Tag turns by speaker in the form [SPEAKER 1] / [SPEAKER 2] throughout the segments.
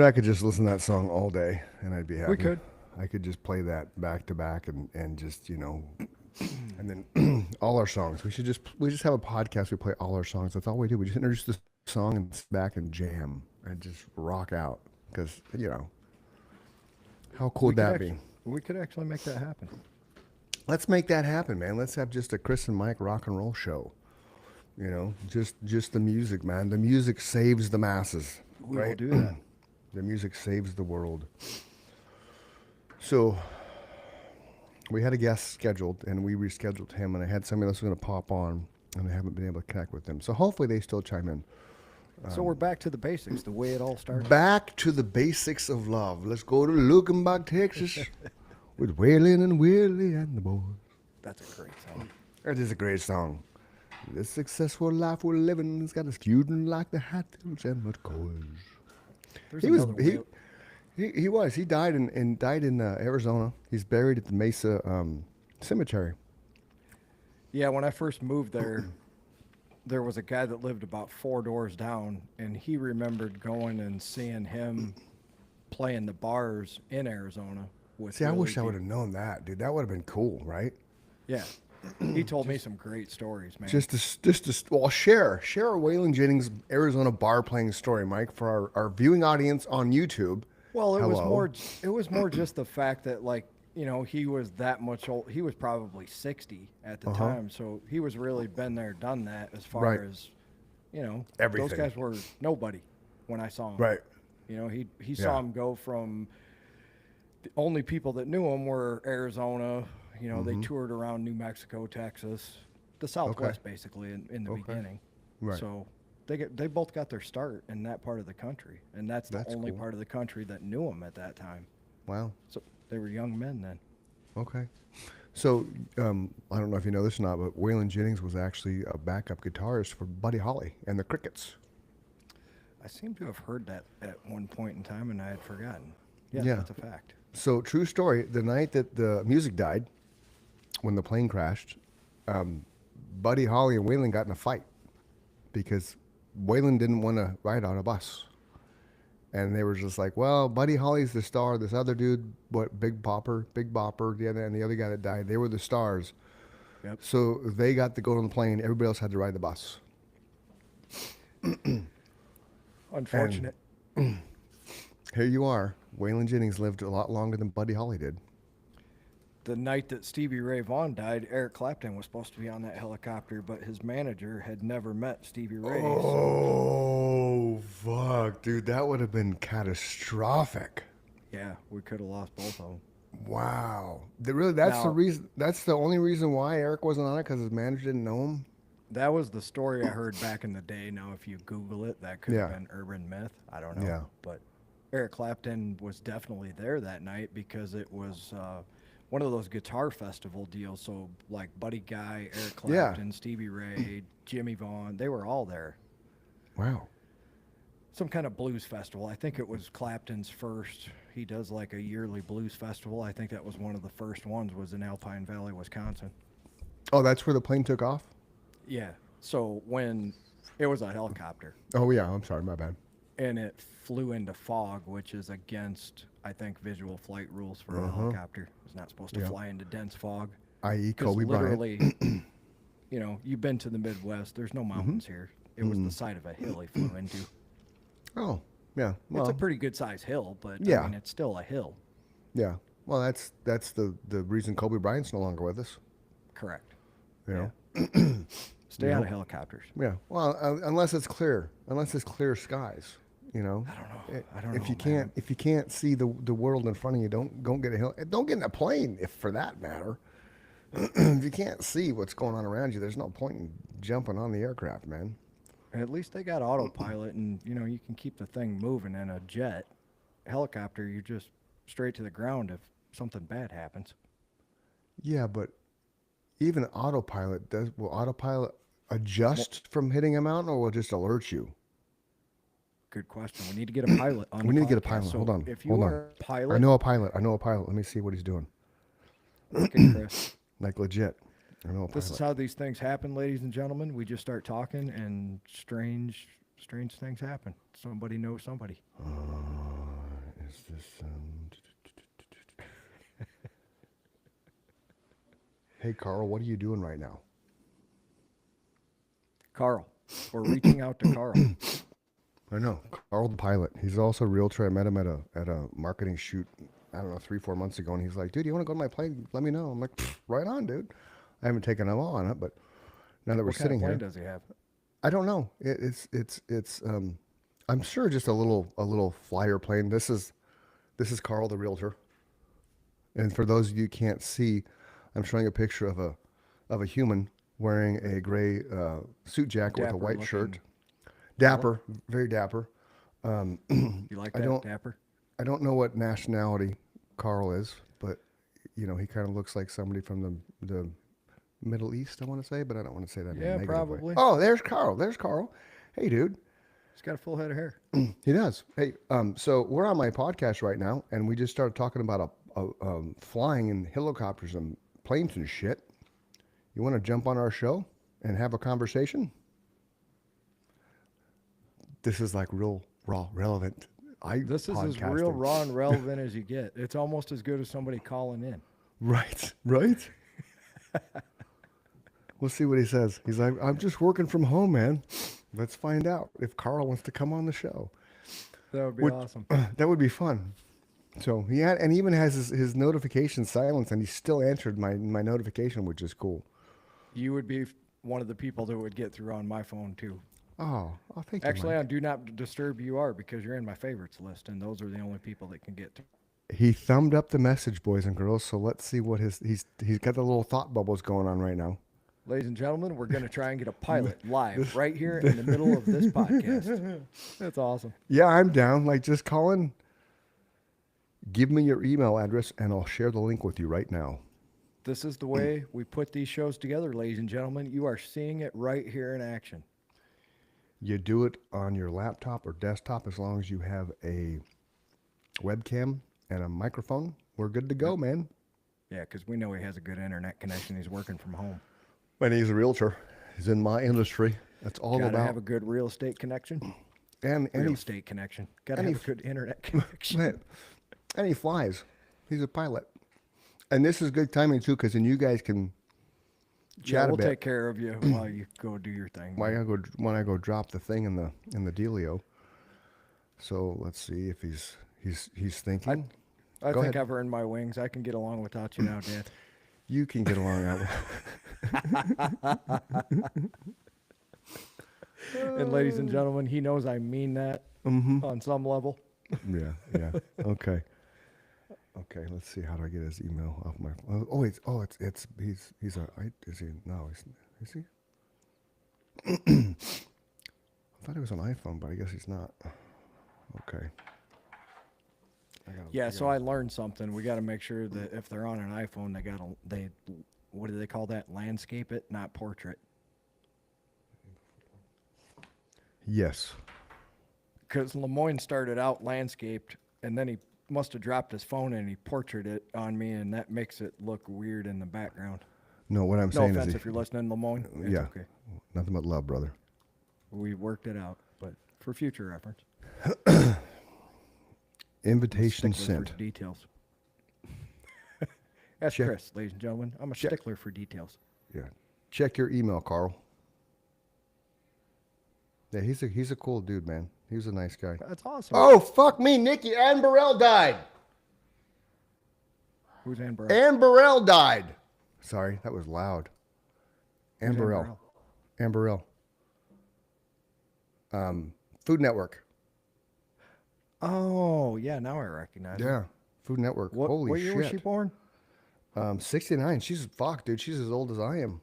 [SPEAKER 1] I could just listen to that song all day and I'd be
[SPEAKER 2] We
[SPEAKER 1] happy.
[SPEAKER 2] could.
[SPEAKER 1] I could just play that back to back and just, and then all our songs. We just have a podcast. We play all our songs. That's all we do. We just introduce the song and sit back and jam and just rock out. Because, how cool
[SPEAKER 2] We
[SPEAKER 1] would
[SPEAKER 2] could
[SPEAKER 1] that be?
[SPEAKER 2] actually. We could actually make that happen.
[SPEAKER 1] Let's make that happen, man. Let's have just a Chris and Mike rock and roll show. Just the music, man. The music saves the masses,
[SPEAKER 2] We will
[SPEAKER 1] right?
[SPEAKER 2] do that.
[SPEAKER 1] The music saves the world. So we had a guest scheduled, and we rescheduled him, and I had somebody else was going to pop on, and I haven't been able to connect with them. So hopefully they still chime in.
[SPEAKER 2] So we're back to the basics, the way it all started.
[SPEAKER 1] Back to the basics of love. Let's go to Lukenbach, Texas, with Waylon and Willie and the boys.
[SPEAKER 2] That's a great song.
[SPEAKER 1] That is a great song. The successful life we're living has got us feuding like the Hatfields and McCoys.
[SPEAKER 2] There's
[SPEAKER 1] He was
[SPEAKER 2] another
[SPEAKER 1] he,
[SPEAKER 2] way.
[SPEAKER 1] he was he died in Arizona. He's buried at the Mesa Cemetery.
[SPEAKER 2] Yeah, when I first moved there was a guy that lived about 4 doors down, and he remembered going and seeing him playing the bars in Arizona with.
[SPEAKER 1] See, I wish I
[SPEAKER 2] Willie
[SPEAKER 1] would have known that, dude. That would have been cool, right?
[SPEAKER 2] Yeah, he told me some great stories, man.
[SPEAKER 1] Well, share a Waylon Jennings Arizona bar playing story, Mike, for our viewing audience on YouTube.
[SPEAKER 2] Well,
[SPEAKER 1] Hello.
[SPEAKER 2] it was more just the fact that, like, he was that much old. He was probably 60 at the time, so he was really been there, done that as far
[SPEAKER 1] Right.
[SPEAKER 2] as,
[SPEAKER 1] Everything.
[SPEAKER 2] those guys were nobody when I saw him.
[SPEAKER 1] Right.
[SPEAKER 2] He
[SPEAKER 1] Yeah.
[SPEAKER 2] saw him go from the only people that knew him were Arizona. They toured around New Mexico, Texas, the Southwest basically in the
[SPEAKER 1] Okay.
[SPEAKER 2] beginning.
[SPEAKER 1] Right.
[SPEAKER 2] So they both got their start in that part of the country, and that's the
[SPEAKER 1] That's
[SPEAKER 2] only
[SPEAKER 1] cool.
[SPEAKER 2] part of the country that knew him at that time.
[SPEAKER 1] Wow.
[SPEAKER 2] So they were young men then.
[SPEAKER 1] Okay. So I don't know if you know this or not, but Waylon Jennings was actually a backup guitarist for Buddy Holly and the Crickets.
[SPEAKER 2] I seem to have heard that at one point in time, and I had forgotten. Yeah,
[SPEAKER 1] Yeah.
[SPEAKER 2] that's a fact.
[SPEAKER 1] So true story. The night that the music died, when the plane crashed, Buddy Holly and Waylon got in a fight because Waylon didn't want to ride on a bus. And they were just like, well, Buddy Holly's the star. This other dude, Big Bopper, and the other guy that died, they were the stars.
[SPEAKER 2] Yep.
[SPEAKER 1] So they got to go on the plane. Everybody else had to ride the bus.
[SPEAKER 2] Unfortunate.
[SPEAKER 1] Here you are. Waylon Jennings lived a lot longer than Buddy Holly did.
[SPEAKER 2] The night that Stevie Ray Vaughan died, Eric Clapton was supposed to be on that helicopter, but his manager had never met Stevie Ray. So
[SPEAKER 1] Oh, fuck, dude. That would have been catastrophic.
[SPEAKER 2] yeah, we could have lost both of them.
[SPEAKER 1] Wow. That's the
[SPEAKER 2] Now-
[SPEAKER 1] reason. That's the only reason why Eric wasn't on it, because his manager didn't know him.
[SPEAKER 2] That was the story I heard back in the day. Now, if you Google it, that could
[SPEAKER 1] Yeah.
[SPEAKER 2] have been urban myth. I don't know.
[SPEAKER 1] Yeah.
[SPEAKER 2] But Eric Clapton was definitely there that night because it was one of those guitar festival deals. So, like Buddy Guy, Eric
[SPEAKER 1] Yeah.
[SPEAKER 2] Clapton, Stevie Ray, Jimmy Vaughn, they were all there.
[SPEAKER 1] Wow.
[SPEAKER 2] Some kind of blues festival. I think it was Clapton's first. He does like a yearly blues festival. I think that was one of the first ones was in Alpine Valley, Wisconsin.
[SPEAKER 1] Oh, that's where the plane took off?
[SPEAKER 2] Yeah. So when it was a helicopter
[SPEAKER 1] Oh, yeah. I'm sorry. My bad.
[SPEAKER 2] and it flew into fog, which is against, I think, visual flight rules for a helicopter. It's not supposed to
[SPEAKER 1] Yeah.
[SPEAKER 2] fly into dense fog.
[SPEAKER 1] I.e.
[SPEAKER 2] 'Cause
[SPEAKER 1] Kobe Bryant.
[SPEAKER 2] literally, you've been to the Midwest. There's no mountains here. It was the side of a hill he flew into.
[SPEAKER 1] Oh, yeah. Well,
[SPEAKER 2] It's a pretty good sized hill, but
[SPEAKER 1] Yeah.
[SPEAKER 2] I mean, it's still a hill.
[SPEAKER 1] yeah. Well, that's the reason Kobe Bryant's no longer with us.
[SPEAKER 2] Correct.
[SPEAKER 1] You know?
[SPEAKER 2] Stay out of helicopters.
[SPEAKER 1] Yeah. Well, unless it's clear skies. You know.
[SPEAKER 2] I don't know. I don't
[SPEAKER 1] If
[SPEAKER 2] know,
[SPEAKER 1] you can't if you can't see the world in front of you, don't get a hill. Don't get in a plane, if for that matter. If you can't see what's going on around you, there's no point in jumping on the aircraft, man.
[SPEAKER 2] At least they got autopilot, and you can keep the thing moving. In a jet, helicopter, you're just straight to the ground if something bad happens.
[SPEAKER 1] Yeah, but even will autopilot adjust from hitting a mountain, or will it just alert you?
[SPEAKER 2] Good question. We need to get a pilot on.
[SPEAKER 1] We
[SPEAKER 2] the
[SPEAKER 1] need to get a
[SPEAKER 2] podcast.
[SPEAKER 1] pilot.
[SPEAKER 2] So
[SPEAKER 1] Hold on.
[SPEAKER 2] If you
[SPEAKER 1] Hold on.
[SPEAKER 2] are a pilot,
[SPEAKER 1] I know a pilot. Let me see what he's doing.
[SPEAKER 2] okay, Chris.
[SPEAKER 1] Like legit. I know a
[SPEAKER 2] This is
[SPEAKER 1] pilot.
[SPEAKER 2] how these things happen, ladies and gentlemen. We just start talking, and strange things happen. Somebody knows somebody.
[SPEAKER 1] Is this? Hey, Carl, what are you doing right now?
[SPEAKER 2] Carl, we're reaching out to Carl.
[SPEAKER 1] I know Carl the pilot. He's also a realtor. I met him at a marketing shoot. I don't know 3-4 months ago, and he's like, "Dude, you want to go to my plane? Let me know." I'm like, "Right on, dude." I haven't taken him on it, but now that we're
[SPEAKER 2] What kind
[SPEAKER 1] sitting
[SPEAKER 2] of plane
[SPEAKER 1] here,
[SPEAKER 2] does he have?
[SPEAKER 1] I don't know. It's I'm sure just a little flyer plane. This is Carl the realtor. And for those of you who can't see, I'm showing a picture of a human wearing a gray suit jacket with a
[SPEAKER 2] Dapper
[SPEAKER 1] white shirt.
[SPEAKER 2] looking
[SPEAKER 1] Dapper, very dapper.
[SPEAKER 2] You like
[SPEAKER 1] I
[SPEAKER 2] that,
[SPEAKER 1] don't-
[SPEAKER 2] Dapper?
[SPEAKER 1] I don't know what nationality Carl is, but he kind of looks like somebody from the Middle East, I want to say, but I don't want to say that in a
[SPEAKER 2] Yeah,
[SPEAKER 1] negative way.
[SPEAKER 2] probably.
[SPEAKER 1] Oh, there's Carl. There's Carl. Hey, dude.
[SPEAKER 2] He's got a full head of hair.
[SPEAKER 1] He does. Hey, so we're on my podcast right now, and we just started talking about flying in helicopters and planes and shit. You want to jump on our show and have a conversation? This is like real raw, relevant.
[SPEAKER 2] This is as
[SPEAKER 1] podcasting.
[SPEAKER 2] real, raw, and relevant as you get. It's almost as good as somebody calling in.
[SPEAKER 1] Right, right. We'll see what he says. He's like, "I'm just working from home, man. Let's find out if Carl wants to come on the show."
[SPEAKER 2] That would be
[SPEAKER 1] Which-
[SPEAKER 2] awesome.
[SPEAKER 1] That would be fun. So he had, and he even has his notification silenced, and he still answered my notification, which is cool.
[SPEAKER 2] You would be one of the people that would get through on my phone too.
[SPEAKER 1] Oh, thank you.
[SPEAKER 2] Actually,
[SPEAKER 1] Mike.
[SPEAKER 2] on Do Not Disturb you are, because you're in my favorites list, and those are the only people that can get to.
[SPEAKER 1] He thumbed up the message, boys and girls. So let's see what he's got the little thought bubbles going on right now.
[SPEAKER 2] Ladies and gentlemen, we're going to try and get a pilot live right here in the middle of this podcast. That's awesome.
[SPEAKER 1] Yeah, I'm down. Like, just call in. Give me your email address, and I'll share the link with you right now.
[SPEAKER 2] This is the way we put these shows together, ladies and gentlemen. You are seeing it right here in action.
[SPEAKER 1] You do it on your laptop or desktop as long as you have a webcam and a microphone. We're good to go, man.
[SPEAKER 2] Yeah, because we know he has a good internet connection. He's working from home.
[SPEAKER 1] And he's a realtor. He's in my industry. That's all
[SPEAKER 2] Got to
[SPEAKER 1] about.
[SPEAKER 2] have a good real estate connection.
[SPEAKER 1] and
[SPEAKER 2] Real
[SPEAKER 1] he
[SPEAKER 2] estate connection. Got to
[SPEAKER 1] and
[SPEAKER 2] have a
[SPEAKER 1] he-
[SPEAKER 2] good internet connection.
[SPEAKER 1] and he flies. He's a pilot. And this is good timing too, because then you guys can
[SPEAKER 2] Yeah,
[SPEAKER 1] chat
[SPEAKER 2] we'll
[SPEAKER 1] a bit.
[SPEAKER 2] take care of you while you go do your thing.
[SPEAKER 1] When I go drop the thing in the dealio. So let's see if he's thinking.
[SPEAKER 2] I
[SPEAKER 1] Go
[SPEAKER 2] think
[SPEAKER 1] ahead.
[SPEAKER 2] I've earned my wings. I can get along without you now, Dad.
[SPEAKER 1] You can get along that way.
[SPEAKER 2] And ladies and gentlemen, he knows I mean that on some level.
[SPEAKER 1] Yeah, yeah. Okay. Okay, let's see. How do I get his email off my? It's he's a. Is he? No, is he? I thought he was an iPhone, but I guess he's not. Okay.
[SPEAKER 2] Yeah, so I learned something. We got to make sure that if they're on an iPhone, they what do they call that? Landscape it, not portrait.
[SPEAKER 1] Yes.
[SPEAKER 2] Because Lemoyne started out landscaped, and then he must have dropped his phone and he portraited it on me, and that makes it look weird in the background.
[SPEAKER 1] No, what I'm
[SPEAKER 2] No
[SPEAKER 1] saying
[SPEAKER 2] offense
[SPEAKER 1] is,
[SPEAKER 2] if you're listening, Lemoyne. It's
[SPEAKER 1] yeah,
[SPEAKER 2] okay.
[SPEAKER 1] nothing but love, brother.
[SPEAKER 2] We worked it out, but for future reference.
[SPEAKER 1] Invitation
[SPEAKER 2] Stickler
[SPEAKER 1] sent.
[SPEAKER 2] for details. That's
[SPEAKER 1] Check.
[SPEAKER 2] Chris, ladies and gentlemen. I'm a
[SPEAKER 1] Check.
[SPEAKER 2] stickler for details.
[SPEAKER 1] Yeah. Check your email, Carl. Yeah, he's a cool dude, man. He was a nice guy.
[SPEAKER 2] That's awesome.
[SPEAKER 1] Oh, fuck me. Nikki Ann Burrell died.
[SPEAKER 2] Who's Ann Burrell?
[SPEAKER 1] Ann Burrell died. Sorry, that was loud. Ann
[SPEAKER 2] Who's Ann
[SPEAKER 1] Burrell. Ann Burrell. Food Network.
[SPEAKER 2] Oh, yeah, now I recognize her.
[SPEAKER 1] Yeah, Food Network. Holy
[SPEAKER 2] what year
[SPEAKER 1] shit.
[SPEAKER 2] was she born?
[SPEAKER 1] 69. She's fuck, dude. She's as old as I am.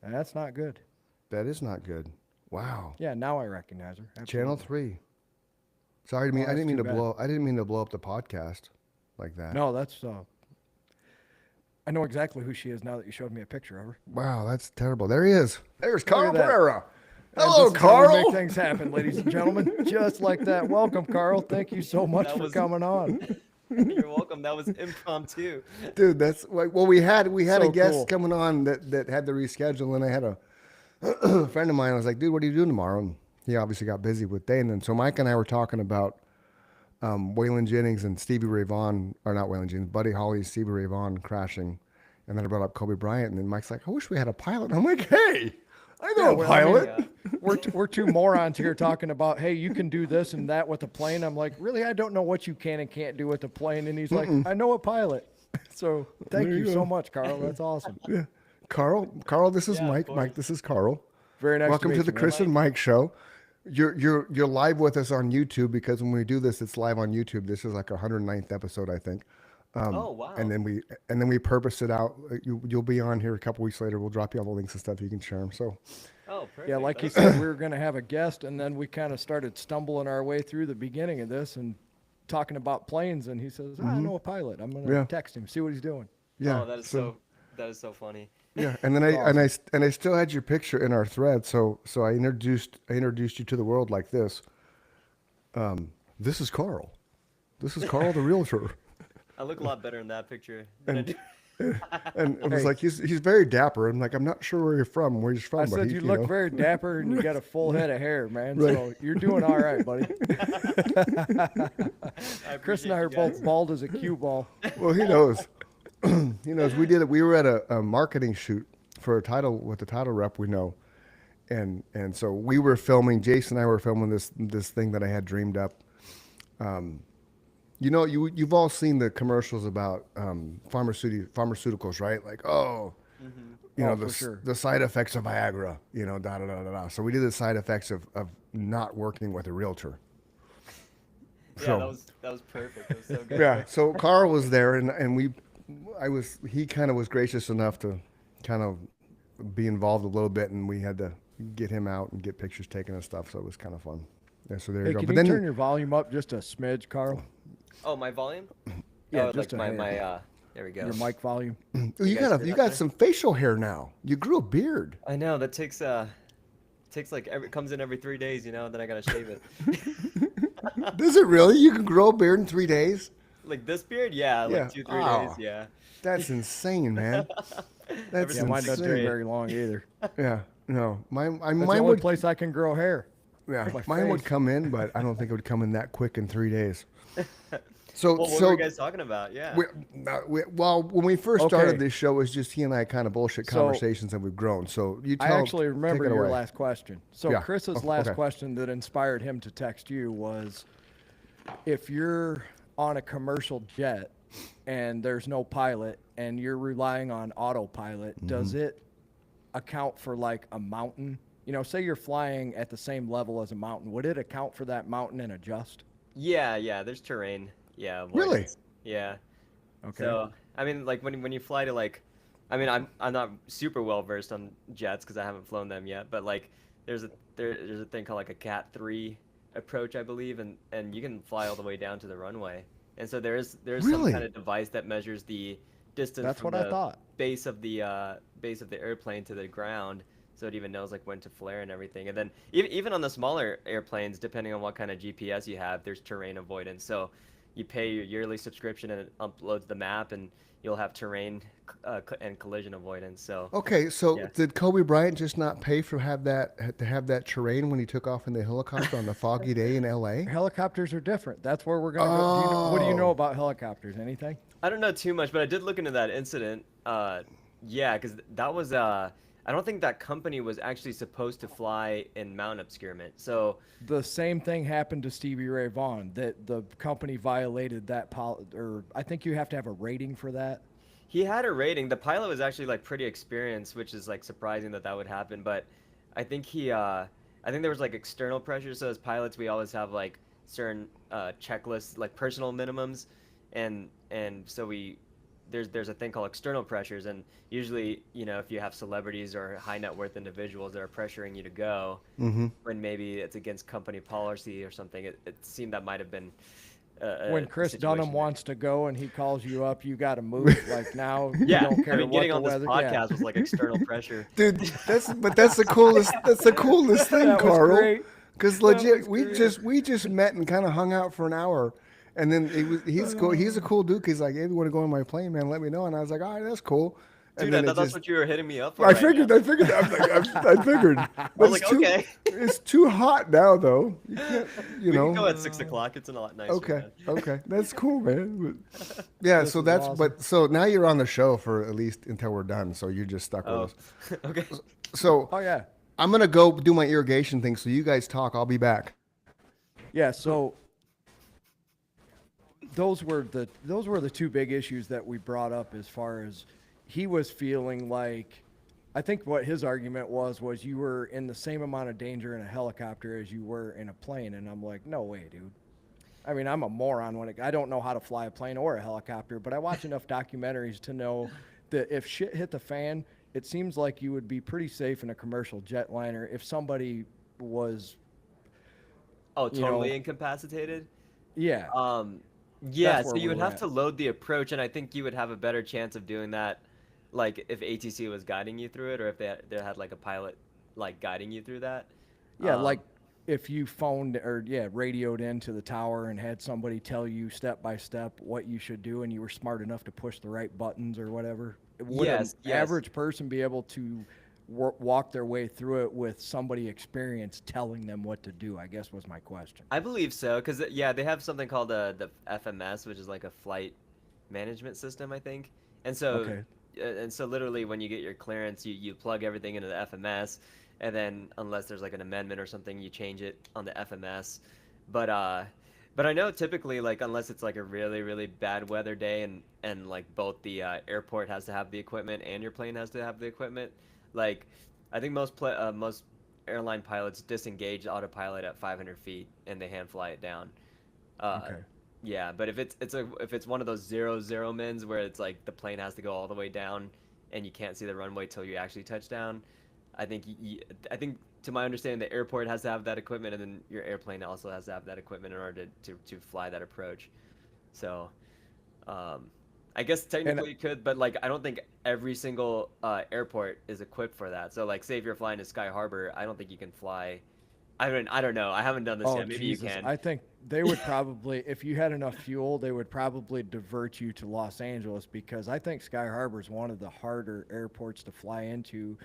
[SPEAKER 2] That's not good.
[SPEAKER 1] That is not good. Wow.
[SPEAKER 2] Yeah, now I recognize her.
[SPEAKER 1] Channel
[SPEAKER 2] Absolutely.
[SPEAKER 1] 3. Sorry,
[SPEAKER 2] Oh,
[SPEAKER 1] I didn't mean to
[SPEAKER 2] that's too
[SPEAKER 1] I didn't mean to blow up the podcast like that.
[SPEAKER 2] No, that's. I know exactly who she is now that you showed me a picture of her.
[SPEAKER 1] Wow, that's terrible. There he is. There's Carl
[SPEAKER 2] at that.
[SPEAKER 1] Pereira.
[SPEAKER 2] And
[SPEAKER 1] Hello,
[SPEAKER 2] this is how we
[SPEAKER 1] Carl.
[SPEAKER 2] Make things happen, ladies and gentlemen. Just like that. Welcome, Carl. Thank you so much
[SPEAKER 3] That
[SPEAKER 2] for
[SPEAKER 3] was-
[SPEAKER 2] coming on.
[SPEAKER 3] You're welcome. That was impromptu.
[SPEAKER 1] Dude, that's like, well, we had a
[SPEAKER 2] So
[SPEAKER 1] guest
[SPEAKER 2] cool.
[SPEAKER 1] coming on that had to reschedule, and I had a friend of mine. I was like, dude, what are you doing tomorrow? And he obviously got busy with Dane, and so Mike and I were talking about Waylon Jennings and Stevie Ray Vaughan, or not Waylon Jennings, Buddy Holly, Stevie Ray Vaughan crashing, and then I brought up Kobe Bryant, and then Mike's like, I wish we had a pilot. I'm like, hey, I know a
[SPEAKER 2] well, I mean,
[SPEAKER 1] pilot.
[SPEAKER 2] We're two morons here talking about, hey, you can do this and that with a plane. I'm like, really? I don't know what you can and can't do with a plane. And he's like, I know a pilot. So thank
[SPEAKER 1] There
[SPEAKER 2] you
[SPEAKER 1] you
[SPEAKER 2] so
[SPEAKER 1] go.
[SPEAKER 2] much, Carl. That's awesome.
[SPEAKER 1] Yeah. Carl, this is
[SPEAKER 3] Yeah, of
[SPEAKER 1] Mike.
[SPEAKER 3] course.
[SPEAKER 1] Mike, this is Carl.
[SPEAKER 2] Very nice.
[SPEAKER 1] Welcome
[SPEAKER 2] to
[SPEAKER 1] to
[SPEAKER 2] meet
[SPEAKER 1] the
[SPEAKER 2] you, man.
[SPEAKER 1] Chris and Mike show. You're live with us on YouTube because when we do this, it's live on YouTube. This is like our 109th episode, I think.
[SPEAKER 3] Oh wow.
[SPEAKER 1] And then we purpose it out. You'll be on here a couple weeks later. We'll drop you all the links and stuff. You can share them. So
[SPEAKER 3] Oh, perfect.
[SPEAKER 2] Yeah, like you
[SPEAKER 3] That's-
[SPEAKER 2] said, we were going to have a guest, and then we kind of started stumbling our way through the beginning of this and talking about planes. And he says, I know a pilot. I'm going to
[SPEAKER 1] Yeah.
[SPEAKER 2] text him, see what he's doing.
[SPEAKER 1] yeah.
[SPEAKER 3] Oh, that is so funny.
[SPEAKER 1] yeah. And then I still had your picture in our thread. So I introduced you to the world like this. This is Carl. This is Carl the realtor.
[SPEAKER 3] I look a lot better in that picture than I do.
[SPEAKER 1] And it was
[SPEAKER 2] Hey.
[SPEAKER 1] like he's very dapper. I'm like, I'm not sure where you're from, where he's from,
[SPEAKER 2] I
[SPEAKER 1] but
[SPEAKER 2] said
[SPEAKER 1] he,
[SPEAKER 2] you look
[SPEAKER 1] know.
[SPEAKER 2] very dapper and you got a full head of hair, man.
[SPEAKER 1] Right.
[SPEAKER 2] So you're doing all right, buddy.
[SPEAKER 3] I
[SPEAKER 2] Chris and
[SPEAKER 3] appreciate
[SPEAKER 2] I are
[SPEAKER 3] you guys.
[SPEAKER 2] both bald as a cue ball.
[SPEAKER 1] Well, he knows. He knows. We did it. We were at a marketing shoot for a title with the title rep we know, and so we were filming. Jason and I were filming this thing that I had dreamed up. You know, you've all seen the commercials about pharmaceuticals, right? Like, you know,
[SPEAKER 2] Oh, for sure.
[SPEAKER 1] the side effects of Viagra. You know, da da da da da. So we did the side effects of not working with a realtor.
[SPEAKER 3] Yeah,
[SPEAKER 1] So-
[SPEAKER 3] that was perfect. That was so good.
[SPEAKER 1] Yeah. So Carl was there, and he kind of was gracious enough to kind of be involved a little bit, and we had to get him out and get pictures taken and stuff. So it was kind of fun. Yeah. So there
[SPEAKER 2] Hey,
[SPEAKER 1] you go.
[SPEAKER 2] can
[SPEAKER 1] But
[SPEAKER 2] you
[SPEAKER 1] then
[SPEAKER 2] turn your volume up just a smidge, Carl?
[SPEAKER 3] Oh, my volume?
[SPEAKER 2] Yeah,
[SPEAKER 3] oh,
[SPEAKER 2] just
[SPEAKER 3] like
[SPEAKER 2] a hair.
[SPEAKER 3] my there we go.
[SPEAKER 2] Your mic volume.
[SPEAKER 1] you
[SPEAKER 3] guys hear
[SPEAKER 1] got
[SPEAKER 3] that
[SPEAKER 1] got
[SPEAKER 3] there?
[SPEAKER 1] some facial hair now. You grew a beard.
[SPEAKER 3] I know that takes like comes in every 3 days, you know, and then I gotta shave it.
[SPEAKER 1] Does it really? You can grow a beard in 3 days?
[SPEAKER 3] Like this beard, yeah, like
[SPEAKER 1] Yeah.
[SPEAKER 3] 2-3
[SPEAKER 1] Oh.
[SPEAKER 3] days, yeah.
[SPEAKER 1] That's insane, man. That's
[SPEAKER 2] Yeah, mine doesn't do
[SPEAKER 1] insane.
[SPEAKER 2] very long either.
[SPEAKER 1] Yeah. No,
[SPEAKER 2] That's
[SPEAKER 1] mine
[SPEAKER 2] the only
[SPEAKER 1] would.
[SPEAKER 2] place I can grow hair.
[SPEAKER 1] Yeah,
[SPEAKER 2] my
[SPEAKER 1] mine would
[SPEAKER 2] face.
[SPEAKER 1] come in, but I don't think it would come in that quick in 3 days. So
[SPEAKER 3] Well, what were you guys talking about? Yeah.
[SPEAKER 1] Well, when we first started
[SPEAKER 2] Okay.
[SPEAKER 1] this show, it was just he and I kind of bullshit
[SPEAKER 2] So-
[SPEAKER 1] conversations, and we've grown. So you
[SPEAKER 2] I
[SPEAKER 1] tell.
[SPEAKER 2] actually remember
[SPEAKER 1] take it
[SPEAKER 2] your
[SPEAKER 1] away.
[SPEAKER 2] last question. So
[SPEAKER 1] Yeah.
[SPEAKER 2] Chris's
[SPEAKER 1] Oh,
[SPEAKER 2] last
[SPEAKER 1] okay.
[SPEAKER 2] question that inspired him to text you was, if you're on a commercial jet and there's no pilot and you're relying on autopilot, does
[SPEAKER 1] Mm-hmm.
[SPEAKER 2] it account for like a mountain? You know, say you're flying at the same level as a mountain, would it account for that mountain and adjust?
[SPEAKER 3] Yeah, there's terrain. Yeah.
[SPEAKER 1] Really?
[SPEAKER 3] avoidance. Yeah.
[SPEAKER 2] Okay.
[SPEAKER 3] So, I mean, like when you fly to like, I mean, I'm not super well versed on jets because I haven't flown them yet, but like there's a thing called like a Cat 3 approach, I believe, and you can fly all the way down to the runway. And so there's
[SPEAKER 1] Really?
[SPEAKER 3] some kind of device that measures the distance
[SPEAKER 2] That's
[SPEAKER 3] from
[SPEAKER 2] what I
[SPEAKER 3] the
[SPEAKER 2] thought.
[SPEAKER 3] base of the airplane to the ground, so it even knows like when to flare and everything. And then even on the smaller airplanes, depending on what kind of GPS you have, there's terrain avoidance. So you pay your yearly subscription and it uploads the map, and you'll have terrain and collision avoidance. So
[SPEAKER 1] Okay, so
[SPEAKER 3] Yeah.
[SPEAKER 1] did Kobe Bryant just not pay to have that terrain when he took off in the helicopter on the foggy day in L.A.?
[SPEAKER 2] Helicopters are different. That's where we're going to go. Do you know, what do you
[SPEAKER 1] Oh.
[SPEAKER 2] know about helicopters? Anything?
[SPEAKER 3] I don't know too much, but I did look into that incident. Yeah, because that was I don't think that company was actually supposed to fly in mount obscurement. So
[SPEAKER 2] The same thing happened to Stevie Ray Vaughan, that the company violated that or I think you have to have a rating for that.
[SPEAKER 3] he had a rating. The pilot was actually like pretty experienced, which is like surprising that would happen. But I think I think there was like external pressure. So as pilots, we always have like certain checklists, like personal minimums, and so there's a thing called external pressures, and usually, you know, if you have celebrities or high net worth individuals that are pressuring you to go, when maybe it's against company policy or something, it seemed that might have been
[SPEAKER 2] When
[SPEAKER 3] a
[SPEAKER 2] Chris
[SPEAKER 3] situation
[SPEAKER 2] Dunham
[SPEAKER 3] there.
[SPEAKER 2] wants to go and he calls you up, you got to move. Like now,
[SPEAKER 3] Yeah,
[SPEAKER 2] you don't care
[SPEAKER 3] I mean,
[SPEAKER 2] what
[SPEAKER 3] getting
[SPEAKER 2] the
[SPEAKER 3] on this
[SPEAKER 2] weather.
[SPEAKER 3] podcast
[SPEAKER 2] Yeah.
[SPEAKER 3] was like external pressure.
[SPEAKER 1] Dude, that's the coolest. That's the coolest thing,
[SPEAKER 2] That was
[SPEAKER 1] Carl.
[SPEAKER 2] great.
[SPEAKER 1] Because
[SPEAKER 2] That
[SPEAKER 1] legit,
[SPEAKER 2] was
[SPEAKER 1] we
[SPEAKER 2] great.
[SPEAKER 1] just met and kind of hung out for an hour, And then he's cool. He's a cool dude. 'Cause he's like, hey, if you want to go on my plane, man, let me know. And I was like, all right, that's cool. And
[SPEAKER 3] Dude,
[SPEAKER 1] then
[SPEAKER 3] I
[SPEAKER 1] it
[SPEAKER 3] thought that's
[SPEAKER 1] just,
[SPEAKER 3] what you were hitting me up for.
[SPEAKER 1] I
[SPEAKER 3] right
[SPEAKER 1] figured,
[SPEAKER 3] now.
[SPEAKER 1] I figured, I was like, I figured.
[SPEAKER 3] I
[SPEAKER 1] But
[SPEAKER 3] was
[SPEAKER 1] it's
[SPEAKER 3] like,
[SPEAKER 1] too,
[SPEAKER 3] okay.
[SPEAKER 1] it's too hot now, though. You can't, you
[SPEAKER 3] We
[SPEAKER 1] know.
[SPEAKER 3] can go at 6 o'clock. It's a lot nicer.
[SPEAKER 1] Okay,
[SPEAKER 3] man.
[SPEAKER 1] okay, that's cool, man. But, yeah,
[SPEAKER 2] This
[SPEAKER 1] so
[SPEAKER 2] is
[SPEAKER 1] that's
[SPEAKER 2] awesome.
[SPEAKER 1] but so now you're on the show for at least until we're done. So you're just stuck
[SPEAKER 3] Oh,
[SPEAKER 1] with us.
[SPEAKER 3] okay.
[SPEAKER 1] So
[SPEAKER 2] Oh yeah.
[SPEAKER 1] I'm gonna go do my irrigation thing. So you guys talk. I'll be back.
[SPEAKER 2] Yeah, so those were the two big issues that we brought up as far as he was feeling like. I think what his argument was you were in the same amount of danger in a helicopter as you were in a plane, and I'm like, no way, dude. I mean, I'm a moron I don't know how to fly a plane or a helicopter, but I watch enough documentaries to know that if shit hit the fan, it seems like you would be pretty safe in a commercial jetliner if somebody was,
[SPEAKER 3] Oh,
[SPEAKER 2] you know,
[SPEAKER 3] totally incapacitated.
[SPEAKER 2] yeah.
[SPEAKER 3] Yeah,
[SPEAKER 2] That's
[SPEAKER 3] so
[SPEAKER 2] where
[SPEAKER 3] you
[SPEAKER 2] we
[SPEAKER 3] would
[SPEAKER 2] were
[SPEAKER 3] have
[SPEAKER 2] at.
[SPEAKER 3] to load the approach, and I think you would have a better chance of doing that, like if ATC was guiding you through it, or if they had like a pilot like guiding you through that.
[SPEAKER 2] Yeah,
[SPEAKER 3] Um,
[SPEAKER 2] like if you phoned or radioed into the tower and had somebody tell you step by step what you should do, and you were smart enough to push the right buttons or whatever. Would an
[SPEAKER 3] yes.
[SPEAKER 2] average person be able to walk their way through it with somebody experienced telling them what to do? I guess was my question.
[SPEAKER 3] I believe so, because yeah, they have something called the FMS, which is like a flight management system, I think. And so,
[SPEAKER 2] Okay.
[SPEAKER 3] literally, when you get your clearance, you plug everything into the FMS, and then unless there's like an amendment or something, you change it on the FMS. But I know typically, like unless it's like a really really bad weather day, and like both the airport has to have the equipment and your plane has to have the equipment, like I think most airline pilots disengage autopilot at 500 feet and they hand fly it down. Uh,
[SPEAKER 2] Okay.
[SPEAKER 3] yeah, but if it's one of those 0-0 mins where it's like the plane has to go all the way down and you can't see the runway till you actually touch down, I think to my understanding the airport has to have that equipment and then your airplane also has to have that equipment in order to fly that approach. So, um, I guess
[SPEAKER 2] And
[SPEAKER 3] technically you could, but like I don't think every single airport is equipped for that. So like, say if you're flying to Sky Harbor, I don't think you can fly. I mean, I don't know. I haven't done this
[SPEAKER 2] oh
[SPEAKER 3] yet. Maybe
[SPEAKER 2] Jesus,
[SPEAKER 3] you can.
[SPEAKER 2] I think they would probably, if you had enough fuel, they would probably divert you to Los Angeles, because I think Sky Harbor is one of the harder airports to fly into,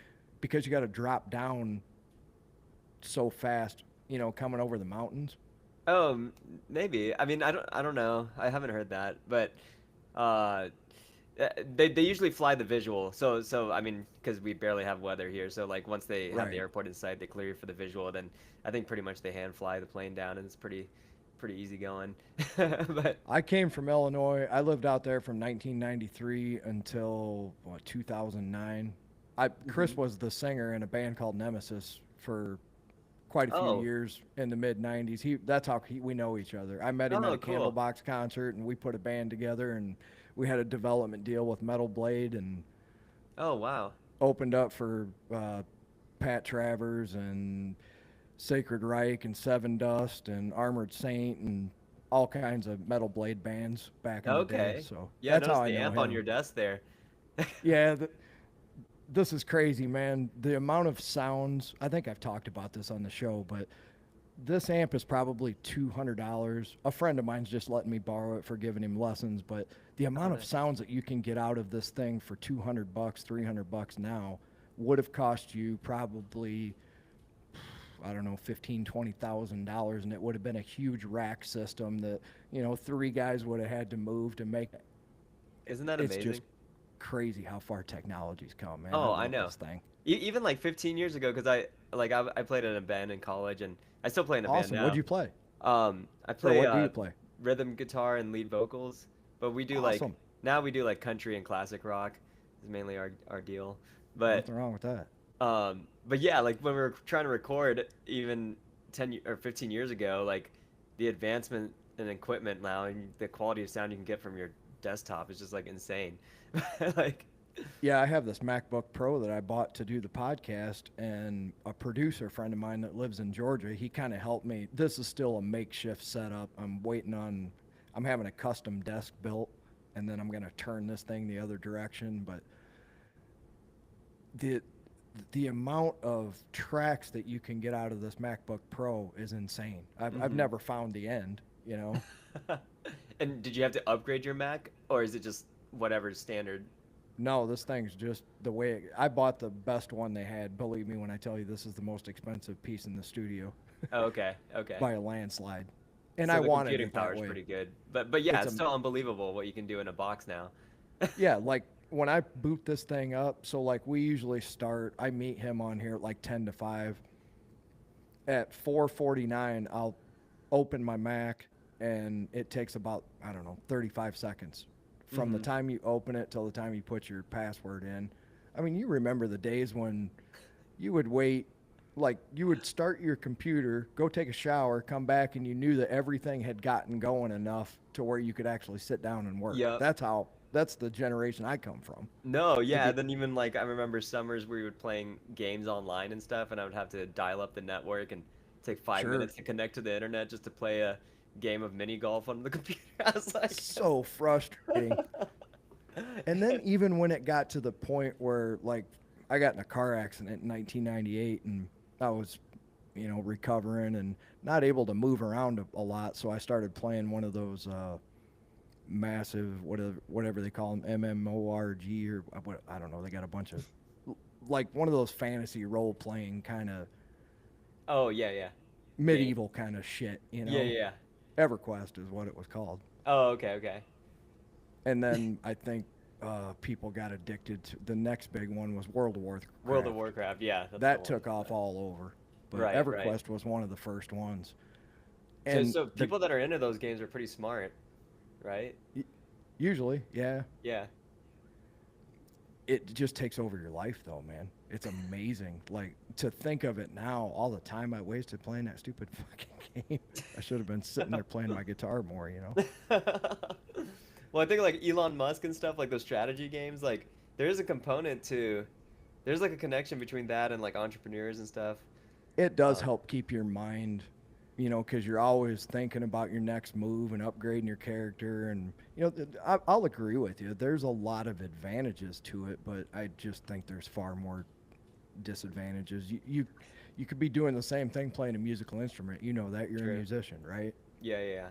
[SPEAKER 2] because you got to drop down so fast, coming over the mountains.
[SPEAKER 3] Oh, maybe. I mean, I don't know. I haven't heard that, but uh, they usually fly the visual. So I mean, because we barely have weather here, so like once they have the
[SPEAKER 2] Right.
[SPEAKER 3] airport in sight, they clear you for the visual. Then I think pretty much they hand fly the plane down, and it's pretty easy going. But
[SPEAKER 2] I came from Illinois. I lived out there from 1993 until 2009. Chris was the singer in a band called Nemesis for quite a few
[SPEAKER 3] oh,
[SPEAKER 2] years in the mid 90s. That's how we know each other. I met him at
[SPEAKER 3] oh,
[SPEAKER 2] a
[SPEAKER 3] cool.
[SPEAKER 2] Candlebox concert, and we put a band together, and we had a development deal with Metal Blade, and
[SPEAKER 3] Oh, wow.
[SPEAKER 2] opened up for Pat Travers and Sacred Reich and Seven Dust and Armored Saint and all kinds of Metal Blade bands back in the day.
[SPEAKER 3] Okay.
[SPEAKER 2] So
[SPEAKER 3] Yeah, I
[SPEAKER 2] that's how
[SPEAKER 3] noticed
[SPEAKER 2] I
[SPEAKER 3] the
[SPEAKER 2] know
[SPEAKER 3] amp on
[SPEAKER 2] him.
[SPEAKER 3] your desk there.
[SPEAKER 2] Yeah, this is crazy, man. The amount of sounds, I think I've talked about this on the show, but this amp is probably $200. A friend of mine's just letting me borrow it for giving him lessons, but the
[SPEAKER 3] Oh,
[SPEAKER 2] amount of
[SPEAKER 3] nice.
[SPEAKER 2] sounds that you can get out of this thing for $200, $300 now would have cost you probably, I don't know, $15,000, $20,000, and it would have been a huge rack system that, three guys would have had to move to make.
[SPEAKER 3] Isn't that
[SPEAKER 2] It's
[SPEAKER 3] amazing?
[SPEAKER 2] just crazy how far technology's come, man. I
[SPEAKER 3] Oh, I
[SPEAKER 2] love
[SPEAKER 3] know.
[SPEAKER 2] this thing.
[SPEAKER 3] Even like 15 years ago, because I played in a band in college, and I still play in a band
[SPEAKER 2] Awesome. What'd
[SPEAKER 3] now.
[SPEAKER 2] you play?
[SPEAKER 3] I
[SPEAKER 2] Or
[SPEAKER 3] play
[SPEAKER 2] what do you play?
[SPEAKER 3] rhythm guitar and lead vocals, but we do like
[SPEAKER 2] Awesome.
[SPEAKER 3] now we do like country and classic rock is mainly our deal. But
[SPEAKER 2] Nothing wrong with that.
[SPEAKER 3] but yeah, like when we were trying to record even or 15 years ago, like the advancement in equipment now and the quality of sound you can get from your desktop is just like insane. Like,
[SPEAKER 2] Yeah, I have this MacBook Pro that I bought to do the podcast, and a producer friend of mine that lives in Georgia, he kind of helped me. This is still a makeshift setup. I'm having a custom desk built, and then I'm going to turn this thing the other direction. But the the amount of tracks that you can get out of this MacBook Pro is insane. I've
[SPEAKER 3] mhm.
[SPEAKER 2] never found the end, you know.
[SPEAKER 3] And did you have to upgrade your Mac, or is it just whatever's standard?
[SPEAKER 2] No, this thing's just the way I bought the best one they had. Believe me when I tell you this is the most expensive piece in the studio
[SPEAKER 3] Oh, okay, okay.
[SPEAKER 2] by a landslide. And
[SPEAKER 3] So
[SPEAKER 2] I
[SPEAKER 3] the
[SPEAKER 2] wanted
[SPEAKER 3] computing
[SPEAKER 2] it that
[SPEAKER 3] power is
[SPEAKER 2] way.
[SPEAKER 3] pretty good. But yeah,
[SPEAKER 2] It's
[SPEAKER 3] it's
[SPEAKER 2] a
[SPEAKER 3] still unbelievable what you can do in a box now.
[SPEAKER 2] Yeah, like when I boot this thing up, so like we usually start, I meet him on here at like 10 to 5. At 4:49, I'll open my Mac and it takes about, I don't know, 35 seconds from the
[SPEAKER 3] Mhm.
[SPEAKER 2] time you open it till the time you put your password in. I mean, you remember the days when you would wait, like you would start your computer, go take a shower, come back, and you knew that everything had gotten going enough to where you could actually sit down and work.
[SPEAKER 3] Yep.
[SPEAKER 2] That's the generation I come from.
[SPEAKER 3] No,
[SPEAKER 2] To
[SPEAKER 3] yeah,
[SPEAKER 2] be
[SPEAKER 3] then even like I remember summers where we would playing games online and stuff, and I would have to dial up the network and take five
[SPEAKER 2] Sure.
[SPEAKER 3] minutes to connect to the internet just to play a game of mini golf on the computer. I was like,
[SPEAKER 2] So frustrating. And then even when it got to the point where like I got in a car accident in 1998 and I was, recovering and not able to move around a lot, so I started playing one of those massive whatever they call them MMORG or what I don't know. They got a bunch of like one of those fantasy role playing kind of
[SPEAKER 3] oh yeah, yeah, game.
[SPEAKER 2] medieval kind of shit,
[SPEAKER 3] Yeah, yeah, yeah.
[SPEAKER 2] EverQuest is what it was called.
[SPEAKER 3] Oh, okay, okay.
[SPEAKER 2] And then I think people got addicted to the next big one was World of Warcraft.
[SPEAKER 3] World of Warcraft, yeah, that's the
[SPEAKER 2] That
[SPEAKER 3] one.
[SPEAKER 2] took off all over, but
[SPEAKER 3] Right, right.
[SPEAKER 2] EverQuest was one of the first ones.
[SPEAKER 3] So,
[SPEAKER 2] And
[SPEAKER 3] so people that are into those games are pretty smart, right?
[SPEAKER 2] usually, yeah,
[SPEAKER 3] Yeah.
[SPEAKER 2] it just takes over your life though, man. It's amazing. Like to think of it now, all the time I wasted playing that stupid fucking game. I should have been sitting there playing my guitar more.
[SPEAKER 3] Well, I think like Elon Musk and stuff, like those strategy games, like there is a component to, there's like a connection between that and like entrepreneurs and stuff.
[SPEAKER 2] It does
[SPEAKER 3] Um,
[SPEAKER 2] help keep your mind, because you're always thinking about your next move and upgrading your character. And, I'll agree with you. There's a lot of advantages to it, but I just think there's far more disadvantages. You could be doing the same thing playing a musical instrument. You know that you're a
[SPEAKER 3] True.
[SPEAKER 2] musician, right?
[SPEAKER 3] Yeah, yeah, yeah.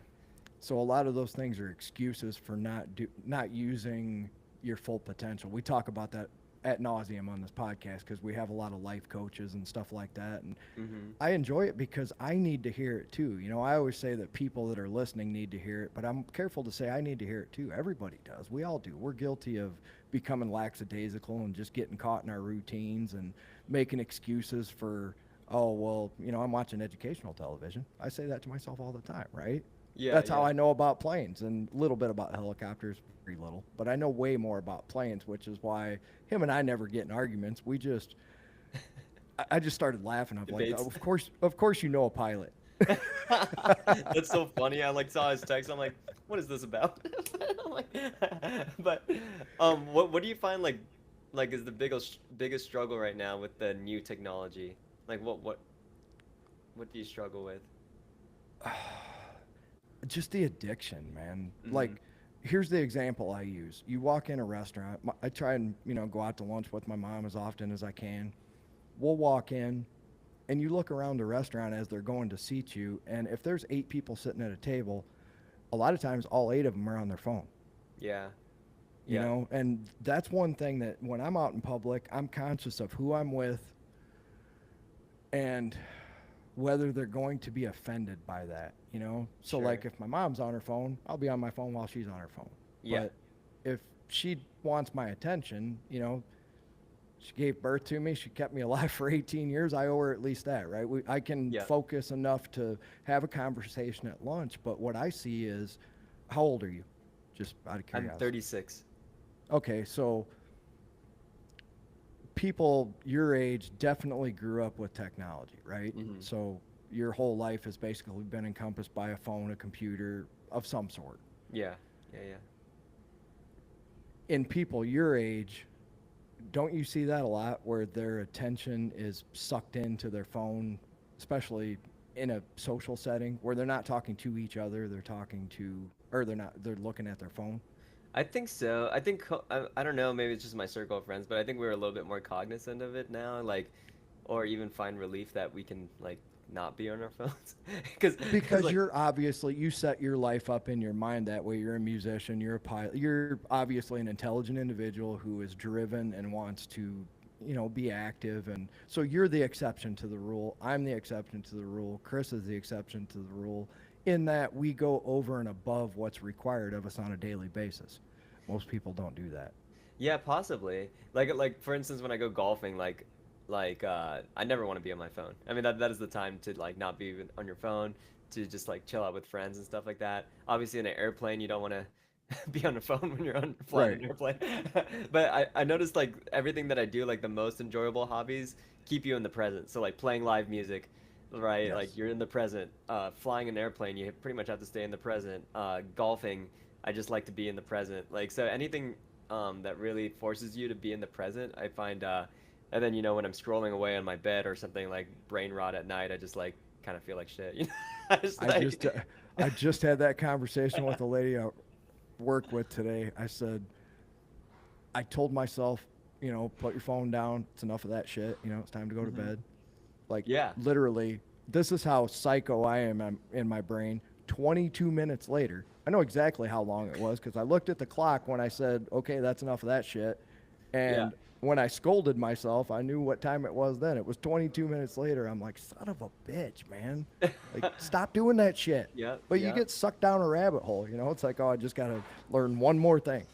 [SPEAKER 2] So a lot of those things are excuses for not using your full potential. We talk about that at nauseum on this podcast because we have a lot of life coaches and stuff like that, and
[SPEAKER 3] Mm-hmm.
[SPEAKER 2] I enjoy it because I need to hear it too. I always say that people that are listening need to hear it, but I'm careful to say I need to hear it too. Everybody does. We all do. We're guilty of becoming lackadaisical and just getting caught in our routines and making excuses for, oh, well, I'm watching educational television. I say that to myself all the time, right?
[SPEAKER 3] Yeah,
[SPEAKER 2] That's how
[SPEAKER 3] yeah.
[SPEAKER 2] I know about planes and a little bit about helicopters, very little, but I know way more about planes, which is why him and I never get in arguments. I just started laughing. I'm like,
[SPEAKER 3] Debates.
[SPEAKER 2] of course, you know a pilot.
[SPEAKER 3] That's so funny. I like saw his text. I'm like, what is this about? I'm like, but what do you find like is the biggest struggle right now with the new technology? Like what do you struggle with?
[SPEAKER 2] Just the addiction, man.
[SPEAKER 3] Mhm.
[SPEAKER 2] Like, here's the example I use. You walk in a restaurant. I try and go out to lunch with my mom as often as I can. We'll walk in, and you look around the restaurant as they're going to seat you, and if there's 8 people sitting at a table, a lot of times all 8 of them are on their phone.
[SPEAKER 3] Yeah.
[SPEAKER 2] You
[SPEAKER 3] Yeah.
[SPEAKER 2] know, and that's one thing that when I'm out in public, I'm conscious of who I'm with and whether they're going to be offended by that. So
[SPEAKER 3] Sure.
[SPEAKER 2] like if my mom's on her phone, I'll be on my phone while she's on her phone.
[SPEAKER 3] Yeah.
[SPEAKER 2] But if she wants my attention, she gave birth to me, she kept me alive for 18 years, I owe her at least that, right? I can
[SPEAKER 3] Yeah.
[SPEAKER 2] focus enough to have a conversation at lunch, but what I see is, how old are you? Just out of
[SPEAKER 3] I'm
[SPEAKER 2] curiosity.
[SPEAKER 3] 36.
[SPEAKER 2] Okay, so people your age definitely grew up with technology, right?
[SPEAKER 3] Mhm.
[SPEAKER 2] So your whole life has basically been encompassed by a phone, a computer of some sort.
[SPEAKER 3] Yeah. Yeah, yeah.
[SPEAKER 2] In people your age, don't you see that a lot where their attention is sucked into their phone, especially in a social setting where they're not talking to each other, they're looking at their phone?
[SPEAKER 3] I think so. I don't know, maybe it's just my circle of friends, but I think we're a little bit more cognizant of it now. Like or even find relief that we can like not be on our phones.
[SPEAKER 2] Because
[SPEAKER 3] like,
[SPEAKER 2] you're obviously, you set your life up in your mind that way. You're a musician, you're a pilot, you're obviously an intelligent individual who is driven and wants to, be active. And so you're the exception to the rule. I'm the exception to the rule. Chris is the exception to the rule, in that we go over and above what's required of us on a daily basis. Most people don't do that.
[SPEAKER 3] yeah, possibly. Like for instance, when I go golfing, I never want to be on my phone. I mean, that is the time to like not be on your phone, to just like chill out with friends and stuff like that. Obviously, in an airplane, you don't want to be on the phone when you're on flying an airplane. But I noticed like everything that I do, like the most enjoyable hobbies, keep you in the present. So like playing live music, right?
[SPEAKER 2] Yes.
[SPEAKER 3] Like you're in the present. Flying an airplane, you pretty much have to stay in the present. Golfing, I just like to be in the present. Like so anything that really forces you to be in the present, I find. And then when I'm scrolling away on my bed or something, like brain rot at night, I just like kind of feel like shit. I just,
[SPEAKER 2] I just had that conversation with a lady I work with today. I told myself, put your phone down. It's enough of that shit. It's time to go to bed. Like,
[SPEAKER 3] Yeah.
[SPEAKER 2] literally, this is how psycho I am in my brain. 22 minutes later, I know exactly how long it was because I looked at the clock when I said, okay, that's enough of that shit. And
[SPEAKER 3] Yeah.
[SPEAKER 2] when I scolded myself, I knew what time it was then. It was 22 minutes later. I'm like, son of a bitch, man. Like, stop doing that shit.
[SPEAKER 3] Yeah,
[SPEAKER 2] But you
[SPEAKER 3] yeah.
[SPEAKER 2] get sucked down a rabbit hole. It's like, oh, I just got to learn one more thing.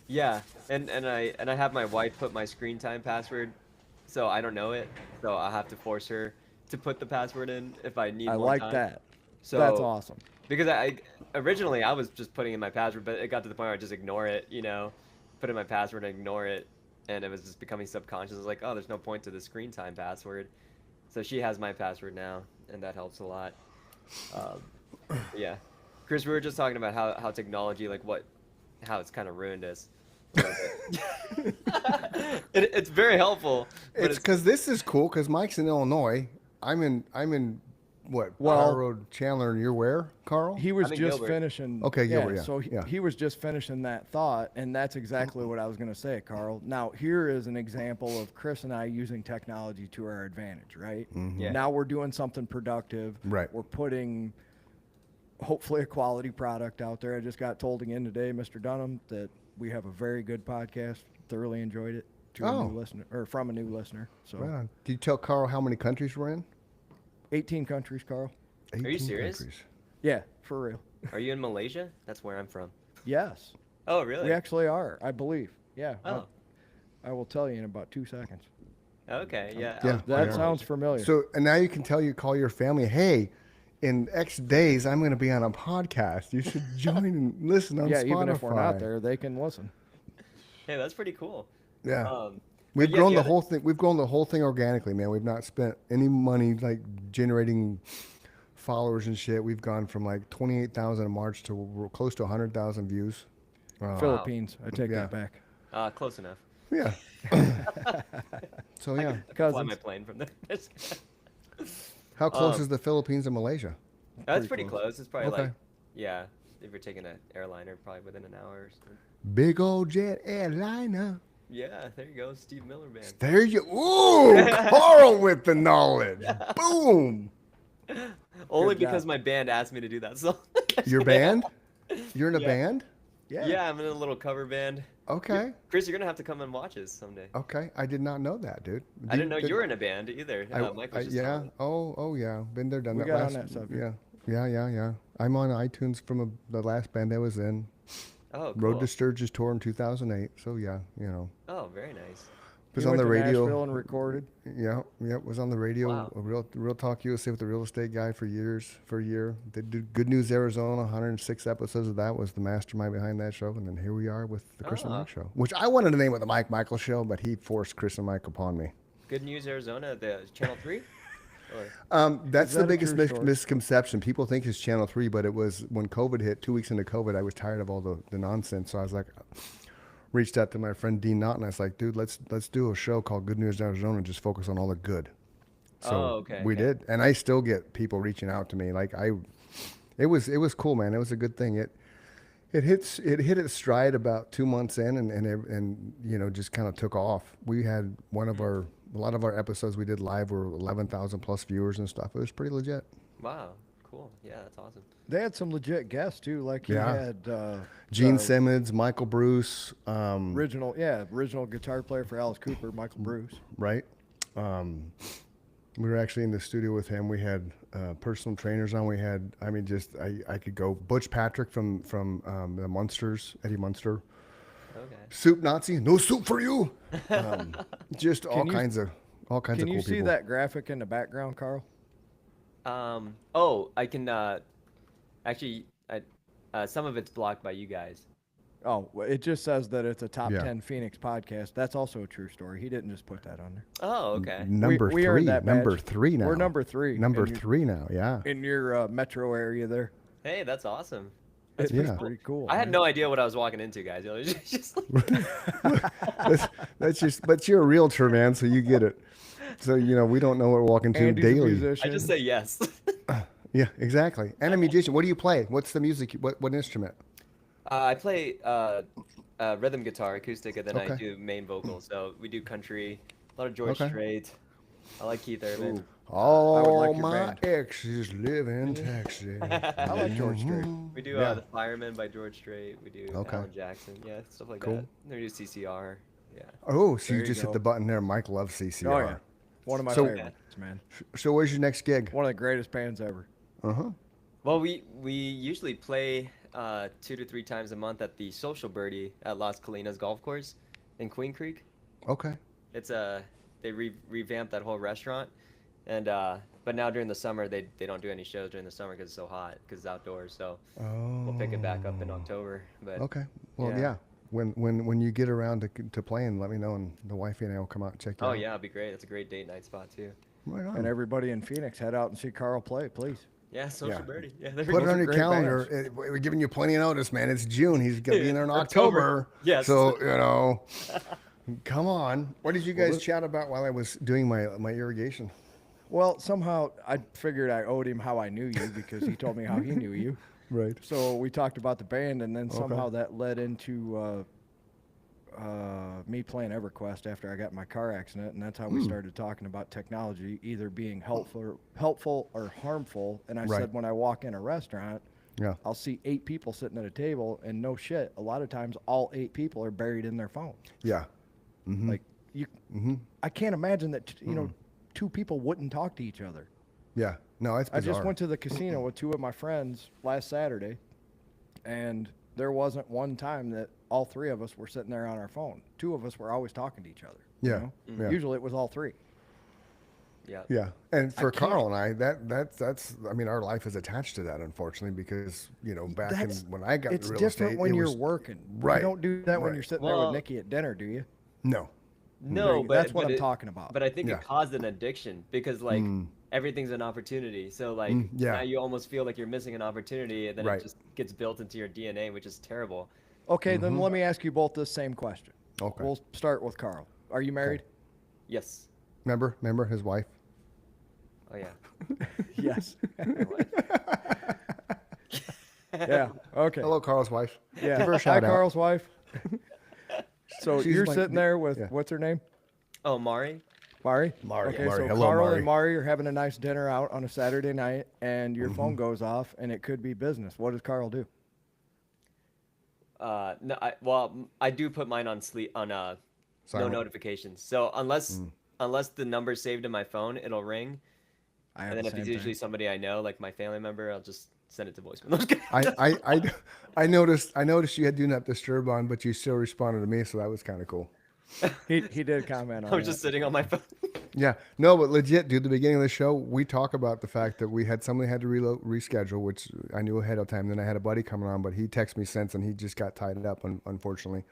[SPEAKER 3] Yeah, and I have my wife put my screen time password, so I don't know it. So I'll have to force her to put the password in if I need
[SPEAKER 2] I
[SPEAKER 3] more
[SPEAKER 2] like
[SPEAKER 3] time.
[SPEAKER 2] that.
[SPEAKER 3] So
[SPEAKER 2] That's awesome.
[SPEAKER 3] because I originally I was just putting in my password, but it got to the point where I just ignore it, put in my password and ignore it, and it was just becoming subconscious. I was like, oh, there's no point to the screen time password. So she has my password now, and that helps a lot. Yeah, Chris, we were just talking about how technology, like how it's kind of ruined us. A little bit. It's very helpful. But
[SPEAKER 1] It's because this is cool. Because Mike's in Illinois. I'm in what?
[SPEAKER 2] Well-
[SPEAKER 1] Power Road, Chandler, and you're where, Carl?
[SPEAKER 2] He was
[SPEAKER 3] I'm in
[SPEAKER 2] just
[SPEAKER 3] Gilbert.
[SPEAKER 2] finishing.
[SPEAKER 1] Okay, Gilbert, yeah,
[SPEAKER 2] So
[SPEAKER 1] yeah.
[SPEAKER 2] he was just finishing that thought, and that's exactly what I was going to say, Carl. Now, here is an example of Chris and I using technology to our advantage, right?
[SPEAKER 3] Yeah.
[SPEAKER 2] Now we're doing something productive.
[SPEAKER 1] Right.
[SPEAKER 2] We're putting hopefully a quality product out there. I just got told again today, Mr. Dunham, that we have a very good podcast. Thoroughly enjoyed it to a
[SPEAKER 1] Oh.
[SPEAKER 2] new listener, or from a new listener. So
[SPEAKER 1] Right on. Did you tell Carl how many countries we're in?
[SPEAKER 2] 18 countries, Carl.
[SPEAKER 1] 18
[SPEAKER 3] serious?
[SPEAKER 1] countries.
[SPEAKER 2] Yeah, for real.
[SPEAKER 3] Are you in Malaysia? That's where I'm from.
[SPEAKER 2] Yes.
[SPEAKER 3] Oh, really?
[SPEAKER 2] We actually are, I believe. Yeah.
[SPEAKER 3] Oh.
[SPEAKER 2] I will tell you in about 2 seconds.
[SPEAKER 3] Okay. Yeah.
[SPEAKER 1] Yeah.
[SPEAKER 3] I was
[SPEAKER 2] That
[SPEAKER 3] wondering.
[SPEAKER 2] sounds familiar.
[SPEAKER 1] So, and now you can call your family, hey, in X days, I'm going to be on a podcast. You should join and listen on
[SPEAKER 2] yeah,
[SPEAKER 1] Spotify.
[SPEAKER 2] even if we're not there, they can listen.
[SPEAKER 3] Hey, that's pretty cool.
[SPEAKER 1] Yeah.
[SPEAKER 3] but
[SPEAKER 1] We've
[SPEAKER 3] yeah,
[SPEAKER 1] grown
[SPEAKER 3] the
[SPEAKER 1] the
[SPEAKER 3] other-
[SPEAKER 1] whole thing. We've grown the whole thing organically, man. We've not spent any money like generating followers and shit. We've gone from like 28,000 in March to we're close to 100,000 views.
[SPEAKER 2] Philippines. I take
[SPEAKER 1] Yeah.
[SPEAKER 2] that back.
[SPEAKER 3] Close enough.
[SPEAKER 1] Yeah. So yeah,
[SPEAKER 3] Fly
[SPEAKER 2] Cousins.
[SPEAKER 3] my plane from there.
[SPEAKER 1] how close
[SPEAKER 3] Um,
[SPEAKER 1] is the Philippines and Malaysia?
[SPEAKER 3] That's
[SPEAKER 2] Pretty
[SPEAKER 3] pretty
[SPEAKER 2] close.
[SPEAKER 3] close. It's probably
[SPEAKER 1] Okay.
[SPEAKER 3] like, yeah, if you're taking an airliner, probably within an hour or something.
[SPEAKER 1] Big old jet airliner.
[SPEAKER 3] Yeah, there you go, Steve Miller Band.
[SPEAKER 1] There you. Ooh, Carl with the knowledge. Boom.
[SPEAKER 3] Only
[SPEAKER 2] Good job.
[SPEAKER 3] because my band asked me to do that song.
[SPEAKER 1] Your band? You're in a
[SPEAKER 3] Yeah.
[SPEAKER 1] band?
[SPEAKER 3] Yeah, I'm in a little cover band.
[SPEAKER 1] Okay.
[SPEAKER 3] Chris, you're gonna have to come and watch us someday.
[SPEAKER 1] Okay. I did not know that, dude.
[SPEAKER 3] I didn't know you were in a band either. Mike was just
[SPEAKER 1] yeah.
[SPEAKER 3] telling me.
[SPEAKER 1] Oh, yeah. Been there, done
[SPEAKER 2] We
[SPEAKER 1] that.
[SPEAKER 2] got on
[SPEAKER 1] last,
[SPEAKER 2] that subject.
[SPEAKER 1] Yeah. I'm on iTunes from the last band I was in.
[SPEAKER 3] Oh, cool.
[SPEAKER 1] Road to Sturgis tour in 2008. So yeah,
[SPEAKER 3] Oh, very nice.
[SPEAKER 1] was
[SPEAKER 2] He
[SPEAKER 1] on
[SPEAKER 2] went
[SPEAKER 1] the
[SPEAKER 2] to
[SPEAKER 1] radio.
[SPEAKER 2] Nashville and recorded.
[SPEAKER 1] Yeah, was on the radio.
[SPEAKER 3] Wow.
[SPEAKER 1] A real Talk USA with the real estate guy for a year. They did Good News Arizona. 106 episodes of that was the mastermind behind that show, and then here we are with the Chris and
[SPEAKER 3] Ah.
[SPEAKER 1] Mike show, which I wanted to name it the Mike Michael Show, but he forced Chris and Mike upon me.
[SPEAKER 3] Good News Arizona, the Channel 3? Or,
[SPEAKER 1] That's
[SPEAKER 2] Is
[SPEAKER 1] the
[SPEAKER 2] that a
[SPEAKER 1] biggest
[SPEAKER 2] true story?
[SPEAKER 1] misconception. People think it's Channel 3, but it was when COVID hit, 2 weeks into COVID, I was tired of all the nonsense. So I was like, reached out to my friend Dean Naughton. I was like, dude, let's do a show called Good News Arizona and just focus on all the good. So
[SPEAKER 3] Oh, okay,
[SPEAKER 1] we
[SPEAKER 3] okay.
[SPEAKER 1] did. And I still get people reaching out to me. Like it was cool, man. It was a good thing. It hit its stride about 2 months in and just kind of took off. We had one of our A lot of our episodes we did live were 11,000 plus viewers and stuff. It was pretty legit.
[SPEAKER 3] Wow, cool. Yeah, that's awesome.
[SPEAKER 2] They had some legit guests too. Like you
[SPEAKER 1] Yeah.
[SPEAKER 2] had
[SPEAKER 1] Gene
[SPEAKER 2] the
[SPEAKER 1] Simmons, Michael Bruce,
[SPEAKER 2] original guitar player for Alice Cooper, Michael Bruce.
[SPEAKER 1] right? We were actually in the studio with him. We had personal trainers on. We had, I mean, just I could go Butch Patrick from the Munsters, Eddie Munster,
[SPEAKER 3] Okay.
[SPEAKER 1] Soup Nazi, no soup for you. Just all
[SPEAKER 2] you-
[SPEAKER 1] kinds of
[SPEAKER 2] Can
[SPEAKER 1] cool people.
[SPEAKER 2] you see that graphic in the background, Carl?
[SPEAKER 3] Oh, I can actually. Some of it's blocked by you guys.
[SPEAKER 2] Oh, well, it just says that it's a top
[SPEAKER 1] Yeah.
[SPEAKER 2] 10 Phoenix podcast. That's also a true story. He didn't just put that on there.
[SPEAKER 3] Oh, okay.
[SPEAKER 1] Number
[SPEAKER 2] we
[SPEAKER 1] three,
[SPEAKER 2] earned that
[SPEAKER 1] number
[SPEAKER 2] badge.
[SPEAKER 1] 3 now.
[SPEAKER 2] We're number 3.
[SPEAKER 1] Number
[SPEAKER 2] in your-
[SPEAKER 1] 3 now. Yeah.
[SPEAKER 2] in your metro area there.
[SPEAKER 3] Hey, that's awesome.
[SPEAKER 2] It's
[SPEAKER 1] Yeah.
[SPEAKER 2] pretty cool.
[SPEAKER 3] I had
[SPEAKER 2] man.
[SPEAKER 3] no idea what I was walking into, guys. It was just like,
[SPEAKER 1] That's just, but you're a realtor, man, so you get it. So we don't know what we're walking to
[SPEAKER 2] Andy's a
[SPEAKER 1] daily.
[SPEAKER 2] musician.
[SPEAKER 3] I just say yes.
[SPEAKER 1] Yeah, exactly. And a musician. What do you play? What's the music? What instrument?
[SPEAKER 3] I play rhythm guitar, acoustic, and then I
[SPEAKER 1] Okay.
[SPEAKER 3] do main vocals. So we do country, a lot of George
[SPEAKER 1] Okay.
[SPEAKER 3] Strait. I like Keith Urban.
[SPEAKER 1] All
[SPEAKER 2] like your
[SPEAKER 1] my
[SPEAKER 2] band.
[SPEAKER 1] exes live in Texas.
[SPEAKER 2] I like George Strait.
[SPEAKER 3] We do
[SPEAKER 1] Yeah.
[SPEAKER 3] The Fireman by George Strait. We do
[SPEAKER 1] Okay.
[SPEAKER 3] Alan Jackson. Yeah, stuff like
[SPEAKER 1] Cool.
[SPEAKER 3] that. Then we do CCR. Yeah.
[SPEAKER 1] Oh, so
[SPEAKER 2] There
[SPEAKER 1] you
[SPEAKER 2] you
[SPEAKER 1] just hit
[SPEAKER 2] go.
[SPEAKER 1] the button there. Mike loves CCR.
[SPEAKER 2] Oh, yeah. One of my
[SPEAKER 1] So-
[SPEAKER 2] favorites, man.
[SPEAKER 1] So where's your next gig?
[SPEAKER 2] One of the greatest bands ever.
[SPEAKER 1] Uh-huh.
[SPEAKER 3] Well, we usually play 2 to 3 times a month at the Social Birdie at Las Colinas Golf Course in Queen Creek.
[SPEAKER 1] Okay.
[SPEAKER 3] It's they revamped that whole restaurant, and but now during the summer they don't do any shows during the summer because it's so hot because it's outdoors. So
[SPEAKER 1] Oh.
[SPEAKER 3] we'll pick it back up in October. But
[SPEAKER 1] Okay. Well,
[SPEAKER 3] Yeah.
[SPEAKER 1] yeah. When you get around to playing, let me know, and the wifey and I will come out and check you
[SPEAKER 3] oh
[SPEAKER 1] out.
[SPEAKER 3] yeah, it'd be great. It's a great date night spot too.
[SPEAKER 1] Right on.
[SPEAKER 2] And everybody in Phoenix, head out and see Carl play, please.
[SPEAKER 3] Yeah, Social
[SPEAKER 1] Yeah.
[SPEAKER 3] Birdie. Yeah, there we
[SPEAKER 1] Put it
[SPEAKER 3] go.
[SPEAKER 1] on your
[SPEAKER 2] great
[SPEAKER 1] calendar. We're giving you plenty of notice, man. It's June. He's gonna be in there in October.
[SPEAKER 3] October. Yes.
[SPEAKER 1] So come on. What did you guys chat about while I was doing my irrigation?
[SPEAKER 2] Well, somehow I figured I owed him how I knew you because he told me how he knew you.
[SPEAKER 1] Right.
[SPEAKER 2] So we talked about the band, and then somehow that led into me playing EverQuest after I got in my car accident, and that's how we started talking about technology either being helpful or harmful. And I
[SPEAKER 1] Right.
[SPEAKER 2] said when I walk in a restaurant,
[SPEAKER 1] Yeah.
[SPEAKER 2] I'll see 8 people sitting at a table, and no shit, a lot of times all 8 people are buried in their phone.
[SPEAKER 1] Yeah.
[SPEAKER 2] Like I can't imagine that 2 people wouldn't talk to each other.
[SPEAKER 1] Yeah. No, it's
[SPEAKER 2] I
[SPEAKER 1] bizarre.
[SPEAKER 2] just went to the casino with 2 of my friends last Saturday, and there wasn't one time that all 3 of us were sitting there on our phone. 2 of us were always talking to each other.
[SPEAKER 1] Yeah, yeah.
[SPEAKER 2] Usually it was all 3.
[SPEAKER 3] Yeah.
[SPEAKER 1] Yeah, and for
[SPEAKER 2] can't-
[SPEAKER 1] Carl and I, that's I mean, our life is attached to that, unfortunately, because back
[SPEAKER 2] That's,
[SPEAKER 1] when I got
[SPEAKER 2] it's
[SPEAKER 1] into real
[SPEAKER 2] different
[SPEAKER 1] estate,
[SPEAKER 2] when
[SPEAKER 1] it
[SPEAKER 2] you're
[SPEAKER 1] was,
[SPEAKER 2] working.
[SPEAKER 1] Right,
[SPEAKER 2] You don't do that when
[SPEAKER 1] right.
[SPEAKER 2] you're sitting there
[SPEAKER 3] Well-
[SPEAKER 2] with Nikki at dinner, do you?
[SPEAKER 1] no.
[SPEAKER 3] No,
[SPEAKER 2] Right,
[SPEAKER 3] but
[SPEAKER 2] that's what
[SPEAKER 3] but
[SPEAKER 2] I'm
[SPEAKER 3] it-
[SPEAKER 2] talking about.
[SPEAKER 3] But I think
[SPEAKER 1] Yeah.
[SPEAKER 3] it caused an addiction because like everything's an opportunity. So like
[SPEAKER 1] yeah.
[SPEAKER 3] now you almost feel like you're missing an opportunity, and then
[SPEAKER 1] Right.
[SPEAKER 3] it just gets built into your DNA, which is terrible.
[SPEAKER 2] Okay, then let me ask you both this same question.
[SPEAKER 1] Okay.
[SPEAKER 2] We'll start with Carl. Are you married?
[SPEAKER 3] Yes.
[SPEAKER 1] Remember his wife.
[SPEAKER 3] Oh yeah.
[SPEAKER 2] Yes. Yeah. Okay.
[SPEAKER 1] Hello, Carl's wife.
[SPEAKER 2] Yeah.
[SPEAKER 1] Give her a
[SPEAKER 2] Hi,
[SPEAKER 1] shout out.
[SPEAKER 2] Carl's wife. So
[SPEAKER 1] She's
[SPEAKER 2] you're
[SPEAKER 1] like-
[SPEAKER 2] sitting there with
[SPEAKER 1] yeah.
[SPEAKER 2] what's her name?
[SPEAKER 3] Oh, Mari.
[SPEAKER 2] Mari.
[SPEAKER 1] Mari,
[SPEAKER 2] Okay,
[SPEAKER 1] Mari.
[SPEAKER 2] so
[SPEAKER 1] Hello,
[SPEAKER 2] Carl
[SPEAKER 1] Mari.
[SPEAKER 2] and Mari are having a nice dinner out on a Saturday night, and your phone
[SPEAKER 1] Mm-hmm.
[SPEAKER 2] goes off, and it could be business. What does Carl do?
[SPEAKER 3] No, I do put mine on sleep on no
[SPEAKER 1] Silent.
[SPEAKER 3] notifications. So unless the number's saved in my phone, it'll ring.
[SPEAKER 2] I have
[SPEAKER 3] And then
[SPEAKER 2] the
[SPEAKER 3] if it's
[SPEAKER 2] same
[SPEAKER 3] usually
[SPEAKER 2] thing.
[SPEAKER 3] somebody I know, like my family member, I'll just send it to voicemail.
[SPEAKER 1] I noticed you had do not disturb on, but you still responded to me, so that was kind of cool.
[SPEAKER 2] He did comment on
[SPEAKER 3] I was
[SPEAKER 2] that.
[SPEAKER 3] just sitting on my phone.
[SPEAKER 1] Yeah, no, but legit, dude. The beginning of the show, we talk about the fact that we had somebody had to reschedule, which I knew ahead of time. Then I had a buddy coming on, but he texted me since, and he just got tied up, unfortunately.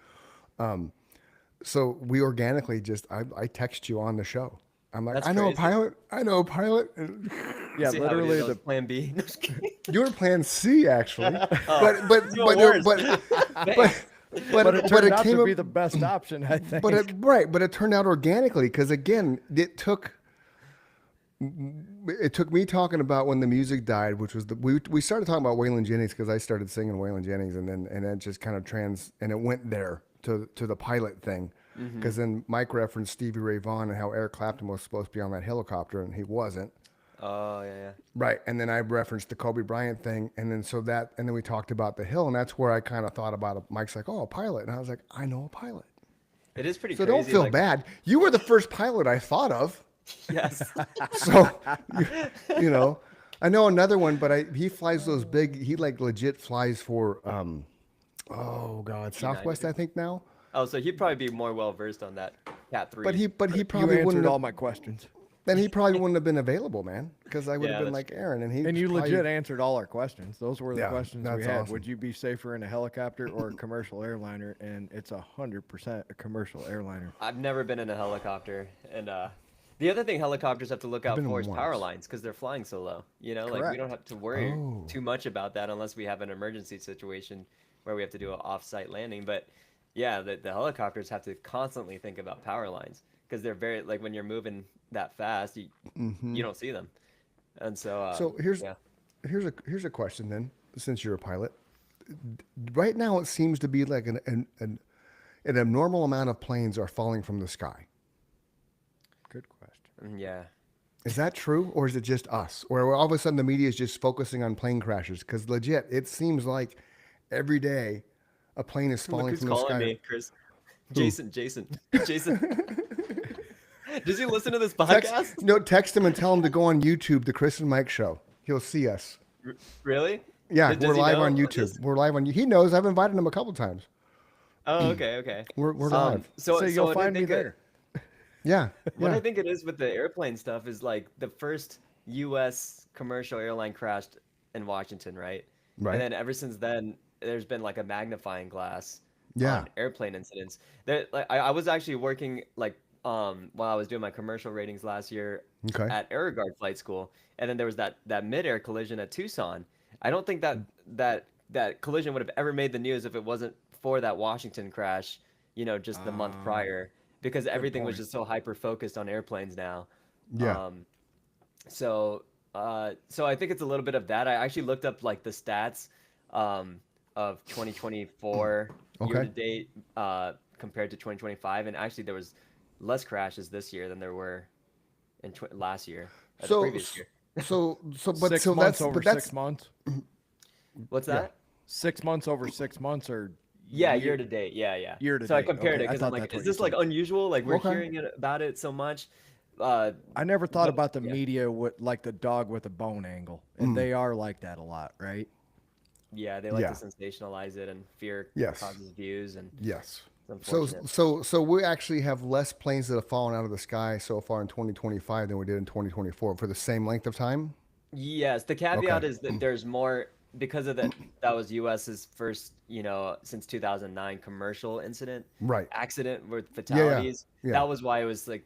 [SPEAKER 1] So we organically I text you on the show. I'm like,
[SPEAKER 3] That's
[SPEAKER 1] I know
[SPEAKER 3] crazy.
[SPEAKER 1] a pilot. I know a pilot. And
[SPEAKER 2] Yeah,
[SPEAKER 3] See how it
[SPEAKER 2] literally
[SPEAKER 3] is, I was
[SPEAKER 2] the
[SPEAKER 3] plan B. No, just kidding.
[SPEAKER 1] you were plan C actually,
[SPEAKER 3] Oh,
[SPEAKER 1] but
[SPEAKER 3] even worse.
[SPEAKER 2] but it turned out
[SPEAKER 1] came
[SPEAKER 2] to
[SPEAKER 1] up-
[SPEAKER 2] be the best option, I think.
[SPEAKER 1] But it turned out organically because again, it took me talking about when the music died, which was we started talking about Waylon Jennings because I started singing Waylon Jennings, and then it just kind of and it went there to the pilot thing, because then Mike referenced Stevie Ray Vaughan and how Eric Clapton was supposed to be on that helicopter and he wasn't.
[SPEAKER 3] Oh yeah.
[SPEAKER 1] Right. And then I referenced the Kobe Bryant thing. And then and then we talked about the hill. And that's where I kind of thought about it. Mike's like, oh, a pilot. And I was like, I know a pilot.
[SPEAKER 3] It is pretty
[SPEAKER 1] So
[SPEAKER 3] crazy.
[SPEAKER 1] don't feel
[SPEAKER 3] like,
[SPEAKER 1] bad. You were the first pilot I thought of.
[SPEAKER 3] Yes.
[SPEAKER 1] So, you know, I know another one, but he flies those big, he like legit flies for, oh God, Southwest, I think now.
[SPEAKER 3] Oh, so he'd probably be more well versed on that Cat 3.
[SPEAKER 1] But he
[SPEAKER 2] You
[SPEAKER 1] probably
[SPEAKER 2] answered
[SPEAKER 1] wouldn't
[SPEAKER 2] all
[SPEAKER 1] have,
[SPEAKER 2] my questions.
[SPEAKER 1] then he probably wouldn't have been available, man. Because I would
[SPEAKER 3] Yeah,
[SPEAKER 1] have been
[SPEAKER 3] that's
[SPEAKER 1] like Aaron. And
[SPEAKER 2] And you
[SPEAKER 1] probably-
[SPEAKER 2] legit answered all our questions. Those were the
[SPEAKER 1] Yeah,
[SPEAKER 2] questions we
[SPEAKER 1] that's
[SPEAKER 2] had.
[SPEAKER 1] awesome.
[SPEAKER 2] Would you be safer in a helicopter or a commercial airliner? And it's 100% a commercial airliner.
[SPEAKER 3] I've never been in a helicopter, and the other thing helicopters have to look out
[SPEAKER 1] been in
[SPEAKER 3] for is power
[SPEAKER 1] once.
[SPEAKER 3] lines because they're flying so low. You know, like we
[SPEAKER 2] Correct.
[SPEAKER 3] don't have to worry
[SPEAKER 1] Oh.
[SPEAKER 3] too much about that unless we have an emergency situation where we have to do an off-site landing. But yeah, the helicopters have to constantly think about power lines because they're very like when you're moving that fast, you don't see them, and so
[SPEAKER 1] So here's
[SPEAKER 3] yeah.
[SPEAKER 1] here's a question then, since you're a pilot. Right now, it seems to be like an abnormal amount of planes are falling from the sky.
[SPEAKER 2] Good question.
[SPEAKER 3] Yeah.
[SPEAKER 1] Is that true, or is it just us, or all of a sudden the media is just focusing on plane crashes? Because legit, it seems like every day a plane is
[SPEAKER 3] Look
[SPEAKER 1] falling
[SPEAKER 3] who's
[SPEAKER 1] from the
[SPEAKER 3] calling
[SPEAKER 1] sky.
[SPEAKER 3] me, Chris. Jason. Does he listen to this
[SPEAKER 1] Text,
[SPEAKER 3] podcast?
[SPEAKER 1] no, text him and tell him to go on YouTube, the Chris and Mike Show. He'll see us.
[SPEAKER 3] Really?
[SPEAKER 1] Yeah,
[SPEAKER 3] Does
[SPEAKER 1] we're
[SPEAKER 3] he
[SPEAKER 1] live
[SPEAKER 3] know
[SPEAKER 1] on
[SPEAKER 3] about
[SPEAKER 1] YouTube.
[SPEAKER 3] this?
[SPEAKER 1] We're live on. He knows. I've invited him a couple times.
[SPEAKER 3] Oh, okay.
[SPEAKER 1] We're live.
[SPEAKER 2] So you'll
[SPEAKER 3] what I
[SPEAKER 2] find me
[SPEAKER 3] think
[SPEAKER 2] there.
[SPEAKER 1] Yeah.
[SPEAKER 3] What
[SPEAKER 1] yeah.
[SPEAKER 3] I think it is with the airplane stuff is like the first U.S. commercial airline crashed in Washington, right?
[SPEAKER 1] Right.
[SPEAKER 3] And then ever since then, there's been like a magnifying glass
[SPEAKER 1] Yeah.
[SPEAKER 3] on airplane incidents. That like I was actually working like while I was doing my commercial ratings last year
[SPEAKER 1] Okay.
[SPEAKER 3] at AeroGuard Flight School, and then there was that mid-air collision at Tucson. I don't think that collision would have ever made the news if it wasn't for that Washington crash, just the month prior, because everything was
[SPEAKER 2] point.
[SPEAKER 3] just so hyper focused on airplanes now.
[SPEAKER 1] Yeah.
[SPEAKER 3] So I think it's a little bit of that. I actually looked up like the stats of 2024
[SPEAKER 1] Okay.
[SPEAKER 3] year to date compared to 2025, and actually there was less crashes this year than there were in last year, the
[SPEAKER 1] So,
[SPEAKER 3] previous year.
[SPEAKER 1] but
[SPEAKER 2] 6
[SPEAKER 1] so
[SPEAKER 2] months
[SPEAKER 1] that's
[SPEAKER 2] over
[SPEAKER 1] but that's
[SPEAKER 2] 6 months.
[SPEAKER 3] What's
[SPEAKER 1] yeah.
[SPEAKER 3] that?
[SPEAKER 2] 6 months over 6 months, or
[SPEAKER 3] Yeah, year to date. Yeah.
[SPEAKER 2] Year to
[SPEAKER 3] So I
[SPEAKER 2] date,
[SPEAKER 3] compared
[SPEAKER 2] okay.
[SPEAKER 3] it
[SPEAKER 2] I
[SPEAKER 3] because
[SPEAKER 2] thought
[SPEAKER 3] I'm like,
[SPEAKER 2] that's
[SPEAKER 3] is
[SPEAKER 2] what you
[SPEAKER 3] this like
[SPEAKER 2] said.
[SPEAKER 3] unusual? Like we're
[SPEAKER 1] Okay.
[SPEAKER 3] hearing about it so much.
[SPEAKER 2] I never thought
[SPEAKER 3] But-
[SPEAKER 2] about the
[SPEAKER 3] yeah.
[SPEAKER 2] media with like the dog with a bone angle, and they are like that a lot, right?
[SPEAKER 3] Yeah, they like
[SPEAKER 1] Yeah.
[SPEAKER 3] to sensationalize it, and fear
[SPEAKER 1] Yes.
[SPEAKER 3] causes views, and
[SPEAKER 1] yes.
[SPEAKER 3] it's
[SPEAKER 1] So
[SPEAKER 3] unfortunate.
[SPEAKER 1] so we actually have less planes that have fallen out of the sky so far in 2025 than we did in 2024 for the same length of time.
[SPEAKER 3] Yes, the caveat
[SPEAKER 1] Okay.
[SPEAKER 3] is that there's more because of that was US's first, since 2009 commercial
[SPEAKER 1] Right.
[SPEAKER 3] accident with
[SPEAKER 1] yeah.
[SPEAKER 3] fatalities.
[SPEAKER 1] Yeah.
[SPEAKER 3] That was why it was like,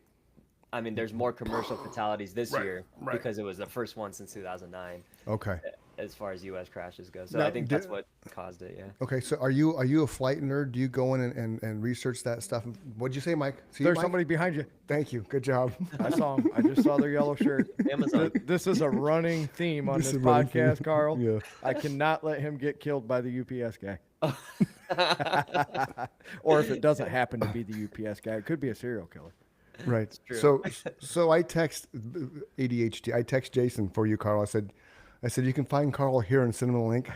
[SPEAKER 3] I mean, there's more commercial fatalities this
[SPEAKER 1] Right,
[SPEAKER 3] year
[SPEAKER 1] right.
[SPEAKER 3] because it was the first one since 2009
[SPEAKER 1] Okay.
[SPEAKER 3] as far as US crashes go. So
[SPEAKER 1] Now,
[SPEAKER 3] I think
[SPEAKER 1] did-
[SPEAKER 3] that's what caused it. Yeah.
[SPEAKER 1] Okay. So are you a flight nerd? Do you go in and research that stuff? What'd you say, Mike? See,
[SPEAKER 2] There's
[SPEAKER 1] Mike?
[SPEAKER 2] somebody behind you.
[SPEAKER 1] Thank you. Good job.
[SPEAKER 2] I saw him. I just saw their yellow shirt.
[SPEAKER 3] Amazon.
[SPEAKER 2] This is a running theme on
[SPEAKER 1] This
[SPEAKER 2] this
[SPEAKER 1] is a running
[SPEAKER 2] podcast,
[SPEAKER 1] theme.
[SPEAKER 2] Carl.
[SPEAKER 1] Yeah.
[SPEAKER 2] I cannot let him get killed by the UPS guy. Or if it doesn't happen to be the UPS guy, it could be a serial killer.
[SPEAKER 1] Right.
[SPEAKER 3] true.
[SPEAKER 1] So I text ADHD. I text Jason for you, Carl. I said you can find Carl here in Cinema Link,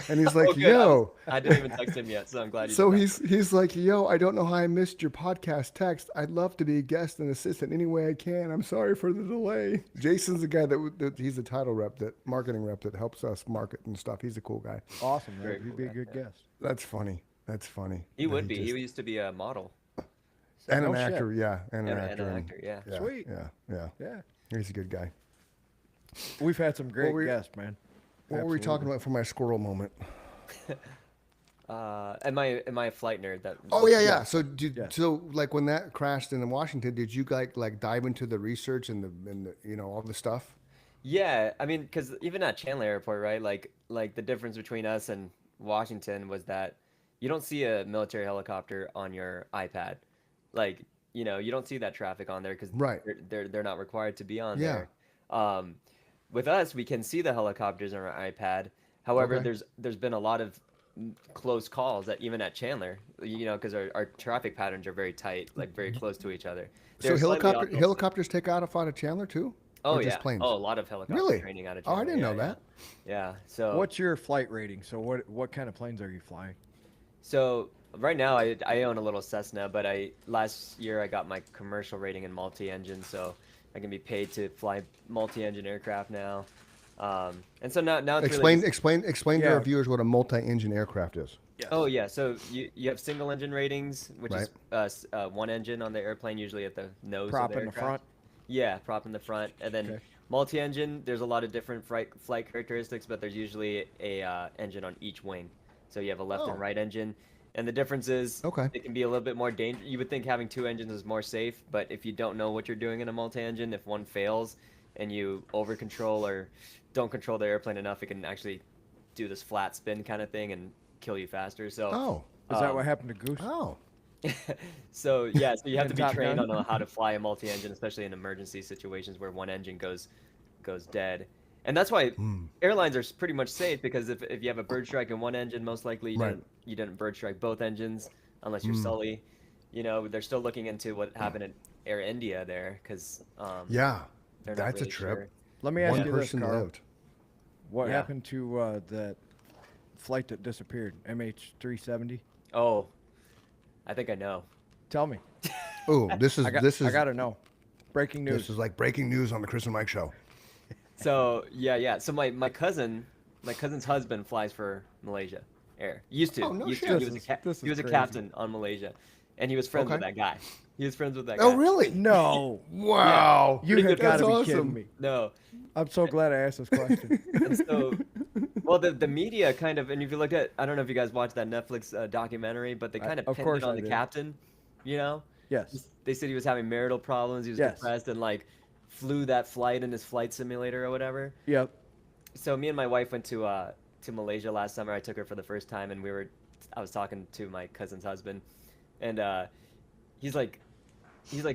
[SPEAKER 1] and he's like,
[SPEAKER 3] Oh, good.
[SPEAKER 1] "Yo."
[SPEAKER 3] I didn't even text him yet, so I'm glad you
[SPEAKER 1] So
[SPEAKER 3] did that.
[SPEAKER 1] he's like, "Yo, I don't know how I missed your podcast text. I'd love to be a guest and assistant any way I can. I'm sorry for the delay." Jason's the guy that he's the title rep, that marketing rep that helps us market and stuff. He's a cool guy.
[SPEAKER 2] Awesome, man.
[SPEAKER 3] Very
[SPEAKER 2] He'd
[SPEAKER 3] cool
[SPEAKER 2] be a
[SPEAKER 3] guy,
[SPEAKER 2] good
[SPEAKER 3] yeah.
[SPEAKER 2] guest.
[SPEAKER 1] That's funny. That's funny.
[SPEAKER 3] He
[SPEAKER 1] that
[SPEAKER 3] would be.
[SPEAKER 1] just-
[SPEAKER 3] He used to be a model
[SPEAKER 1] and an
[SPEAKER 2] No shit.
[SPEAKER 1] actor, yeah, and an
[SPEAKER 3] and
[SPEAKER 1] actor.
[SPEAKER 3] an
[SPEAKER 1] and-
[SPEAKER 3] actor. Yeah.
[SPEAKER 1] yeah,
[SPEAKER 2] Sweet.
[SPEAKER 1] Yeah.
[SPEAKER 2] Yeah.
[SPEAKER 1] He's a good guy.
[SPEAKER 2] We've had some great
[SPEAKER 1] were-
[SPEAKER 2] guests, man.
[SPEAKER 1] What were we talking
[SPEAKER 2] Absolutely.
[SPEAKER 1] about for my squirrel moment?
[SPEAKER 3] Am I a flight nerd? That.
[SPEAKER 1] Oh yeah. So
[SPEAKER 2] Yeah.
[SPEAKER 1] so like when that crashed in Washington, did you like dive into the research and the all the stuff?
[SPEAKER 3] Yeah, I mean, because even at Chandler Airport, right? Like the difference between us and Washington was that you don't see a military helicopter on your iPad. Like, you don't see that traffic on there because
[SPEAKER 1] Right.
[SPEAKER 3] they're not required to be on
[SPEAKER 1] Yeah.
[SPEAKER 3] there. With us, we can see the helicopters on our iPad. However,
[SPEAKER 1] Okay.
[SPEAKER 3] there's been a lot of close calls even at Chandler, because our traffic patterns are very tight, like very close to each other.
[SPEAKER 1] So
[SPEAKER 3] They're slightly off also.
[SPEAKER 1] helicopters take out of Chandler too?
[SPEAKER 3] Oh
[SPEAKER 1] Or
[SPEAKER 3] yeah.
[SPEAKER 1] just planes?
[SPEAKER 3] Oh, a lot of helicopter
[SPEAKER 1] Really?
[SPEAKER 3] training out of
[SPEAKER 1] Oh, I
[SPEAKER 3] Chandler.
[SPEAKER 1] didn't know
[SPEAKER 3] yeah,
[SPEAKER 1] that.
[SPEAKER 3] Yeah. So
[SPEAKER 2] What's your flight rating? So what kind of planes are you flying?
[SPEAKER 3] So right now I own a little Cessna, but last year I got my commercial rating in multi-engine, so I can be paid to fly multi-engine aircraft now. And so now it's really
[SPEAKER 1] Explain to
[SPEAKER 2] Yeah.
[SPEAKER 1] our viewers what a multi-engine aircraft is.
[SPEAKER 3] Oh yeah, so you have single engine ratings, which
[SPEAKER 1] Right.
[SPEAKER 3] is one engine on the airplane, usually at the nose
[SPEAKER 2] Prop
[SPEAKER 3] of the
[SPEAKER 2] in the
[SPEAKER 3] aircraft.
[SPEAKER 2] front?
[SPEAKER 3] Yeah, prop in the front, and then
[SPEAKER 2] Okay.
[SPEAKER 3] multi-engine. There's a lot of different flight characteristics, but there's usually a engine on each wing. So you have a left
[SPEAKER 1] Oh.
[SPEAKER 3] and right engine, and the difference is
[SPEAKER 1] Okay.
[SPEAKER 3] it can be a little bit more dangerous. You would think having two engines is more safe, but if you don't know what you're doing in a multi-engine, if one fails and you over control or don't control the airplane enough, it can actually do this flat spin kind of thing and kill you faster. So
[SPEAKER 1] Oh.
[SPEAKER 2] Is that
[SPEAKER 3] Um,
[SPEAKER 2] what happened to Goose?
[SPEAKER 1] Oh.
[SPEAKER 3] so yeah, so you have
[SPEAKER 2] In
[SPEAKER 3] to be
[SPEAKER 2] Top
[SPEAKER 3] trained
[SPEAKER 2] Gun?
[SPEAKER 3] on how to fly a multi-engine, especially in emergency situations where one engine goes dead. And that's why airlines are pretty much safe, because if you have a bird strike in one engine, most likely
[SPEAKER 1] Right.
[SPEAKER 3] you didn't bird strike both engines unless you're Sully. They're still looking into what happened at Air India there, because
[SPEAKER 1] Yeah.
[SPEAKER 3] they're not
[SPEAKER 1] That's a
[SPEAKER 3] really
[SPEAKER 1] trip.
[SPEAKER 3] sure.
[SPEAKER 2] Let me ask
[SPEAKER 1] One
[SPEAKER 2] you this,
[SPEAKER 1] person
[SPEAKER 2] Carl.
[SPEAKER 1] lived.
[SPEAKER 2] What
[SPEAKER 3] Yeah.
[SPEAKER 2] happened to that flight that disappeared? MH370?
[SPEAKER 3] Oh, I think I know.
[SPEAKER 2] Tell me.
[SPEAKER 1] Oh, this is
[SPEAKER 2] I gotta know. Breaking news.
[SPEAKER 1] this is like breaking news on the Chris and Mike show.
[SPEAKER 3] So yeah. So my cousin's husband flies for Malaysia Air. Used to.
[SPEAKER 1] Oh, no
[SPEAKER 3] Used
[SPEAKER 1] shit.
[SPEAKER 3] to. He
[SPEAKER 2] This
[SPEAKER 3] was
[SPEAKER 2] is-
[SPEAKER 3] a
[SPEAKER 2] this
[SPEAKER 3] he
[SPEAKER 2] is
[SPEAKER 3] was a
[SPEAKER 2] crazy.
[SPEAKER 3] captain on Malaysia, and he was friends with
[SPEAKER 1] Okay.
[SPEAKER 3] that guy. He was friends with that guy.
[SPEAKER 1] Oh, really?
[SPEAKER 2] No.
[SPEAKER 1] Wow.
[SPEAKER 2] You
[SPEAKER 3] Pretty
[SPEAKER 2] have
[SPEAKER 3] good
[SPEAKER 2] got to
[SPEAKER 1] That's
[SPEAKER 2] be
[SPEAKER 1] awesome.
[SPEAKER 2] kidding me.
[SPEAKER 3] No.
[SPEAKER 2] I'm so glad I asked this question.
[SPEAKER 3] And so, well, the media kind of, and if you look at, I don't know if you guys watched that Netflix documentary, but they kind of
[SPEAKER 2] of
[SPEAKER 3] pinned
[SPEAKER 2] course
[SPEAKER 3] it on
[SPEAKER 2] I
[SPEAKER 3] the
[SPEAKER 2] did.
[SPEAKER 3] captain.
[SPEAKER 2] Yes.
[SPEAKER 3] They said he was having marital problems. He was
[SPEAKER 2] Yes.
[SPEAKER 3] depressed and like flew that flight in his flight simulator or whatever.
[SPEAKER 2] Yep.
[SPEAKER 3] So me and my wife went to Malaysia last summer. I took her for the first time, and I was talking to my cousin's husband, and he's like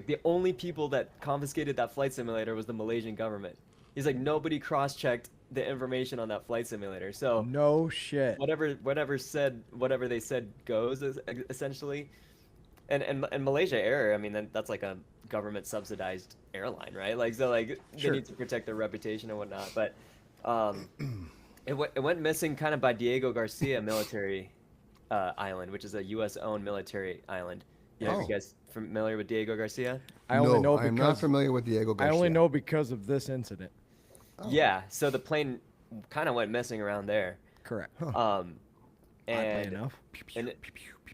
[SPEAKER 3] the only people that confiscated that flight simulator was the Malaysian government. He's like, nobody cross-checked the information on that flight simulator. So
[SPEAKER 2] No shit.
[SPEAKER 3] whatever they said goes, essentially. And Malaysia Air, I mean, that's like a government subsidized airline, right? Like, so like
[SPEAKER 2] Sure.
[SPEAKER 3] they need to protect their reputation and whatnot. But it went missing kind of by Diego Garcia military island, which is a U.S. owned military island. Yeah,
[SPEAKER 1] Oh.
[SPEAKER 3] you guys familiar with Diego Garcia?
[SPEAKER 2] I only know
[SPEAKER 1] I'm not
[SPEAKER 2] because
[SPEAKER 1] familiar with Diego
[SPEAKER 2] I
[SPEAKER 1] Garcia.
[SPEAKER 2] only know because of this incident.
[SPEAKER 3] Yeah, so the plane kind of went missing around there.
[SPEAKER 2] Correct.
[SPEAKER 3] Um,
[SPEAKER 2] Oddly
[SPEAKER 3] and
[SPEAKER 2] enough.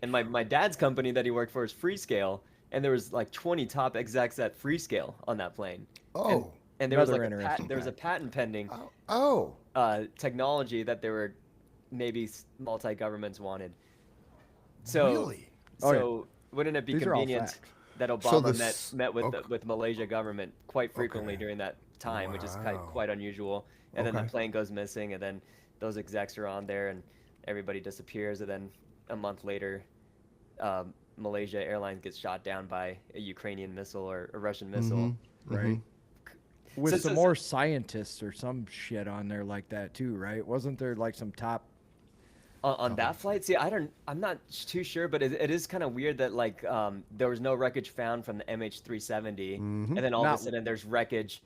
[SPEAKER 3] and my dad's company that he worked for is Freescale, and there was like 20 top execs at Freescale on that plane.
[SPEAKER 1] Oh.
[SPEAKER 3] And there was
[SPEAKER 2] Another
[SPEAKER 3] like
[SPEAKER 2] interesting
[SPEAKER 3] there was a patent pending
[SPEAKER 1] Oh.
[SPEAKER 3] technology that there were maybe multi governments wanted. So
[SPEAKER 1] Really?
[SPEAKER 2] Oh, yeah.
[SPEAKER 3] so wouldn't it be
[SPEAKER 2] These are all
[SPEAKER 3] convenient
[SPEAKER 2] facts.
[SPEAKER 3] that
[SPEAKER 1] So
[SPEAKER 3] Obama
[SPEAKER 1] this-
[SPEAKER 3] met with
[SPEAKER 1] okay.
[SPEAKER 3] with Malaysia government quite frequently
[SPEAKER 1] Okay.
[SPEAKER 3] during that time, which is
[SPEAKER 1] Wow.
[SPEAKER 3] quite unusual. And then
[SPEAKER 1] Okay.
[SPEAKER 3] the plane goes missing, and then those execs are on there, and everybody disappears, and then a month later, Malaysia Airlines gets shot down by a Ukrainian missile or a Russian missile.
[SPEAKER 1] Mm-hmm.
[SPEAKER 2] Right. With
[SPEAKER 3] So-
[SPEAKER 2] some
[SPEAKER 3] so-
[SPEAKER 2] more scientists or some shit on there like that too, right? Wasn't there like some top?
[SPEAKER 3] On that flight, see, I'm not too sure, but it is kind of weird that like there was no wreckage found from the MH370, and then all
[SPEAKER 2] Not-
[SPEAKER 3] of a sudden there's wreckage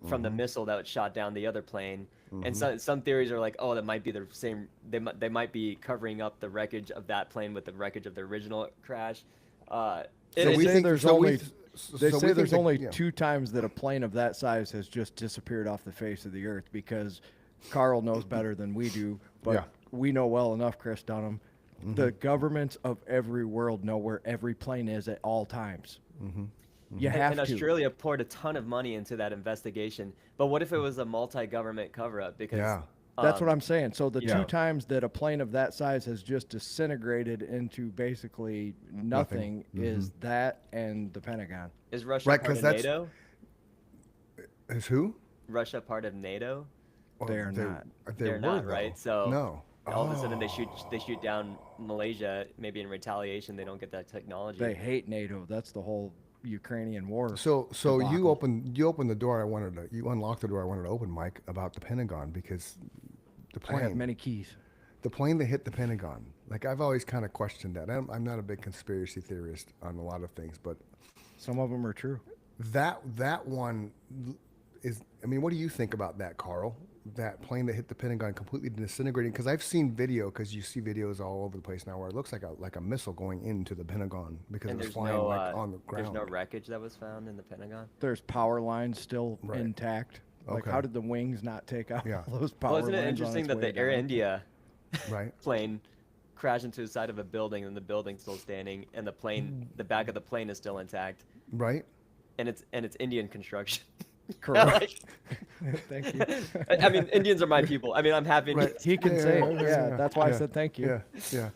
[SPEAKER 3] from the missile that shot down the other plane. And
[SPEAKER 1] Mm-hmm.
[SPEAKER 3] some theories are like, oh, that might be the same. They might be covering up the wreckage of that plane with the wreckage of the original crash. It
[SPEAKER 2] They
[SPEAKER 3] is-
[SPEAKER 1] we
[SPEAKER 2] say
[SPEAKER 1] think-
[SPEAKER 2] there's
[SPEAKER 1] so we
[SPEAKER 2] only
[SPEAKER 1] th- so
[SPEAKER 2] they
[SPEAKER 1] we
[SPEAKER 2] say
[SPEAKER 1] think
[SPEAKER 2] there's
[SPEAKER 1] that-
[SPEAKER 2] only
[SPEAKER 1] yeah.
[SPEAKER 2] 2 times that a plane of that size has just disappeared off the face of the earth, because Carl knows better than we do, but
[SPEAKER 1] Yeah.
[SPEAKER 2] we know well enough, Chris Dunham. The governments of every world know where every plane is at all times. You have
[SPEAKER 3] and
[SPEAKER 2] to.
[SPEAKER 3] Australia poured a ton of money into that investigation. But what if it was a multi-government cover-up? Because
[SPEAKER 1] Yeah.
[SPEAKER 2] That's what I'm saying. So the
[SPEAKER 3] yeah.
[SPEAKER 2] 2 times that a plane of that size has just disintegrated into basically nothing is that and the Pentagon.
[SPEAKER 3] is Russia
[SPEAKER 1] Right,
[SPEAKER 3] part
[SPEAKER 1] 'cause
[SPEAKER 3] of
[SPEAKER 1] that's-
[SPEAKER 3] NATO?
[SPEAKER 1] Is who?
[SPEAKER 3] Russia part of NATO?
[SPEAKER 1] Oh,
[SPEAKER 2] They're not.
[SPEAKER 1] They
[SPEAKER 3] They're
[SPEAKER 1] were,
[SPEAKER 3] not,
[SPEAKER 1] though.
[SPEAKER 3] right? So
[SPEAKER 1] no.
[SPEAKER 3] all of a sudden they shoot down Malaysia. Maybe in retaliation they don't get that technology.
[SPEAKER 2] They hate NATO. That's the whole Ukrainian war.
[SPEAKER 1] So you
[SPEAKER 2] debacle.
[SPEAKER 1] opened the door. You unlocked the door I wanted to open, Mike, about the Pentagon, because the
[SPEAKER 2] I have
[SPEAKER 1] plane
[SPEAKER 2] many keys.
[SPEAKER 1] the plane that hit the Pentagon. Like I've always kind of questioned that. I'm not a big conspiracy theorist on a lot of things, but
[SPEAKER 2] Some of them are true.
[SPEAKER 1] that one is. I mean, what do you think about that, Carl? That plane that hit the Pentagon completely disintegrating? Because I've seen video. Because you see videos all over the place now where it looks like a missile going into the Pentagon because
[SPEAKER 3] And
[SPEAKER 1] it was
[SPEAKER 3] there's
[SPEAKER 1] flying
[SPEAKER 3] no
[SPEAKER 1] like on the
[SPEAKER 3] there's
[SPEAKER 1] ground.
[SPEAKER 3] no wreckage that was found in the Pentagon.
[SPEAKER 2] There's power lines still
[SPEAKER 1] Right.
[SPEAKER 2] intact. Like,
[SPEAKER 1] Okay.
[SPEAKER 2] how did the wings not take out
[SPEAKER 1] Yeah.
[SPEAKER 2] all those power
[SPEAKER 3] Well, isn't
[SPEAKER 2] lines?
[SPEAKER 3] it
[SPEAKER 2] on
[SPEAKER 3] interesting
[SPEAKER 2] its
[SPEAKER 3] that
[SPEAKER 2] way
[SPEAKER 3] the Air
[SPEAKER 2] down?
[SPEAKER 3] India
[SPEAKER 1] Right.
[SPEAKER 3] plane crashed into the side of a building and the building's still standing and the back of the plane is still intact
[SPEAKER 1] Right.
[SPEAKER 3] and it's Indian construction.
[SPEAKER 2] Correct. Thank you.
[SPEAKER 3] I mean, Indians are my people. I mean, I'm happy.
[SPEAKER 1] Right.
[SPEAKER 2] He can
[SPEAKER 1] Yeah,
[SPEAKER 2] say,
[SPEAKER 1] yeah,
[SPEAKER 2] it.
[SPEAKER 1] yeah,
[SPEAKER 2] Yeah,
[SPEAKER 1] yeah,
[SPEAKER 2] that's why I
[SPEAKER 1] yeah,
[SPEAKER 2] said thank you.
[SPEAKER 1] Yeah. Yeah.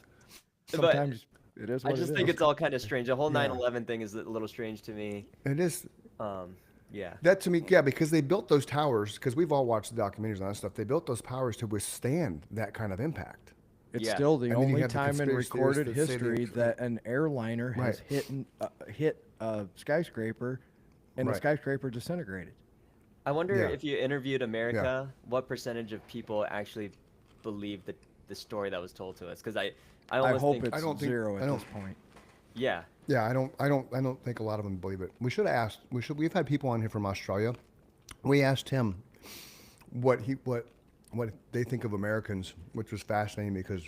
[SPEAKER 3] But
[SPEAKER 2] Sometimes it is
[SPEAKER 3] I
[SPEAKER 2] what
[SPEAKER 3] just
[SPEAKER 2] it
[SPEAKER 3] think
[SPEAKER 2] is.
[SPEAKER 3] it's all kind of strange. The whole
[SPEAKER 1] Yeah.
[SPEAKER 3] 9/11 thing is a little strange to me.
[SPEAKER 1] It is.
[SPEAKER 3] Yeah.
[SPEAKER 1] That to me, yeah, because they built those towers. Because we've all watched the documentaries on that stuff. They built those towers to withstand that kind of impact.
[SPEAKER 2] It's
[SPEAKER 3] Yeah.
[SPEAKER 2] still the
[SPEAKER 1] And then you
[SPEAKER 2] only
[SPEAKER 1] have the
[SPEAKER 2] time in
[SPEAKER 1] conspiracy
[SPEAKER 2] recorded
[SPEAKER 1] theorists that say they-
[SPEAKER 2] history that an airliner has
[SPEAKER 1] Right.
[SPEAKER 2] hit a skyscraper and the
[SPEAKER 1] Right.
[SPEAKER 2] skyscraper disintegrated.
[SPEAKER 3] I wonder
[SPEAKER 1] Yeah.
[SPEAKER 3] if you interviewed America, what percentage of people actually believe the story that was told to us? Because I
[SPEAKER 2] I
[SPEAKER 3] almost
[SPEAKER 2] hope
[SPEAKER 3] think,
[SPEAKER 2] it's
[SPEAKER 1] I don't think-
[SPEAKER 2] zero
[SPEAKER 1] I
[SPEAKER 2] at
[SPEAKER 1] don't-
[SPEAKER 2] this point.
[SPEAKER 3] yeah.
[SPEAKER 1] Yeah, I don't think a lot of them believe it. We should have asked. We've had people on here from Australia. We asked him what they think of Americans, which was fascinating because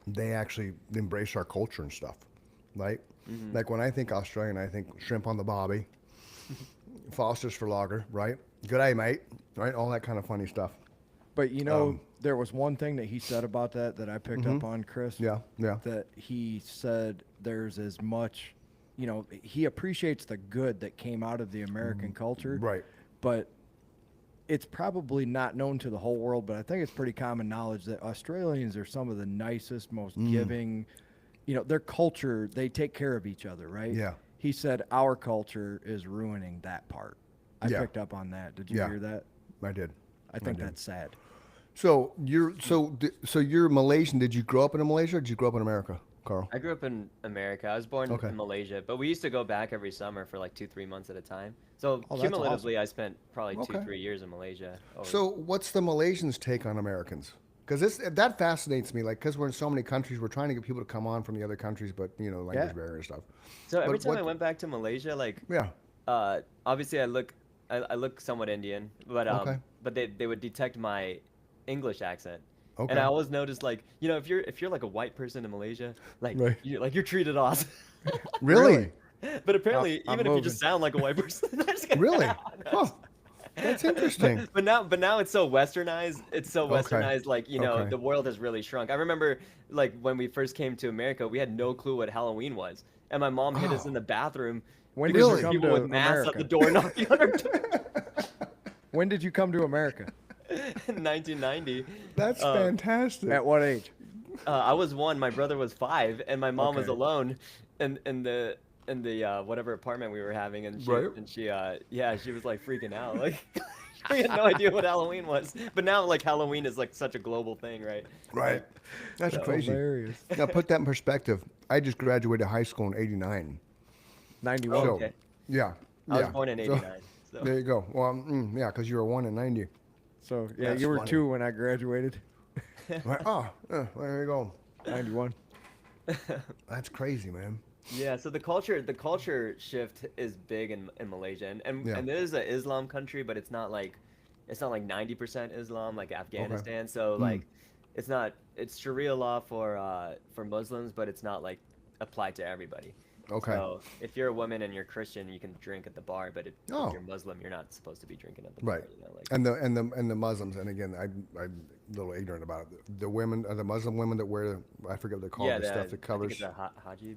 [SPEAKER 1] they actually embrace our culture and stuff, right? Like when I think Australian, I think shrimp on the bobby, Foster's for lager, right? Good day, mate, right? All that kind of funny stuff.
[SPEAKER 2] But you know, there was one thing that he said about that I picked up on, Chris.
[SPEAKER 1] Yeah, yeah.
[SPEAKER 2] That he said there's as much, you know, he appreciates the good that came out of the American culture.
[SPEAKER 1] Right.
[SPEAKER 2] But it's probably not known to the whole world, but I think it's pretty common knowledge that Australians are some of the nicest, most giving, you know, their culture, they take care of each other, right?
[SPEAKER 1] Yeah.
[SPEAKER 2] He said our culture is ruining that part. I
[SPEAKER 1] Yeah.
[SPEAKER 2] picked up on that. Did you
[SPEAKER 1] Yeah.
[SPEAKER 2] hear that?
[SPEAKER 1] I did.
[SPEAKER 2] I think
[SPEAKER 1] did.
[SPEAKER 2] that's sad.
[SPEAKER 1] So you're Malaysian. Did you grow up in Malaysia or did you grow up in America, Carl?
[SPEAKER 3] I grew up in America. I was born
[SPEAKER 1] Okay.
[SPEAKER 3] in Malaysia, but we used to go back every summer for like 2-3 months at a time. So
[SPEAKER 2] Oh, that's
[SPEAKER 3] cumulatively, I spent probably
[SPEAKER 1] Okay.
[SPEAKER 3] 2-3 years in Malaysia.
[SPEAKER 1] So what's the Malaysians' take on Americans? Because that fascinates me. Like, because we're in so many countries, we're trying to get people to come on from the other countries, but language
[SPEAKER 2] Yeah.
[SPEAKER 1] barrier and stuff.
[SPEAKER 3] So every
[SPEAKER 1] But
[SPEAKER 3] time I
[SPEAKER 1] what-
[SPEAKER 3] went back to Malaysia, like
[SPEAKER 1] Yeah.
[SPEAKER 3] obviously I look somewhat Indian, but
[SPEAKER 1] Okay.
[SPEAKER 3] but they would detect my English accent.
[SPEAKER 1] Okay.
[SPEAKER 3] And I always noticed, like, if you're like a white person in Malaysia, like
[SPEAKER 1] Right.
[SPEAKER 3] you're treated awesome.
[SPEAKER 1] Really?
[SPEAKER 3] But apparently,
[SPEAKER 2] I'm
[SPEAKER 3] even if you just
[SPEAKER 2] moving.
[SPEAKER 3] sound like a white person, they're just gonna-
[SPEAKER 1] Really? Huh. That's interesting.
[SPEAKER 3] But now it's so westernized. It's so
[SPEAKER 1] Okay.
[SPEAKER 3] westernized. Like
[SPEAKER 1] Okay.
[SPEAKER 3] the world has really shrunk. I remember like when we first came to America, we had no clue what Halloween was, and my mom hid us
[SPEAKER 1] Oh.
[SPEAKER 3] in the bathroom.
[SPEAKER 2] When
[SPEAKER 3] because
[SPEAKER 2] did
[SPEAKER 1] Really?
[SPEAKER 2] you come
[SPEAKER 3] people
[SPEAKER 2] to
[SPEAKER 3] with masks
[SPEAKER 2] America?
[SPEAKER 3] at the door knocking on our door.
[SPEAKER 2] When did you come to America?
[SPEAKER 3] In 1990.
[SPEAKER 1] That's
[SPEAKER 3] Um,
[SPEAKER 1] fantastic.
[SPEAKER 2] At what age?
[SPEAKER 3] I was 1, my brother was 5, and my mom was
[SPEAKER 2] Okay.
[SPEAKER 3] alone in the whatever apartment we were having, and she she was like freaking out, like we had no idea what Halloween was. But now like Halloween is like such a global thing, right?
[SPEAKER 1] Right. That's crazy.
[SPEAKER 2] Hilarious.
[SPEAKER 1] Now put that in perspective. I just graduated high school in '89.
[SPEAKER 2] 91.
[SPEAKER 1] So,
[SPEAKER 3] okay.
[SPEAKER 1] yeah.
[SPEAKER 3] I was
[SPEAKER 1] yeah.
[SPEAKER 3] born in
[SPEAKER 1] So,
[SPEAKER 3] '89. So,
[SPEAKER 1] there you go. Well, yeah, because you were 1 in 90.
[SPEAKER 2] So, yeah,
[SPEAKER 1] That's
[SPEAKER 2] you were
[SPEAKER 1] funny.
[SPEAKER 2] 2 when I graduated.
[SPEAKER 1] Right. Oh, there you go.
[SPEAKER 2] 91.
[SPEAKER 1] That's crazy, man.
[SPEAKER 3] yeah, so the culture shift is big in Malaysia, and
[SPEAKER 1] Yeah.
[SPEAKER 3] and it is an Islam country, but it's not like 90% Islam like Afghanistan. So like it's Sharia law for Muslims, but it's not like applied to everybody.
[SPEAKER 1] Okay.
[SPEAKER 3] So if you're a woman and you're Christian, you can drink at the bar, but if
[SPEAKER 1] Oh.
[SPEAKER 3] you're Muslim, you're not supposed to be drinking at the
[SPEAKER 1] Right.
[SPEAKER 3] bar. Like,
[SPEAKER 1] And the Muslims, and again, I'm a little ignorant about it. The women, the Muslim women that wear, I forget what they're called, the stuff that
[SPEAKER 3] I think
[SPEAKER 1] covers.
[SPEAKER 3] it's a hajib.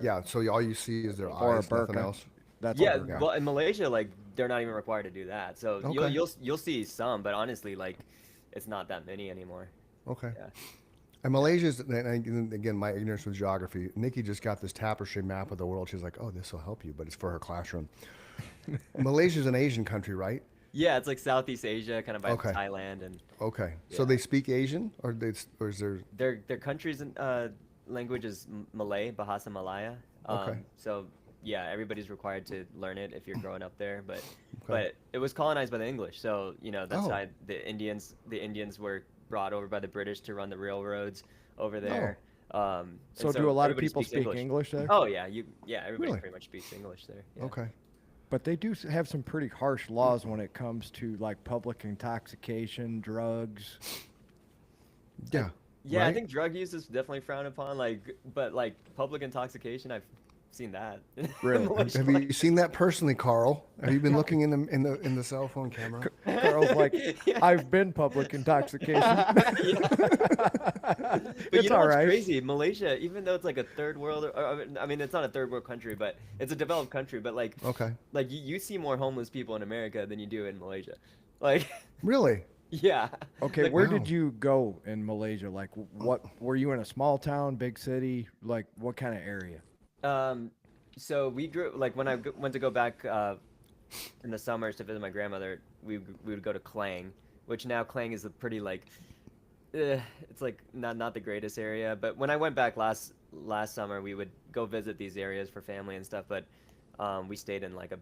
[SPEAKER 1] Yeah, so all you see is their
[SPEAKER 2] Or a
[SPEAKER 1] eyes, nothing
[SPEAKER 2] burqa.
[SPEAKER 1] else.
[SPEAKER 2] That's
[SPEAKER 3] Yeah,
[SPEAKER 2] all.
[SPEAKER 1] Yeah.
[SPEAKER 3] well, in Malaysia, like they're not even required to do that. So
[SPEAKER 1] Okay.
[SPEAKER 3] you'll see some, but honestly, like it's not that many anymore.
[SPEAKER 1] Okay.
[SPEAKER 3] Yeah.
[SPEAKER 1] And Malaysia's, and again, my ignorance with geography. Nikki just got this tapestry map of the world. She's like, "Oh, this will help you," but it's for her classroom. Malaysia's an Asian country, right?
[SPEAKER 3] Yeah, it's like Southeast Asia, kind of by
[SPEAKER 1] Okay.
[SPEAKER 3] Thailand, and
[SPEAKER 1] Okay. So
[SPEAKER 3] Yeah.
[SPEAKER 1] they speak Asian, or is there?
[SPEAKER 3] their country's language is Malay, Bahasa Malaya.
[SPEAKER 1] Okay.
[SPEAKER 3] So yeah, everybody's required to learn it if you're growing up there. But it was colonized by the English, so that
[SPEAKER 1] Oh.
[SPEAKER 3] side the Indians were brought over by the British to run the railroads over there. And
[SPEAKER 2] So do a lot of
[SPEAKER 3] everybody
[SPEAKER 2] people
[SPEAKER 3] speaks
[SPEAKER 2] speak English there?
[SPEAKER 3] Oh yeah, everybody
[SPEAKER 1] Really?
[SPEAKER 3] pretty much speaks English there. Yeah.
[SPEAKER 1] Okay.
[SPEAKER 2] But they do have some pretty harsh laws when it comes to like public intoxication, drugs.
[SPEAKER 1] Yeah.
[SPEAKER 3] Yeah, I
[SPEAKER 1] right?
[SPEAKER 3] think drug use is definitely frowned upon. Like, but like public intoxication, I've seen that. in
[SPEAKER 2] Really?
[SPEAKER 3] Malaysia,
[SPEAKER 1] Have you seen that personally, Carl? Have you been looking in the cell phone camera?
[SPEAKER 2] Carl's like, I've been public intoxication.
[SPEAKER 3] But
[SPEAKER 2] It's
[SPEAKER 3] you know
[SPEAKER 2] all
[SPEAKER 3] what's
[SPEAKER 2] right.
[SPEAKER 3] crazy? Malaysia, even though it's like a third world, I mean, it's not a third world country, but it's a developed country. But like,
[SPEAKER 1] Okay.
[SPEAKER 3] like you see more homeless people in America than you do in Malaysia. Like,
[SPEAKER 1] Really?
[SPEAKER 3] yeah.
[SPEAKER 2] Okay,
[SPEAKER 3] Like,
[SPEAKER 2] where
[SPEAKER 1] Wow.
[SPEAKER 2] did you go in Malaysia? Like, what were you in a small town, big city? Like, what kind of area?
[SPEAKER 3] So we grew like when I went to go back in the summers to visit my grandmother, we would go to Klang, which now Klang is a pretty like, it's like not the greatest area. But when I went back last summer, we would go visit these areas for family and stuff. But we stayed in like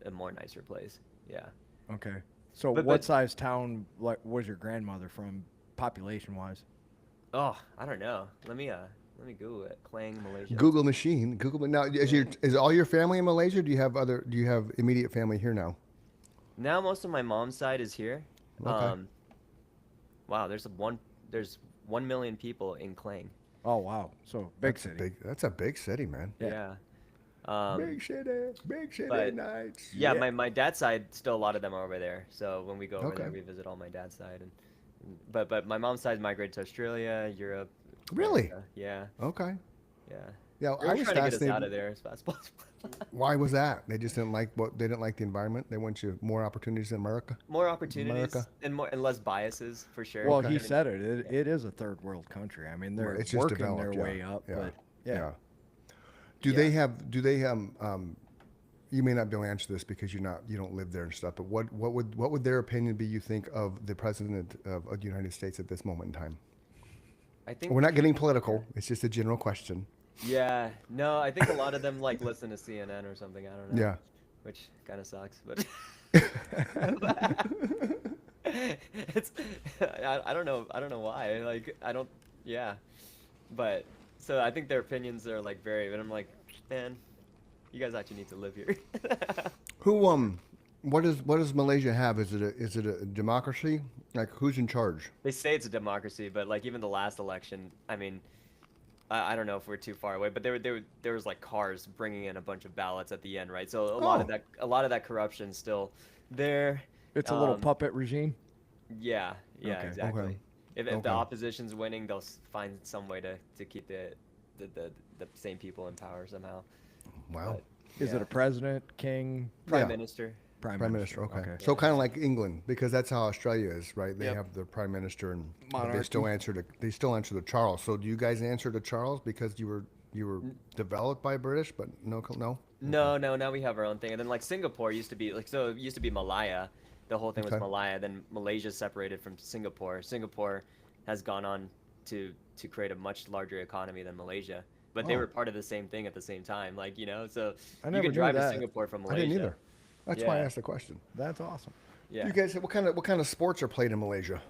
[SPEAKER 3] a more nicer place. Yeah.
[SPEAKER 2] Okay. So
[SPEAKER 3] But-
[SPEAKER 2] what
[SPEAKER 3] but-
[SPEAKER 2] size town like was your grandmother from, population wise?
[SPEAKER 3] Oh, I don't know. Let me Google it. Klang, Malaysia.
[SPEAKER 1] Google machine. Google. Now, is all your family in Malaysia? Or do you have immediate family here now?
[SPEAKER 3] Now most of my mom's side is here.
[SPEAKER 1] Okay.
[SPEAKER 3] Wow, there's 1 million people in Klang.
[SPEAKER 2] Oh wow. So big
[SPEAKER 1] That's
[SPEAKER 2] city.
[SPEAKER 1] That's a big city, man.
[SPEAKER 2] Yeah.
[SPEAKER 1] Big city
[SPEAKER 3] but-
[SPEAKER 1] nights.
[SPEAKER 3] Yeah, my dad's side, still a lot of them are over there. So when we go over there,
[SPEAKER 1] Okay.
[SPEAKER 3] we visit all my dad's side, but my mom's side migrated to Australia, Europe.
[SPEAKER 1] Really?
[SPEAKER 3] America. Yeah,
[SPEAKER 1] Okay.
[SPEAKER 3] yeah.
[SPEAKER 1] Yeah,
[SPEAKER 3] They
[SPEAKER 1] I
[SPEAKER 3] were
[SPEAKER 1] was
[SPEAKER 3] trying to get us
[SPEAKER 1] fascinated.
[SPEAKER 3] out of there as fast as possible.
[SPEAKER 1] Why was that? They just didn't like they didn't like the environment. They want you more opportunities in America.
[SPEAKER 3] More opportunities
[SPEAKER 1] America.
[SPEAKER 3] and less biases for sure.
[SPEAKER 2] Well,
[SPEAKER 1] Okay.
[SPEAKER 2] he said it is a third world country. I mean, they're
[SPEAKER 1] It's just
[SPEAKER 2] working their
[SPEAKER 1] developed, yeah,
[SPEAKER 2] way up,
[SPEAKER 1] yeah,
[SPEAKER 2] but yeah.
[SPEAKER 1] Do they have? You may not be able to answer this because you don't live there and stuff. But what would their opinion be? You think of the president of the United States at this moment in time?
[SPEAKER 3] I think
[SPEAKER 1] We're not getting political. It's just a general question.
[SPEAKER 3] Yeah, no, I think a lot of them like listen to CNN or something. I don't know.
[SPEAKER 1] Yeah.
[SPEAKER 3] Which kind of sucks, but it's I don't know. I don't know why. Like I don't. Yeah, but so I think their opinions are like very. But I'm like, man, you guys actually need to live here.
[SPEAKER 1] What does Malaysia have? Is it a democracy? Like who's in charge?
[SPEAKER 3] They say it's a democracy, but like even the last election, I mean, I don't know if we're too far away, but there was like cars bringing in a bunch of ballots at the end, right? So a lot of that corruption's still there.
[SPEAKER 2] It's a little puppet regime.
[SPEAKER 3] Yeah,
[SPEAKER 2] Okay.
[SPEAKER 3] exactly.
[SPEAKER 1] Okay.
[SPEAKER 3] If
[SPEAKER 1] Okay.
[SPEAKER 3] the opposition's winning, they'll find some way to keep the same people in power somehow.
[SPEAKER 1] Wow.
[SPEAKER 3] But,
[SPEAKER 2] Is it
[SPEAKER 3] yeah.
[SPEAKER 2] a president, king,
[SPEAKER 3] Prime
[SPEAKER 1] Yeah.
[SPEAKER 3] Minister?
[SPEAKER 1] Prime Minister. Okay.
[SPEAKER 2] Okay.
[SPEAKER 1] So kind of like England, because that's how Australia is, right? They
[SPEAKER 3] Yep.
[SPEAKER 1] have the Prime Minister, and but
[SPEAKER 2] Monarchy.
[SPEAKER 1] they still answer to Charles. So do you guys answer to Charles because you were developed by British, but no.
[SPEAKER 3] No, now we have our own thing. And then like Singapore used to be like, so it used to be Malaya. The whole thing was
[SPEAKER 1] Okay.
[SPEAKER 3] Malaya. Then Malaysia separated from Singapore. Singapore has gone on to create a much larger economy than Malaysia. But they
[SPEAKER 1] Oh.
[SPEAKER 3] were part of the same thing at the same time. Like, so
[SPEAKER 2] I
[SPEAKER 3] you
[SPEAKER 2] never
[SPEAKER 3] could
[SPEAKER 2] knew
[SPEAKER 3] drive to
[SPEAKER 2] that.
[SPEAKER 3] Singapore from
[SPEAKER 1] I
[SPEAKER 3] Malaysia.
[SPEAKER 1] didn't either. That's why I
[SPEAKER 3] Yeah.
[SPEAKER 1] asked the question.
[SPEAKER 2] That's awesome.
[SPEAKER 3] Yeah.
[SPEAKER 1] You guys, what kind of sports are played in Malaysia?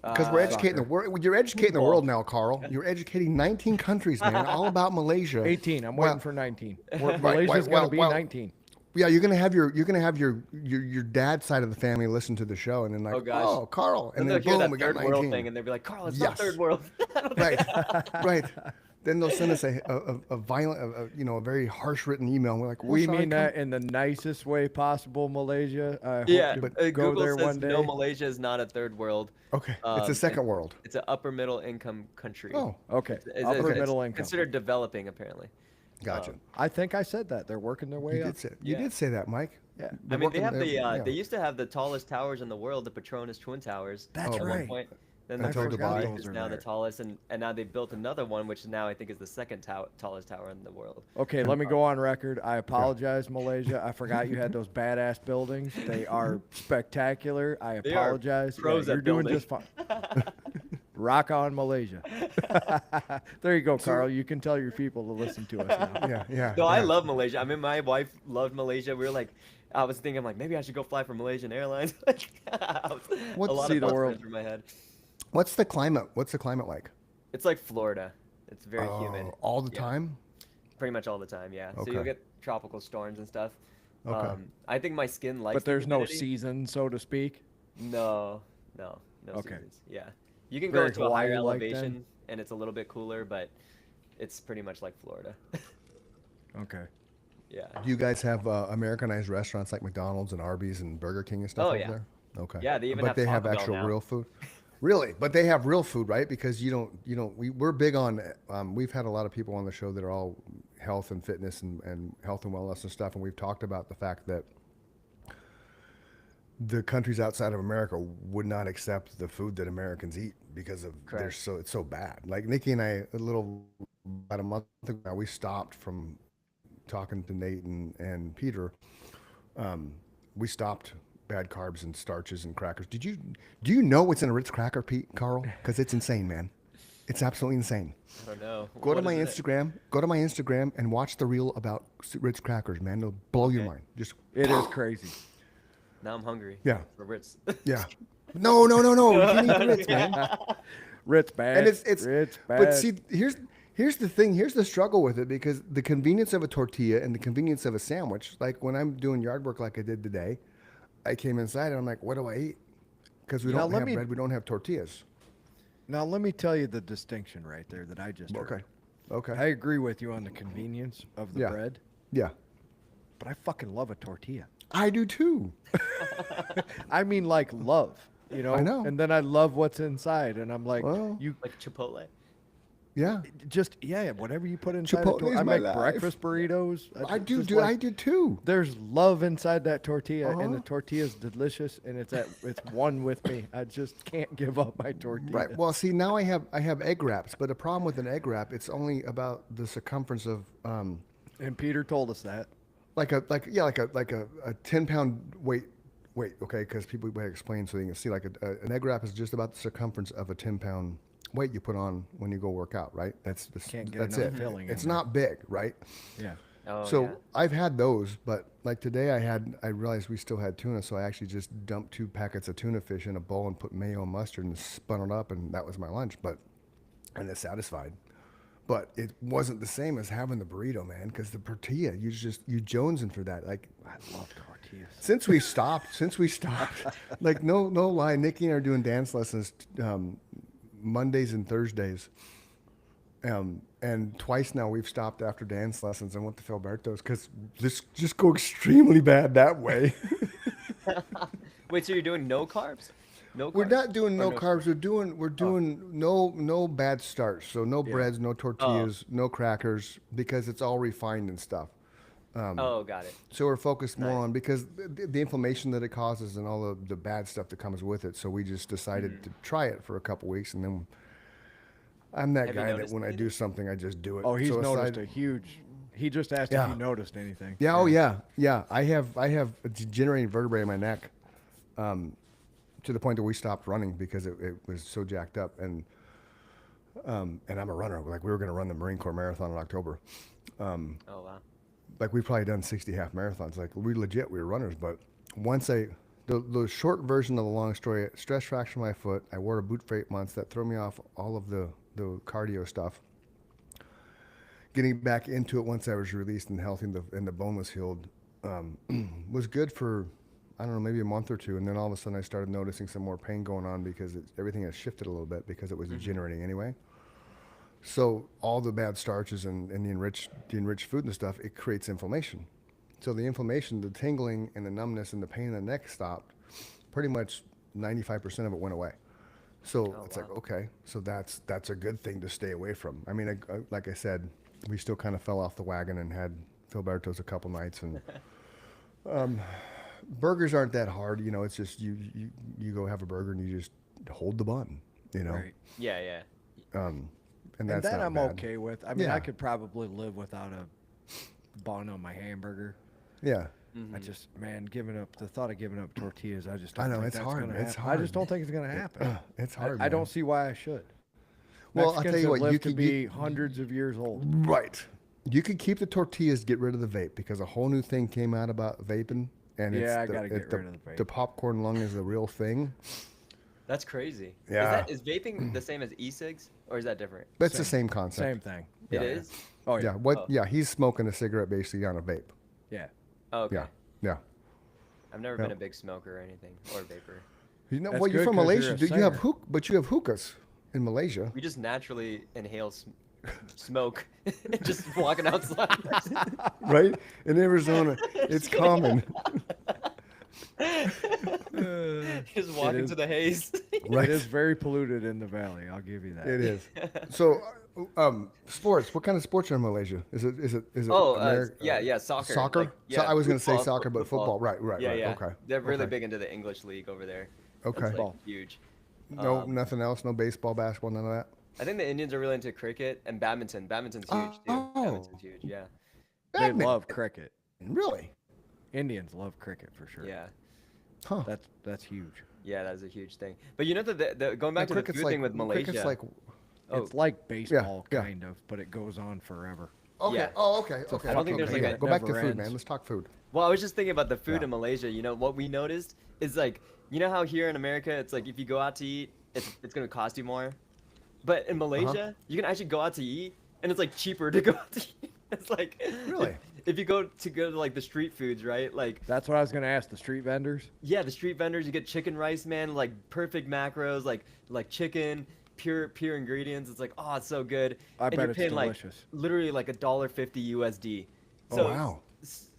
[SPEAKER 1] Because we're educating the
[SPEAKER 2] Soccer.
[SPEAKER 1] world. You're educating the
[SPEAKER 3] Football.
[SPEAKER 1] world now, Carl. You're educating 19 countries, man, all about Malaysia.
[SPEAKER 2] 18. I'm
[SPEAKER 1] Well,
[SPEAKER 2] waiting for 19.
[SPEAKER 1] Right,
[SPEAKER 2] Malaysia's
[SPEAKER 1] well,
[SPEAKER 2] going to be
[SPEAKER 1] well,
[SPEAKER 2] 19.
[SPEAKER 1] Yeah, you're gonna have your dad's side of the family listen to the show, and then like,
[SPEAKER 3] Oh, gosh.
[SPEAKER 1] oh, Carl, and
[SPEAKER 3] they'll
[SPEAKER 1] then
[SPEAKER 3] hear
[SPEAKER 1] boom,
[SPEAKER 3] that
[SPEAKER 1] we got
[SPEAKER 3] third world
[SPEAKER 1] 19.
[SPEAKER 3] thing, and they'll be like, Carl, it's
[SPEAKER 1] Yes.
[SPEAKER 3] not third world.
[SPEAKER 1] Right, right. Then they'll send us a violent, a very harsh written email. And we're like,
[SPEAKER 2] We
[SPEAKER 1] sorry,
[SPEAKER 2] mean that in the nicest way possible, Malaysia. I hope
[SPEAKER 3] Yeah,
[SPEAKER 2] to
[SPEAKER 1] but
[SPEAKER 2] go
[SPEAKER 3] Google
[SPEAKER 2] there
[SPEAKER 3] says
[SPEAKER 2] one day.
[SPEAKER 3] no, Malaysia is not a third world.
[SPEAKER 1] Okay, it's a second world.
[SPEAKER 3] It's an upper middle income country.
[SPEAKER 1] Oh,
[SPEAKER 2] Okay,
[SPEAKER 3] It's-
[SPEAKER 2] upper
[SPEAKER 3] it's
[SPEAKER 2] middle income.
[SPEAKER 3] Considered developing, apparently.
[SPEAKER 1] gotcha.
[SPEAKER 2] I think I said that. They're working their way
[SPEAKER 1] You
[SPEAKER 2] up.
[SPEAKER 1] did say you
[SPEAKER 3] Yeah.
[SPEAKER 1] did say that, Mike.
[SPEAKER 2] Yeah.
[SPEAKER 1] They're
[SPEAKER 3] I mean, they
[SPEAKER 1] working
[SPEAKER 3] have
[SPEAKER 1] there-
[SPEAKER 3] the.
[SPEAKER 1] yeah.
[SPEAKER 3] They used to have the tallest towers in the world, the Petronas Twin Towers.
[SPEAKER 2] That's
[SPEAKER 3] at one
[SPEAKER 2] right.
[SPEAKER 3] point. Then
[SPEAKER 1] I
[SPEAKER 3] the
[SPEAKER 1] forgot
[SPEAKER 3] Burj
[SPEAKER 1] those
[SPEAKER 3] Khalifa is
[SPEAKER 2] are
[SPEAKER 3] now the
[SPEAKER 2] there.
[SPEAKER 3] tallest, and now they built another one, which now I think is the second tallest tower in the world.
[SPEAKER 2] Okay, let me go on record. I apologize, Malaysia. I forgot you had those badass buildings. They are spectacular. I
[SPEAKER 3] They are
[SPEAKER 2] apologize.
[SPEAKER 3] pros
[SPEAKER 2] you're
[SPEAKER 3] at
[SPEAKER 2] doing
[SPEAKER 3] building.
[SPEAKER 2] just fine. Rock on, Malaysia. There you go, Carl. You can tell your people to listen to us now.
[SPEAKER 1] Yeah.
[SPEAKER 3] No, I
[SPEAKER 1] yeah.
[SPEAKER 3] love Malaysia. I mean, my wife loved Malaysia. We were like, I was thinking, like, maybe I should go fly for Malaysian Airlines. Like,
[SPEAKER 1] What-
[SPEAKER 3] a lot
[SPEAKER 2] See
[SPEAKER 3] of
[SPEAKER 2] the
[SPEAKER 3] thoughts
[SPEAKER 2] world.
[SPEAKER 3] went through my head.
[SPEAKER 1] What's the climate? What's the climate like?
[SPEAKER 3] It's like Florida. It's very humid.
[SPEAKER 1] All the
[SPEAKER 3] Yeah.
[SPEAKER 1] time?
[SPEAKER 3] Pretty much all the time, yeah. So
[SPEAKER 1] Okay.
[SPEAKER 3] you'll get tropical storms and stuff.
[SPEAKER 1] Okay.
[SPEAKER 3] I think my skin likes
[SPEAKER 2] But
[SPEAKER 3] the
[SPEAKER 2] there's no
[SPEAKER 3] humidity.
[SPEAKER 2] season, so to speak.
[SPEAKER 3] No
[SPEAKER 2] Okay.
[SPEAKER 3] seasons. Yeah. You can
[SPEAKER 2] Very
[SPEAKER 3] go to a higher
[SPEAKER 2] Hawaii-like then?
[SPEAKER 3] elevation and it's a little bit cooler, but it's pretty much like Florida.
[SPEAKER 2] Okay.
[SPEAKER 3] Yeah.
[SPEAKER 1] Do you guys have Americanized restaurants like McDonald's and Arby's and Burger King and stuff
[SPEAKER 3] Oh,
[SPEAKER 1] over
[SPEAKER 3] yeah.
[SPEAKER 1] there? Okay.
[SPEAKER 3] Yeah, they even
[SPEAKER 1] but
[SPEAKER 3] have
[SPEAKER 1] they have
[SPEAKER 3] Taco Bell
[SPEAKER 1] actual
[SPEAKER 3] now.
[SPEAKER 1] real food. Really? But they have real food, right? Because we're big on, we've had a lot of people on the show that are all health and fitness and health and wellness and stuff. And we've talked about the fact that the countries outside of America would not accept the food that Americans eat because of
[SPEAKER 3] Correct.
[SPEAKER 1] it's so bad. Like Nikki and I, about a month ago, we stopped from talking to Nate and Peter. We stopped bad carbs and starches and crackers. Do you know what's in a Ritz cracker, Pete, Carl? Because it's insane, man. It's absolutely insane.
[SPEAKER 3] I don't know.
[SPEAKER 1] Go to
[SPEAKER 3] What
[SPEAKER 1] my
[SPEAKER 3] is it?
[SPEAKER 1] Instagram. Go to my Instagram and watch the reel about Ritz crackers, man. It'll blow your
[SPEAKER 3] Okay.
[SPEAKER 1] mind. Just
[SPEAKER 2] It is crazy.
[SPEAKER 3] Now I'm hungry.
[SPEAKER 1] Yeah.
[SPEAKER 3] For Ritz.
[SPEAKER 1] yeah. No. You can't eat the Ritz, man.
[SPEAKER 2] Ritz bad.
[SPEAKER 1] And it's
[SPEAKER 2] Ritz bad.
[SPEAKER 1] but see, here's the thing. Here's the struggle with it because the convenience of a tortilla and the convenience of a sandwich. Like when I'm doing yard work like I did today, I came inside and I'm like, what do I eat? Because we
[SPEAKER 2] Now,
[SPEAKER 1] don't
[SPEAKER 2] let
[SPEAKER 1] have
[SPEAKER 2] me-
[SPEAKER 1] bread. We don't have tortillas.
[SPEAKER 2] Now let me tell you the distinction right there that I just heard.
[SPEAKER 1] Okay.
[SPEAKER 2] I agree with you on the convenience of the
[SPEAKER 1] Yeah.
[SPEAKER 2] bread,
[SPEAKER 1] Yeah.
[SPEAKER 2] but I fucking love a tortilla.
[SPEAKER 1] I do too.
[SPEAKER 2] I mean, like love, you know.
[SPEAKER 1] I know.
[SPEAKER 2] And then I love what's inside, and I'm like,
[SPEAKER 1] Well,
[SPEAKER 2] you
[SPEAKER 3] Like Chipotle.
[SPEAKER 1] Yeah.
[SPEAKER 2] just whatever you put inside.
[SPEAKER 1] Chipotle is
[SPEAKER 2] I
[SPEAKER 1] my
[SPEAKER 2] make
[SPEAKER 1] life.
[SPEAKER 2] breakfast burritos.
[SPEAKER 1] I do.
[SPEAKER 2] just
[SPEAKER 1] Do
[SPEAKER 2] like-
[SPEAKER 1] I do too?
[SPEAKER 2] There's love inside that tortilla, and the
[SPEAKER 1] Uh-huh.
[SPEAKER 2] tortilla is delicious, and it's one with me. I just can't give up my tortilla.
[SPEAKER 1] Right. Well, see, now I have egg wraps, but the problem with an egg wrap, it's only about the circumference of
[SPEAKER 2] And Peter told us that.
[SPEAKER 1] like a 10-pound weight. Okay, because people might explain so you can see. Like an egg wrap is just about the circumference of a 10-pound weight you put on when you go work out. Right. That's
[SPEAKER 2] Can't get
[SPEAKER 1] that's
[SPEAKER 2] enough
[SPEAKER 1] it.
[SPEAKER 2] filling
[SPEAKER 1] It's
[SPEAKER 2] in there.
[SPEAKER 1] not big, right?
[SPEAKER 2] Yeah.
[SPEAKER 3] Oh,
[SPEAKER 1] So
[SPEAKER 3] yeah.
[SPEAKER 1] I've had those, but like today I realized we still had tuna, so I actually just dumped 2 packets of tuna fish in a bowl and put mayo and mustard and spun it up, and that was my lunch. And it's satisfied. But it wasn't the same as having the burrito, man, because the tortilla, you jonesing for that. Like
[SPEAKER 2] I love tortillas.
[SPEAKER 1] since we stopped, like no lie, Nikki and I are doing dance lessons Mondays and Thursdays. And twice now we've stopped after dance lessons and went to Filberto's because this just go extremely bad that way.
[SPEAKER 3] Wait, so you're doing no carbs? No carbs?
[SPEAKER 1] We're not doing
[SPEAKER 3] Or
[SPEAKER 1] no carbs. We're doing no bad starch. So no breads, no tortillas, no crackers because it's all refined and stuff.
[SPEAKER 3] Oh, got it.
[SPEAKER 1] So we're focused more on because the inflammation that it causes and all the bad stuff that comes with it. So we just decided to try it for a couple weeks, and then I'm that
[SPEAKER 3] Have you
[SPEAKER 1] guy that
[SPEAKER 3] noticed
[SPEAKER 1] when I do something, I just do it.
[SPEAKER 2] Oh, he's
[SPEAKER 1] So
[SPEAKER 2] noticed
[SPEAKER 1] aside-
[SPEAKER 2] a huge. He just asked
[SPEAKER 1] Yeah.
[SPEAKER 2] if you noticed anything.
[SPEAKER 1] Yeah. Oh yeah. I have a degenerating vertebrae in my neck, to the point that we stopped running because it was so jacked up, and I'm a runner. Like we were going to run the Marine Corps Marathon in October.
[SPEAKER 3] Oh, wow.
[SPEAKER 1] Like we've probably done 60 half marathons. Like we were runners, but once the short version of the long story, stress fracture in my foot. I wore a boot for 8 months. That threw me off all of the cardio stuff. Getting back into it once I was released and healthy and the bone was healed was good for, I don't know, maybe a month or two. And then all of a sudden I started noticing some more pain going on because everything has shifted a little bit because it was degenerating anyway. So all the bad starches and the enriched food and stuff, it creates inflammation. So the inflammation, the tingling and the numbness and the pain in the neck stopped. Pretty much 95% of it went away. So it's like, okay, so that's a good thing to stay away from. I mean, like I said, we still kind of fell off the wagon and had Filberto's a couple nights, and burgers aren't that hard. You know, it's just you go have a burger and you just hold the bun. You know,
[SPEAKER 2] Right.
[SPEAKER 3] Yeah, yeah.
[SPEAKER 1] and
[SPEAKER 2] And
[SPEAKER 1] that's
[SPEAKER 2] that
[SPEAKER 1] not
[SPEAKER 2] I'm
[SPEAKER 1] bad.
[SPEAKER 2] okay with. I mean,
[SPEAKER 1] Yeah.
[SPEAKER 2] I could probably live without a bun on my hamburger.
[SPEAKER 1] Yeah.
[SPEAKER 2] I just, man, the thought of giving up tortillas, I just
[SPEAKER 1] I
[SPEAKER 2] don't
[SPEAKER 1] know,
[SPEAKER 2] think
[SPEAKER 1] it's
[SPEAKER 2] that's
[SPEAKER 1] hard,
[SPEAKER 2] gonna
[SPEAKER 1] it's
[SPEAKER 2] happen. I just
[SPEAKER 1] hard.
[SPEAKER 2] don't think it's going to happen.
[SPEAKER 1] It's hard.
[SPEAKER 2] I
[SPEAKER 1] man.
[SPEAKER 2] don't see why I should.
[SPEAKER 1] Well, I'll
[SPEAKER 2] Mexicans
[SPEAKER 1] tell you
[SPEAKER 2] have
[SPEAKER 1] what, you
[SPEAKER 2] lived to
[SPEAKER 1] could
[SPEAKER 2] be hundreds of years old.
[SPEAKER 1] Right. You could keep the tortillas, get rid of the vape because a whole new thing came out about vaping, and
[SPEAKER 2] Yeah, I
[SPEAKER 1] it's
[SPEAKER 2] gotta get rid of the vape.
[SPEAKER 1] The popcorn lung is the real thing.
[SPEAKER 3] That's crazy.
[SPEAKER 1] Yeah.
[SPEAKER 3] Is vaping the same as e-cigs or is that different?
[SPEAKER 1] That's the same concept.
[SPEAKER 2] Same thing.
[SPEAKER 3] It is?
[SPEAKER 2] Oh yeah.
[SPEAKER 1] Yeah. What?
[SPEAKER 3] Oh.
[SPEAKER 1] Yeah. He's smoking a cigarette basically on a vape.
[SPEAKER 2] Yeah.
[SPEAKER 3] Oh, okay.
[SPEAKER 1] Yeah. Yeah.
[SPEAKER 3] I've never
[SPEAKER 1] Yeah.
[SPEAKER 3] been a big smoker or anything, or vapor.
[SPEAKER 1] You know,
[SPEAKER 2] That's
[SPEAKER 1] well, you're
[SPEAKER 2] good
[SPEAKER 1] from
[SPEAKER 2] 'cause
[SPEAKER 1] Malaysia.
[SPEAKER 2] you're a
[SPEAKER 1] Do you have
[SPEAKER 2] singer.
[SPEAKER 1] but you have hookahs in Malaysia.
[SPEAKER 3] We just naturally inhale smoke, just walking outside.
[SPEAKER 1] Right? In Arizona, it's common.
[SPEAKER 3] Just walk
[SPEAKER 2] is.
[SPEAKER 3] into the haze.
[SPEAKER 1] Right.
[SPEAKER 2] It is very polluted in the valley. I'll give you that.
[SPEAKER 1] It is. So, sports. What kind of sports are in Malaysia? Is it
[SPEAKER 3] Oh,
[SPEAKER 1] Ameri-
[SPEAKER 3] yeah, soccer.
[SPEAKER 1] Soccer?
[SPEAKER 3] Like,
[SPEAKER 1] So I was gonna say
[SPEAKER 3] football,
[SPEAKER 1] soccer, but football. Right.
[SPEAKER 3] Yeah,
[SPEAKER 1] right.
[SPEAKER 3] yeah.
[SPEAKER 1] Okay.
[SPEAKER 3] They're really
[SPEAKER 1] okay.
[SPEAKER 3] big into the English league over there.
[SPEAKER 1] Okay.
[SPEAKER 3] That's, like,
[SPEAKER 2] Football.
[SPEAKER 3] huge.
[SPEAKER 1] No, nothing else. No baseball, basketball, none of that.
[SPEAKER 3] I think the Indians are really into cricket and badminton. Badminton's huge too.
[SPEAKER 1] Oh.
[SPEAKER 3] Badminton's huge. Yeah.
[SPEAKER 2] They
[SPEAKER 1] Badminton.
[SPEAKER 2] love cricket.
[SPEAKER 1] Really?
[SPEAKER 2] Indians love cricket for sure.
[SPEAKER 3] Yeah.
[SPEAKER 1] Huh.
[SPEAKER 2] That's huge.
[SPEAKER 3] Yeah, that's a huge thing. But you know the going back to the
[SPEAKER 1] cricket's
[SPEAKER 3] food
[SPEAKER 1] like,
[SPEAKER 3] thing with Malaysia.
[SPEAKER 1] Cricket's like.
[SPEAKER 3] Oh.
[SPEAKER 2] It's like baseball
[SPEAKER 1] yeah.
[SPEAKER 2] kind of, but it goes on forever.
[SPEAKER 1] Okay.
[SPEAKER 3] Yeah.
[SPEAKER 1] Oh, okay. Okay.
[SPEAKER 3] I don't think there's
[SPEAKER 1] okay,
[SPEAKER 3] like
[SPEAKER 1] yeah.
[SPEAKER 3] a
[SPEAKER 1] Go back to
[SPEAKER 2] never
[SPEAKER 1] food,
[SPEAKER 2] ends.
[SPEAKER 1] man. Let's talk food.
[SPEAKER 3] Well, I was just thinking about the food
[SPEAKER 1] Yeah.
[SPEAKER 3] in Malaysia. You know, what we noticed is like, you know how here in America, it's like if you go out to eat, it's gonna cost you more. But in Malaysia, you can actually go out to eat, and it's like cheaper to go out to eat. It's like
[SPEAKER 1] Really?
[SPEAKER 3] if you go to like the street foods, right? Like
[SPEAKER 2] That's what I was gonna ask the street vendors.
[SPEAKER 3] yeah, the street vendors, you get chicken rice, man, like perfect macros, like chicken, pure ingredients. It's like oh, it's so good.
[SPEAKER 2] I
[SPEAKER 3] and
[SPEAKER 2] bet
[SPEAKER 3] you're
[SPEAKER 2] it's
[SPEAKER 3] paying
[SPEAKER 2] delicious.
[SPEAKER 3] like literally like $1.50 USD.
[SPEAKER 1] Oh,
[SPEAKER 3] So,
[SPEAKER 1] wow.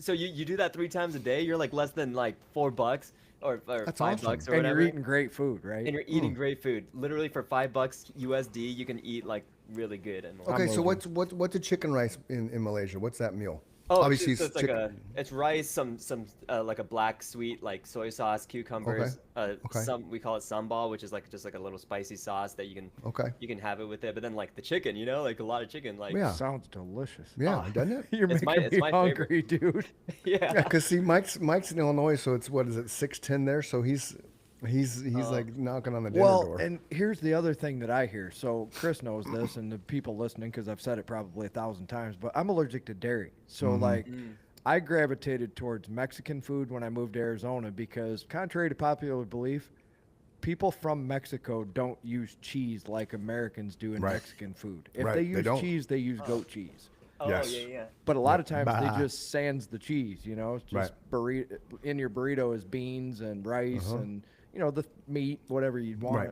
[SPEAKER 3] So you do that 3 times a day, you're like less than like $4 or
[SPEAKER 1] That's
[SPEAKER 3] $5
[SPEAKER 1] awesome.
[SPEAKER 3] or
[SPEAKER 2] And
[SPEAKER 3] whatever.
[SPEAKER 2] you're eating great food, right?
[SPEAKER 3] and you're eating great food. Literally for $5 USD, you can eat like really good. And
[SPEAKER 1] Okay. So
[SPEAKER 2] moving.
[SPEAKER 1] what's a chicken rice in Malaysia? What's that meal?
[SPEAKER 3] Oh,
[SPEAKER 1] Obviously,
[SPEAKER 3] so it's like it's rice, some like a black sweet like soy sauce, cucumbers,
[SPEAKER 1] Okay.
[SPEAKER 3] some we call it sambal, which is like just like a little spicy sauce that
[SPEAKER 1] Okay.
[SPEAKER 3] you can have it with it. But then like the chicken, you know, like a lot of chicken, like
[SPEAKER 1] Yeah.
[SPEAKER 2] Sounds delicious.
[SPEAKER 1] Yeah, doesn't it?
[SPEAKER 2] You're
[SPEAKER 3] It's
[SPEAKER 2] making
[SPEAKER 3] my- it's
[SPEAKER 2] me
[SPEAKER 3] my favorite.
[SPEAKER 2] hungry, dude.
[SPEAKER 3] yeah.
[SPEAKER 1] Yeah, because see, Mike's in Illinois, so it's what is it, 6:10 there? So he's like knocking on the dinner
[SPEAKER 2] Well,
[SPEAKER 1] door.
[SPEAKER 2] and here's the other thing that I hear. So Chris knows this, and the people listening, because I've said it probably 1,000 times, but I'm allergic to dairy. So
[SPEAKER 1] Mm-hmm.
[SPEAKER 2] like, I gravitated towards Mexican food when I moved to Arizona because, contrary to popular belief, people from Mexico don't use cheese like Americans do in
[SPEAKER 1] Right.
[SPEAKER 2] Mexican food. If
[SPEAKER 1] Right,
[SPEAKER 2] they
[SPEAKER 1] they
[SPEAKER 2] use
[SPEAKER 1] don't.
[SPEAKER 2] cheese, they use goat cheese.
[SPEAKER 3] Oh
[SPEAKER 1] Yes.
[SPEAKER 3] yeah.
[SPEAKER 2] But a lot of times
[SPEAKER 1] Bah.
[SPEAKER 2] they just sans the cheese, you know. It's just burrito in your burrito is beans and rice and the meat, whatever you want.
[SPEAKER 1] Right.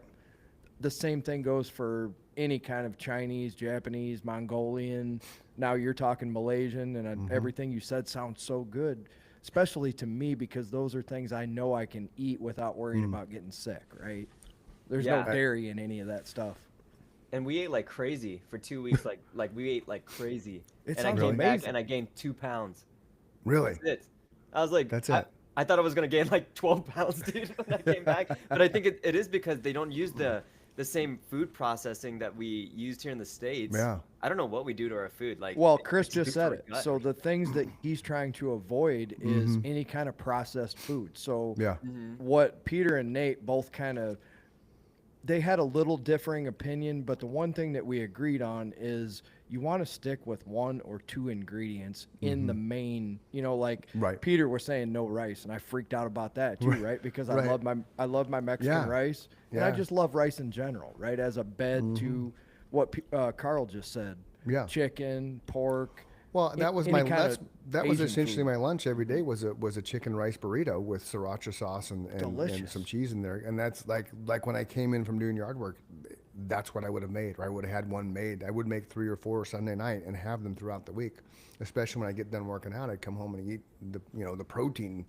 [SPEAKER 2] The same thing goes for any kind of Chinese, Japanese, Mongolian. Now you're talking Malaysian, and everything you said sounds so good, especially to me because those are things I know I can eat without worrying about getting sick. Right? There's
[SPEAKER 3] Yeah.
[SPEAKER 2] no dairy in any of that stuff.
[SPEAKER 3] And we ate like crazy for 2 weeks. like we ate like crazy.
[SPEAKER 2] It
[SPEAKER 3] and I
[SPEAKER 2] sounds
[SPEAKER 3] came back
[SPEAKER 2] amazing.
[SPEAKER 3] and I gained 2 pounds.
[SPEAKER 1] Really?
[SPEAKER 3] That's it. I was like,
[SPEAKER 1] That's
[SPEAKER 3] I,
[SPEAKER 1] it.
[SPEAKER 3] I thought I was gonna gain like 12 pounds, dude, when I came back. But I think it is because they don't use the same food processing that we used here in the States.
[SPEAKER 1] Yeah.
[SPEAKER 3] I don't know what we do to our food. Like,
[SPEAKER 2] Well,
[SPEAKER 3] it-
[SPEAKER 2] Chris
[SPEAKER 3] it's good
[SPEAKER 2] just
[SPEAKER 3] for
[SPEAKER 2] said
[SPEAKER 3] our
[SPEAKER 2] it.
[SPEAKER 3] gut.
[SPEAKER 2] So the things that he's trying to avoid is any kind of processed food. So
[SPEAKER 1] Yeah.
[SPEAKER 2] what Peter and Nate both kind of they had a little differing opinion, but the one thing that we agreed on is you want to stick with 1 or 2 ingredients in the main, like
[SPEAKER 1] Right.
[SPEAKER 2] Peter was saying no rice, and I freaked out about that too, right? Because
[SPEAKER 1] Right.
[SPEAKER 2] I love my Mexican
[SPEAKER 1] Yeah.
[SPEAKER 2] rice, and I
[SPEAKER 1] Yeah.
[SPEAKER 2] just love rice in general, right? As a bed to what Carl just said.
[SPEAKER 1] Yeah.
[SPEAKER 2] Chicken, pork.
[SPEAKER 1] Well, that was
[SPEAKER 2] any
[SPEAKER 1] my
[SPEAKER 2] kind
[SPEAKER 1] that's,
[SPEAKER 2] of
[SPEAKER 1] that was
[SPEAKER 2] Asian
[SPEAKER 1] essentially
[SPEAKER 2] food.
[SPEAKER 1] my lunch every day was a chicken rice burrito with sriracha sauce and
[SPEAKER 2] Delicious.
[SPEAKER 1] some cheese in there. And that's like when I came in from doing yard work, that's what I would have made. Or I would have had one made. I would make 3 or 4 Sunday night and have them throughout the week. Especially when I get done working out, I'd come home and eat the protein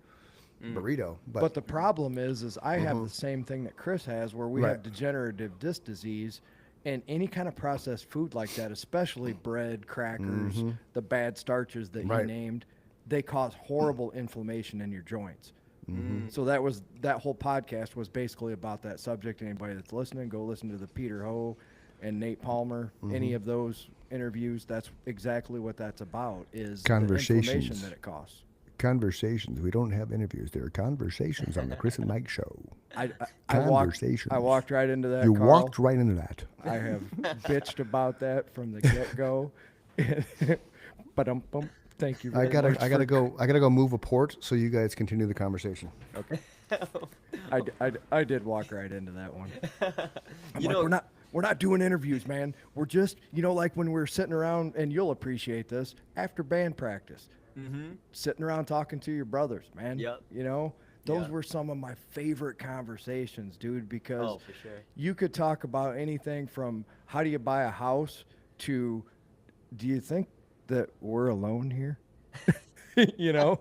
[SPEAKER 1] burrito.
[SPEAKER 2] But the problem is I have the same thing that Chris has, where we
[SPEAKER 1] Right.
[SPEAKER 2] have degenerative disc disease, and any kind of processed food like that, especially bread, crackers, the bad starches that
[SPEAKER 1] Right.
[SPEAKER 2] you named, they cause horrible inflammation in your joints. So that whole podcast was basically about that subject. Anybody that's listening, go listen to the Peter Ho and Nate Palmer. Any of those interviews, that's exactly what that's about. Is the inflammation
[SPEAKER 1] Conversations.
[SPEAKER 2] that it causes.
[SPEAKER 1] Conversations. We don't have interviews. There are conversations on the Chris and Mike show.
[SPEAKER 2] I
[SPEAKER 1] Conversations.
[SPEAKER 2] walked right into that.
[SPEAKER 1] You
[SPEAKER 2] Carl.
[SPEAKER 1] walked right into that.
[SPEAKER 2] I have bitched about that from the get go. But thank you. Very
[SPEAKER 1] I gotta
[SPEAKER 2] much for-
[SPEAKER 1] go. I gotta go move a port so you guys continue the conversation.
[SPEAKER 2] Okay. I did walk right into that one. I'm
[SPEAKER 3] You
[SPEAKER 2] like,
[SPEAKER 3] know,
[SPEAKER 2] we're not doing interviews, man. We're just, like when we're sitting around, and you'll appreciate this, after band practice, sitting around talking to your brothers, man.
[SPEAKER 3] Yep.
[SPEAKER 2] Those
[SPEAKER 3] Yep.
[SPEAKER 2] were some of my favorite conversations, dude, because
[SPEAKER 3] Oh, for sure.
[SPEAKER 2] you could talk about anything from how do you buy a house to do you think that we're alone here? you know?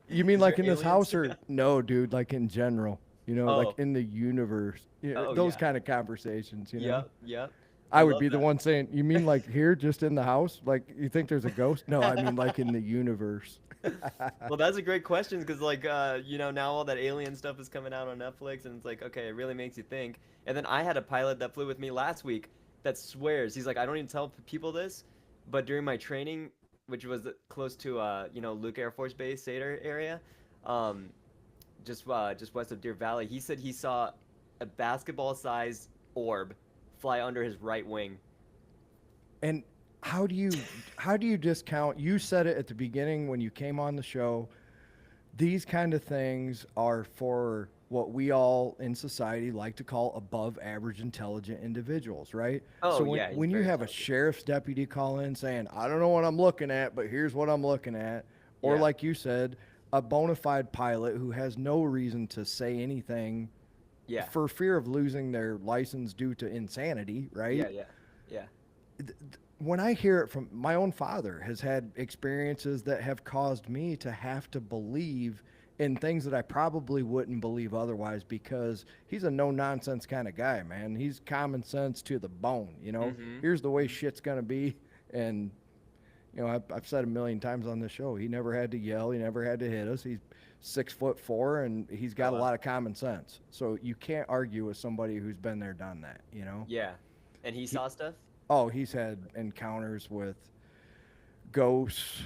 [SPEAKER 2] You mean
[SPEAKER 3] Is
[SPEAKER 2] like
[SPEAKER 3] there
[SPEAKER 2] in this
[SPEAKER 3] aliens?
[SPEAKER 2] house or no, dude, like in general, like
[SPEAKER 3] Oh.
[SPEAKER 2] in the universe,
[SPEAKER 3] Oh,
[SPEAKER 2] those
[SPEAKER 3] yeah.
[SPEAKER 2] kind of conversations,
[SPEAKER 3] Yep. Yep. I
[SPEAKER 2] I would
[SPEAKER 3] love
[SPEAKER 2] be the
[SPEAKER 3] that.
[SPEAKER 2] one saying, you mean like here, just in the house? Like you think there's a ghost? No, I mean like in the universe.
[SPEAKER 3] Well, that's a great question because, like, now all that alien stuff is coming out on Netflix, and it's like, okay, it really makes you think. And then I had a pilot that flew with me last week that swears he's like, I don't even tell people this, but during my training, which was close to, Luke Air Force Base, Sater area, um, just west of Deer Valley, he said he saw a basketball-sized orb fly under his right wing.
[SPEAKER 2] And how do you discount? You said it at the beginning when you came on the show. These kind of things are for what we all in society like to call above average intelligent individuals, right? So
[SPEAKER 3] Oh
[SPEAKER 2] when
[SPEAKER 3] yeah, he's
[SPEAKER 2] when you
[SPEAKER 3] very
[SPEAKER 2] have a
[SPEAKER 3] intelligent.
[SPEAKER 2] sheriff's deputy call in saying, "I don't know what I'm looking at, but here's what I'm looking at," or
[SPEAKER 3] Yeah.
[SPEAKER 2] like you said, a bona fide pilot who has no reason to say anything
[SPEAKER 3] Yeah.
[SPEAKER 2] for fear of losing their license due to insanity,
[SPEAKER 3] Yeah.
[SPEAKER 2] right?
[SPEAKER 3] Yeah. Yeah.
[SPEAKER 2] When I hear it from my own father, has had experiences that have caused me to have to believe in things that I probably wouldn't believe otherwise because he's a no nonsense kind of guy, man. He's common sense to the bone,
[SPEAKER 3] Mm-hmm.
[SPEAKER 2] Here's the way shit's going to be. And, I've said a million times on this show, he never had to yell. He never had to hit us. He's 6'4" and he's got a
[SPEAKER 3] wow.
[SPEAKER 2] lot of common sense. So you can't argue with somebody who's been there, done that.
[SPEAKER 3] Yeah. And he saw stuff?
[SPEAKER 2] Oh, he's had encounters with ghosts.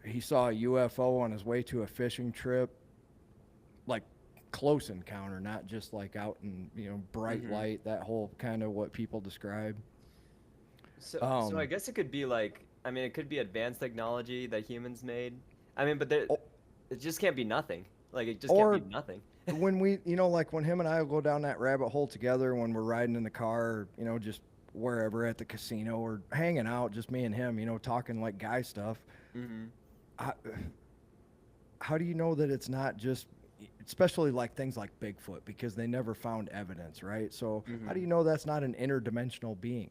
[SPEAKER 2] He saw a UFO on his way to a fishing trip, like close encounter, not just like out in bright
[SPEAKER 3] Mm-hmm.
[SPEAKER 2] light. That whole kind of what people describe.
[SPEAKER 3] So I
[SPEAKER 2] Um,
[SPEAKER 3] guess it could be like, I mean, it could be advanced technology that humans made. I mean, but there,
[SPEAKER 2] o-
[SPEAKER 3] it just can't be nothing. Like, it just can't
[SPEAKER 2] or
[SPEAKER 3] be nothing.
[SPEAKER 2] when we, like when him and I will go down that rabbit hole together when we're riding in the car, or, just wherever at the casino or hanging out, just me and him, talking like guy stuff.
[SPEAKER 3] Mm-hmm.
[SPEAKER 2] I, how do you know that it's not just especially like things like Bigfoot because they never found evidence, right? So how do
[SPEAKER 3] Mm-hmm.
[SPEAKER 2] you know that's not an interdimensional being?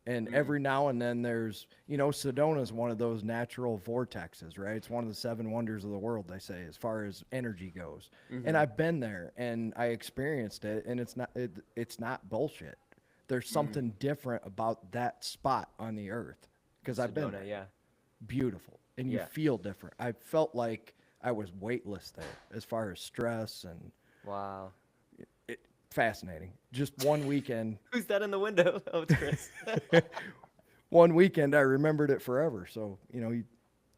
[SPEAKER 2] And
[SPEAKER 3] Mm.
[SPEAKER 2] every now and then there's, Sedona is one of those natural vortexes, right? It's one of the seven wonders of the world, they say, as far as energy goes. And
[SPEAKER 3] Mm-hmm.
[SPEAKER 2] I've been there and I experienced it, and it's not bullshit. There's something different about that spot on the earth because I've been
[SPEAKER 3] Sedona,
[SPEAKER 2] there.
[SPEAKER 3] yeah.
[SPEAKER 2] Beautiful, and you
[SPEAKER 3] Yeah.
[SPEAKER 2] feel different. I felt like I was weightless there as far as stress and
[SPEAKER 3] Wow.
[SPEAKER 2] fascinating. Just one weekend,
[SPEAKER 3] Who's that in the window? Oh, it's Chris.
[SPEAKER 2] one weekend I remembered it forever. So you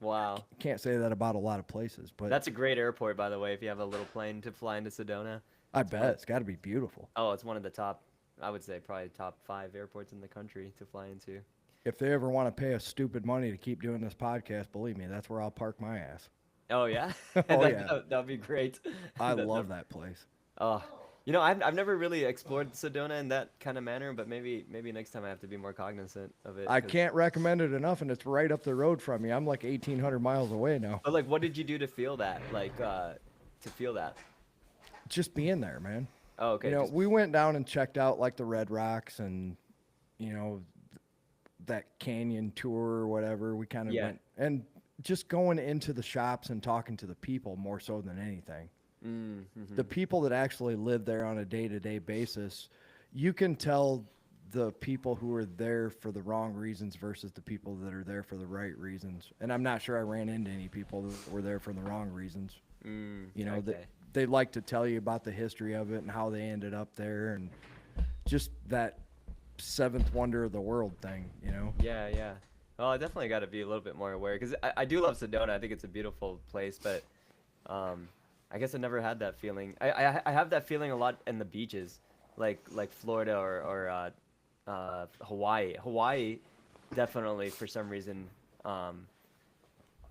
[SPEAKER 3] Wow.
[SPEAKER 2] can't say that about a lot of places, but
[SPEAKER 3] That's a great airport, by the way, if you have a little plane to fly into Sedona.
[SPEAKER 2] I bet it's got to be beautiful.
[SPEAKER 3] Oh, it's one of the top, I would say, probably top 5 airports in the country to fly into.
[SPEAKER 2] If they ever want to pay us stupid money to keep doing this podcast, believe me, that's where I'll park my ass.
[SPEAKER 3] Oh, yeah?
[SPEAKER 2] Oh, yeah.
[SPEAKER 3] That'd be great.
[SPEAKER 2] I
[SPEAKER 3] That-
[SPEAKER 2] love that place.
[SPEAKER 3] Oh, I've never really explored Sedona in that kind of manner, but maybe next time I have to be more cognizant of it.
[SPEAKER 2] I
[SPEAKER 3] 'cause-
[SPEAKER 2] can't recommend it enough, and it's right up the road from me. I'm like 1,800 miles away now.
[SPEAKER 3] But like, what did you do to feel that? Like, to feel that?
[SPEAKER 2] Just being there, man.
[SPEAKER 3] Oh, okay. just-
[SPEAKER 2] We went down and checked out like the Red Rocks and, you know, that canyon tour or whatever. We kind of
[SPEAKER 3] Yeah.
[SPEAKER 2] went and just going into the shops and talking to the people more so than anything.
[SPEAKER 3] mm-hmm.
[SPEAKER 2] The people that actually live there on a day-to-day basis, you can tell the people who are there for the wrong reasons versus the people that are there for the right reasons. And I'm not sure I ran into any people that were there for the wrong reasons.
[SPEAKER 3] Okay.
[SPEAKER 2] They like to tell you about the history of it and how they ended up there and just that seventh wonder of the world thing.
[SPEAKER 3] Yeah, yeah. Well, I definitely got to be a little bit more aware because I do love Sedona. I think it's a beautiful place, but I guess I never had that feeling. I have that feeling a lot in the beaches, like Florida or Hawaii. Hawaii, definitely for some reason,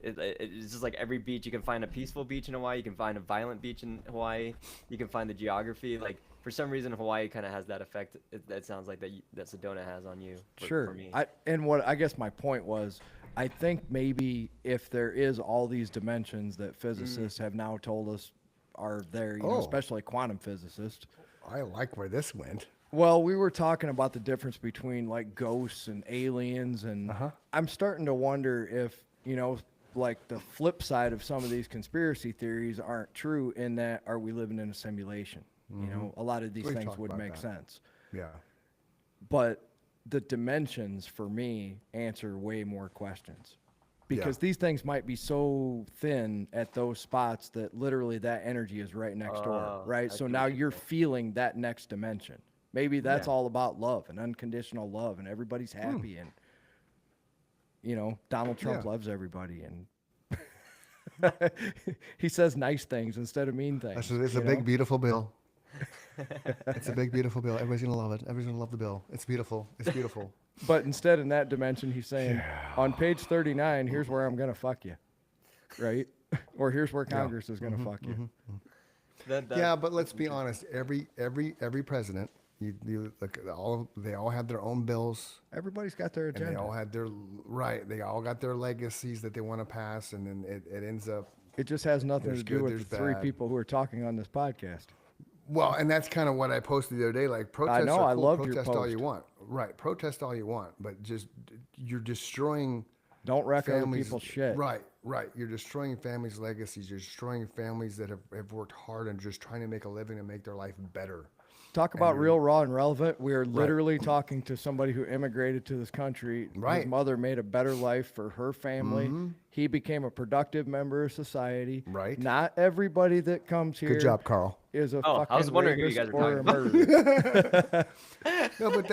[SPEAKER 3] It's just like every beach, you can find a peaceful beach in Hawaii, you can find a violent beach in Hawaii, you can find the geography. Like for some reason, Hawaii kind of has that effect. That sounds like that Sedona has on you. For me.
[SPEAKER 2] And what I guess my point was, I think maybe if there is all these dimensions that physicists have now told us are there, you know,
[SPEAKER 1] Oh.
[SPEAKER 2] especially quantum physicists.
[SPEAKER 1] I like where this went.
[SPEAKER 2] Well, we were talking about the difference between like ghosts and aliens, and I'm starting to wonder if, you know, like the flip side of some of these conspiracy theories aren't true in that are we living in a simulation? You know, a lot of these
[SPEAKER 1] We've
[SPEAKER 2] things
[SPEAKER 1] talked
[SPEAKER 2] would
[SPEAKER 1] about
[SPEAKER 2] make
[SPEAKER 1] that.
[SPEAKER 2] sense.
[SPEAKER 1] Yeah.
[SPEAKER 2] But the dimensions for me answer way more questions. Because
[SPEAKER 1] Yeah.
[SPEAKER 2] these things might be so thin at those spots that literally that energy is right next door,
[SPEAKER 3] Oh,
[SPEAKER 2] right?
[SPEAKER 3] I
[SPEAKER 2] So
[SPEAKER 3] see
[SPEAKER 2] now
[SPEAKER 3] what you're
[SPEAKER 2] you're
[SPEAKER 3] saying.
[SPEAKER 2] feeling that next dimension. Maybe that's
[SPEAKER 3] Yeah.
[SPEAKER 2] all about love and unconditional love, and everybody's happy, and you know Donald Trump
[SPEAKER 1] Yeah.
[SPEAKER 2] loves everybody, and he says nice things instead of mean things.
[SPEAKER 1] It's a
[SPEAKER 2] you
[SPEAKER 1] big,
[SPEAKER 2] know?
[SPEAKER 1] beautiful bill. It's a big, beautiful bill. Everybody's gonna love it. Everybody's gonna love the bill. It's beautiful. It's beautiful.
[SPEAKER 2] But instead, in that dimension, he's saying, on page 39, here's where I'm gonna fuck you, right? Or here's where Congress is gonna fuck you.
[SPEAKER 1] Yeah, but let's be honest. Every president, you look at they all had their own bills,
[SPEAKER 2] Everybody's got their
[SPEAKER 1] and they
[SPEAKER 2] agenda.
[SPEAKER 1] all had their right. They all got their legacies that they want to pass, and then it ends up.
[SPEAKER 2] It just has nothing
[SPEAKER 1] There's
[SPEAKER 2] to do
[SPEAKER 1] good,
[SPEAKER 2] with
[SPEAKER 1] there's
[SPEAKER 2] the three
[SPEAKER 1] bad.
[SPEAKER 2] people who are talking on this podcast.
[SPEAKER 1] Well, and that's kind of what I posted the other day. Like protests
[SPEAKER 2] know,
[SPEAKER 1] are
[SPEAKER 2] I
[SPEAKER 1] cool.
[SPEAKER 2] loved your
[SPEAKER 1] Protest all you
[SPEAKER 2] post.
[SPEAKER 1] want. Right, protest all you want, but just you're destroying
[SPEAKER 2] Don't wreck other
[SPEAKER 1] families.
[SPEAKER 2] people's shit.
[SPEAKER 1] Right. You're destroying families' legacies. You're destroying families that have worked hard and just trying to make a living and make their life better.
[SPEAKER 2] Talk about real, raw, and relevant. We're literally talking to somebody who immigrated to this country.
[SPEAKER 1] Right.
[SPEAKER 2] His mother made a better life for her family. He became a productive member of society.
[SPEAKER 1] Right.
[SPEAKER 2] Not everybody that comes here
[SPEAKER 1] Good job, Carl.
[SPEAKER 2] is a
[SPEAKER 3] Oh,
[SPEAKER 2] fucking
[SPEAKER 3] I was wondering who you
[SPEAKER 2] rapist
[SPEAKER 3] guys were
[SPEAKER 2] or a
[SPEAKER 3] talking
[SPEAKER 2] murderer.
[SPEAKER 1] No, but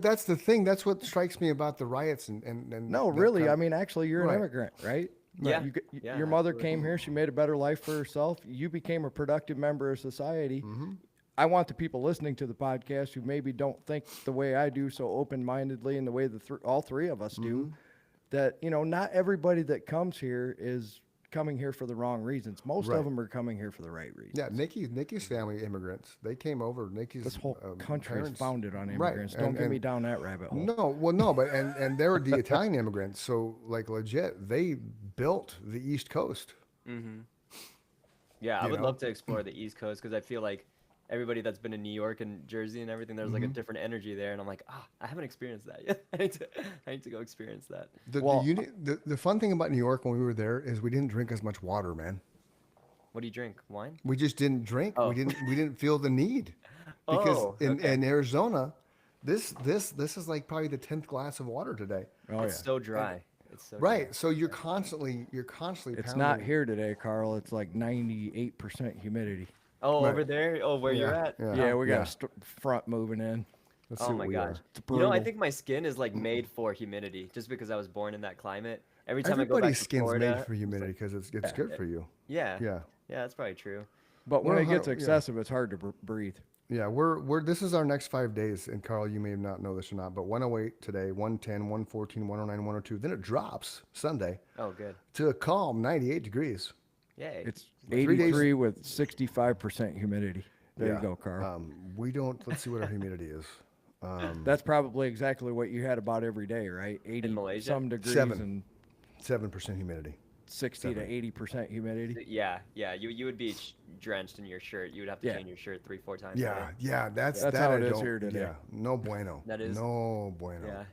[SPEAKER 1] that's the thing. That's what strikes me about the riots and
[SPEAKER 2] No,
[SPEAKER 1] that
[SPEAKER 2] really.
[SPEAKER 1] kind
[SPEAKER 2] I
[SPEAKER 1] of-
[SPEAKER 2] mean, actually, you're an
[SPEAKER 1] Right.
[SPEAKER 2] immigrant, right?
[SPEAKER 3] Yeah.
[SPEAKER 2] Your
[SPEAKER 3] Yeah,
[SPEAKER 2] mother
[SPEAKER 3] absolutely.
[SPEAKER 2] came here. She made a better life for herself. You became a productive member of society.
[SPEAKER 1] Mm-hmm.
[SPEAKER 2] I want the people listening to the podcast who maybe don't think the way I do so open-mindedly and the way all three of us
[SPEAKER 1] Mm-hmm.
[SPEAKER 2] do, that, you know, not everybody that comes here is coming here for the wrong reasons. Most
[SPEAKER 1] Right.
[SPEAKER 2] of them are coming here for the right reasons.
[SPEAKER 1] Yeah, Nikki's family immigrants. They came over. Nikki's
[SPEAKER 2] This whole country is
[SPEAKER 1] parents-
[SPEAKER 2] founded on
[SPEAKER 1] Right,
[SPEAKER 2] immigrants. Don't get me
[SPEAKER 1] and-
[SPEAKER 2] down that rabbit hole.
[SPEAKER 1] No, well, no, but and they were the Italian immigrants. So like legit, they built the East Coast.
[SPEAKER 3] Yeah, I
[SPEAKER 1] You
[SPEAKER 3] would
[SPEAKER 1] know?
[SPEAKER 3] love to explore the East Coast because I feel like everybody that's been in New York and Jersey and everything, there's like a different energy there, and I'm like, I haven't experienced that yet. I need to go experience that.
[SPEAKER 2] Well,
[SPEAKER 1] The fun thing about New York when we were there is we didn't drink as much water, man.
[SPEAKER 3] What do you drink? Wine?
[SPEAKER 1] We just didn't drink.
[SPEAKER 3] Oh.
[SPEAKER 1] We didn't feel the need because
[SPEAKER 3] Oh,
[SPEAKER 1] in Arizona, this is like probably the 10th glass of water today.
[SPEAKER 2] Oh,
[SPEAKER 3] It's
[SPEAKER 2] yeah.
[SPEAKER 3] so dry. It's so
[SPEAKER 1] Right.
[SPEAKER 3] dry.
[SPEAKER 1] So you're constantly
[SPEAKER 2] It's
[SPEAKER 1] pounding.
[SPEAKER 2] not here today, Carl. It's like 98% humidity.
[SPEAKER 3] Oh,
[SPEAKER 1] Right.
[SPEAKER 3] over there? Oh, where you're
[SPEAKER 1] Yeah,
[SPEAKER 3] at?
[SPEAKER 1] yeah.
[SPEAKER 2] Yeah, we got
[SPEAKER 1] Yeah.
[SPEAKER 2] a front moving in.
[SPEAKER 1] Let's
[SPEAKER 3] Oh
[SPEAKER 1] see
[SPEAKER 3] my
[SPEAKER 1] what we
[SPEAKER 3] gosh.
[SPEAKER 1] are.
[SPEAKER 2] It's
[SPEAKER 3] You know, I
[SPEAKER 2] brutal.
[SPEAKER 3] think my skin is like made for humidity just because I was born in that climate. Every time I go back
[SPEAKER 1] Everybody's
[SPEAKER 3] to
[SPEAKER 1] skin's
[SPEAKER 3] Florida,
[SPEAKER 1] made for humidity because it's good for you.
[SPEAKER 3] yeah.
[SPEAKER 1] Yeah.
[SPEAKER 3] Yeah, that's probably true.
[SPEAKER 2] But when
[SPEAKER 1] We're
[SPEAKER 2] it gets
[SPEAKER 1] yeah.
[SPEAKER 2] excessive, it's hard to breathe.
[SPEAKER 1] Yeah, we're this is our next 5 days, and Carl, you may not know this or not, but 108 today, 110, 114, 109, 102. Then it drops Sunday
[SPEAKER 3] Oh, good.
[SPEAKER 1] to a calm 98 degrees.
[SPEAKER 3] Yay.
[SPEAKER 2] It's
[SPEAKER 1] 3 days-
[SPEAKER 2] 83 with 65% humidity. There
[SPEAKER 1] Yeah.
[SPEAKER 2] you go, Carl.
[SPEAKER 1] We don't. Let's see what our humidity is.
[SPEAKER 2] That's probably exactly what you had about every day, right? 80
[SPEAKER 3] Malaysia?
[SPEAKER 2] some degrees
[SPEAKER 1] 7.
[SPEAKER 2] and
[SPEAKER 1] 7% humidity.
[SPEAKER 2] 60 to 80% humidity.
[SPEAKER 3] Yeah, yeah. You would be drenched in your shirt. You would have to
[SPEAKER 2] Yeah.
[SPEAKER 3] change your shirt 3-4 times. a
[SPEAKER 1] Yeah,
[SPEAKER 3] day.
[SPEAKER 1] yeah. That's
[SPEAKER 2] That's
[SPEAKER 1] that
[SPEAKER 2] how
[SPEAKER 1] I
[SPEAKER 2] it is
[SPEAKER 1] don't-
[SPEAKER 2] here today.
[SPEAKER 1] Yeah, no bueno.
[SPEAKER 3] That is-
[SPEAKER 1] no bueno.
[SPEAKER 3] Yeah.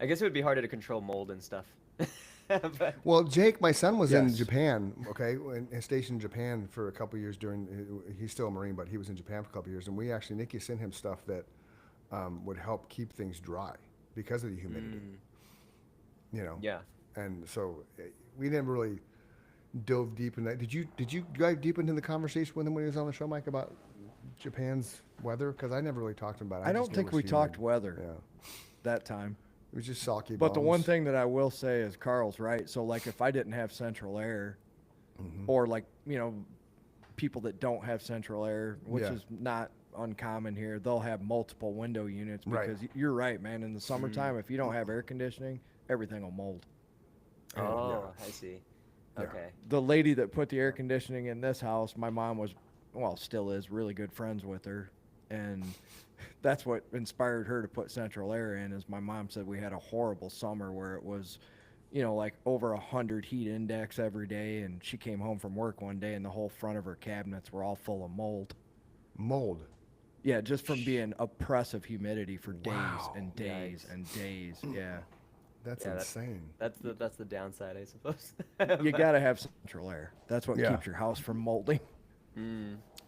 [SPEAKER 3] I guess it would be harder to control mold and stuff. But-
[SPEAKER 1] Well, Jake, my son was in
[SPEAKER 2] Yes.
[SPEAKER 1] Japan, okay, and stationed in Japan for a couple years he's still a Marine, but he was in Japan for a couple years, and Nikki sent him stuff that would help keep things dry because of the humidity. You know?
[SPEAKER 3] yeah.
[SPEAKER 1] And so we never really dove deep in that. Did you dive deep into the conversation with him when he was on the show, Mike, about Japan's weather? Because I never really talked to him about it.
[SPEAKER 2] I
[SPEAKER 1] just
[SPEAKER 2] don't
[SPEAKER 1] knew it
[SPEAKER 2] think
[SPEAKER 1] was
[SPEAKER 2] we
[SPEAKER 1] humid.
[SPEAKER 2] talked weather
[SPEAKER 1] Yeah.
[SPEAKER 2] that time.
[SPEAKER 1] It was just sake
[SPEAKER 2] But the one
[SPEAKER 1] bombs.
[SPEAKER 2] thing that I will say is Carl's right. So, like, if I didn't have central air,
[SPEAKER 1] Mm-hmm.
[SPEAKER 2] or like, you know, people that don't have central air, which
[SPEAKER 1] Yeah.
[SPEAKER 2] is not uncommon here, they'll have multiple window units
[SPEAKER 1] Right.
[SPEAKER 2] because you're right, man. In the summertime, if you don't have air conditioning, everything will mold.
[SPEAKER 1] And,
[SPEAKER 3] Oh, I see.
[SPEAKER 1] Yeah.
[SPEAKER 3] Okay.
[SPEAKER 2] The lady that put the air conditioning in this house, my mom was, well, still is really good friends with her, and that's what inspired her to put central air in. Is my mom said we had a horrible summer where it was, like over 100 heat index every day, and she came home from work one day and the whole front of her cabinets were all full of mold.
[SPEAKER 1] mold.
[SPEAKER 2] Yeah, just from being oppressive humidity for days
[SPEAKER 1] Wow.
[SPEAKER 2] and days
[SPEAKER 3] Yikes.
[SPEAKER 2] and days. Yeah,
[SPEAKER 1] That's
[SPEAKER 3] Yeah,
[SPEAKER 1] insane.
[SPEAKER 3] That's the downside, I suppose.
[SPEAKER 2] you gotta have central air. That's what
[SPEAKER 1] Yeah.
[SPEAKER 2] keeps your house from molding.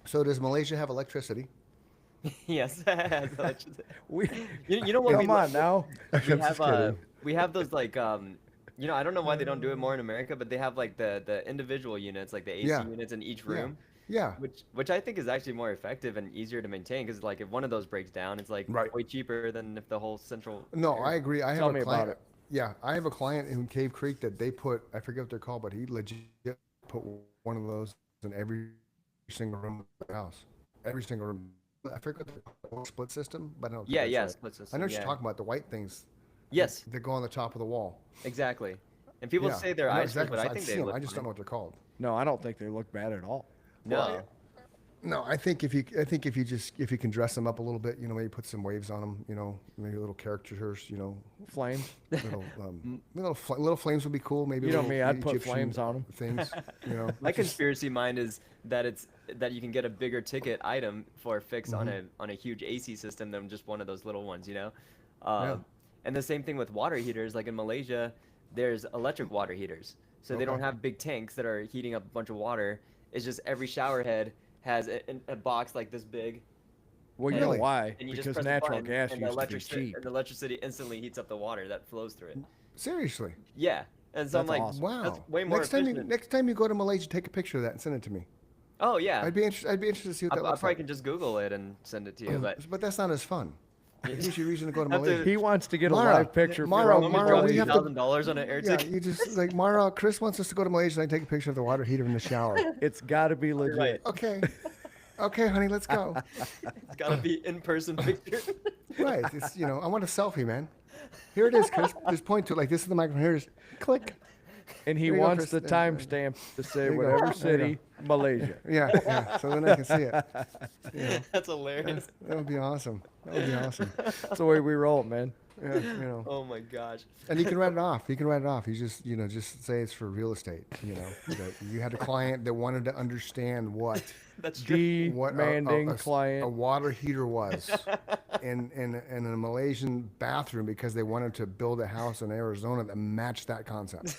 [SPEAKER 1] So does Malaysia have electricity?
[SPEAKER 3] Yes.
[SPEAKER 2] We
[SPEAKER 3] You know what?
[SPEAKER 2] come on now.
[SPEAKER 3] We
[SPEAKER 1] I'm
[SPEAKER 3] have
[SPEAKER 1] just kidding.
[SPEAKER 3] we have those like I don't know why they don't do it more in America, but they have like the individual units, like the AC
[SPEAKER 1] Yeah.
[SPEAKER 3] units in each
[SPEAKER 1] Yeah.
[SPEAKER 3] room,
[SPEAKER 1] Yeah.
[SPEAKER 3] which I think is actually more effective and easier to maintain because like if one of those breaks down, it's like
[SPEAKER 1] Right.
[SPEAKER 3] way cheaper than if the whole central.
[SPEAKER 1] No,
[SPEAKER 3] air-
[SPEAKER 1] I agree. I
[SPEAKER 2] Tell
[SPEAKER 1] have
[SPEAKER 2] me
[SPEAKER 1] a
[SPEAKER 2] about
[SPEAKER 1] client.
[SPEAKER 2] it.
[SPEAKER 1] Yeah, I have a client in Cave Creek that they put. I forget what they're called, but he legit put one of those in every single room of the house. Every single room. I forget what they're called, split system, but I don't. think
[SPEAKER 3] Yeah,
[SPEAKER 1] that's
[SPEAKER 3] yeah,
[SPEAKER 1] right.
[SPEAKER 3] split
[SPEAKER 1] I
[SPEAKER 3] system,
[SPEAKER 1] know what
[SPEAKER 3] yeah.
[SPEAKER 1] you're talking about. The white things
[SPEAKER 3] Yes,
[SPEAKER 1] that go on the top of the wall.
[SPEAKER 3] exactly. And people
[SPEAKER 1] Yeah,
[SPEAKER 3] say they're
[SPEAKER 1] I know
[SPEAKER 3] isolated, but I
[SPEAKER 1] I've
[SPEAKER 3] think
[SPEAKER 1] seen
[SPEAKER 3] they
[SPEAKER 1] 'em,
[SPEAKER 3] look
[SPEAKER 1] I just don't
[SPEAKER 3] fine.
[SPEAKER 1] know what they're called.
[SPEAKER 2] No, I don't think they look bad at all.
[SPEAKER 3] No.
[SPEAKER 1] Well, No, I think if you can dress them up a little bit, maybe put some waves on them, maybe little caricatures,
[SPEAKER 2] Flames.
[SPEAKER 1] little flames would be cool. Maybe
[SPEAKER 2] You know
[SPEAKER 1] little
[SPEAKER 2] me, I'd put
[SPEAKER 1] Egyptian
[SPEAKER 2] flames on 'em.
[SPEAKER 1] Things.
[SPEAKER 3] My
[SPEAKER 1] just-
[SPEAKER 3] conspiracy mind is that you can get a bigger ticket item for a fix on a huge AC system than just one of those little ones.
[SPEAKER 1] Yeah.
[SPEAKER 3] And the same thing with water heaters. Like in Malaysia, there's electric water heaters, so they don't
[SPEAKER 1] Okay.
[SPEAKER 3] have big tanks that are heating up a bunch of water. It's just every shower head has a box like this big,
[SPEAKER 2] Well, you
[SPEAKER 1] Really?
[SPEAKER 2] know why?
[SPEAKER 3] and you just
[SPEAKER 2] Because
[SPEAKER 3] press the
[SPEAKER 2] natural
[SPEAKER 3] button,
[SPEAKER 2] gas
[SPEAKER 3] and the
[SPEAKER 2] used to be
[SPEAKER 3] electricity
[SPEAKER 2] cheap.
[SPEAKER 3] and the electricity instantly heats up the water that flows through it.
[SPEAKER 1] Seriously.
[SPEAKER 3] Yeah, and so I'm
[SPEAKER 2] That's
[SPEAKER 3] like,
[SPEAKER 2] awesome.
[SPEAKER 1] Wow.
[SPEAKER 3] that's way more efficient.
[SPEAKER 1] Next time you go to Malaysia, take a picture of that and send it to me.
[SPEAKER 3] Oh yeah,
[SPEAKER 1] I'd be interested to see what
[SPEAKER 3] I
[SPEAKER 1] that looks
[SPEAKER 3] probably
[SPEAKER 1] like.
[SPEAKER 3] can just Google it and send it to you, but
[SPEAKER 1] But that's not as fun. It gives you a reason to go to
[SPEAKER 3] Have to-
[SPEAKER 1] Malaysia.
[SPEAKER 2] He wants to get a
[SPEAKER 1] Mara,
[SPEAKER 2] live picture.
[SPEAKER 1] Mara,
[SPEAKER 2] from
[SPEAKER 1] Mara, we
[SPEAKER 2] Malaysia.
[SPEAKER 1] have to-
[SPEAKER 3] $2,000 on an air
[SPEAKER 1] Yeah,
[SPEAKER 3] ticket.
[SPEAKER 1] you just like Mara. Chris wants us to go to Malaysia and I take a picture of the water heater in the shower.
[SPEAKER 2] It's got to be legit.
[SPEAKER 3] Right.
[SPEAKER 1] Okay. Okay, honey, let's go.
[SPEAKER 3] It's gotta be in-person picture.
[SPEAKER 1] Right. It's I want a selfie, man. Here it is, Chris. Just point to it like this is the microphone. Here it is. Click.
[SPEAKER 2] And he
[SPEAKER 1] There you go,
[SPEAKER 2] wants
[SPEAKER 1] Chris.
[SPEAKER 2] the timestamp to say
[SPEAKER 1] There you go.
[SPEAKER 2] whatever
[SPEAKER 1] There you
[SPEAKER 2] city, Malaysia.
[SPEAKER 1] Yeah. So then I can see it.
[SPEAKER 3] That's hilarious.
[SPEAKER 1] That would be awesome. That would be awesome.
[SPEAKER 2] That's the way we roll, man.
[SPEAKER 1] Yeah.
[SPEAKER 3] Oh my gosh.
[SPEAKER 1] And you can write it off. You can write it off. You just say it's for real estate. That you had a client that wanted to understand what
[SPEAKER 3] That's true.
[SPEAKER 1] what
[SPEAKER 2] Demanding
[SPEAKER 1] a
[SPEAKER 2] client.
[SPEAKER 1] water heater was in a Malaysian bathroom because they wanted to build a house in Arizona that matched that concept.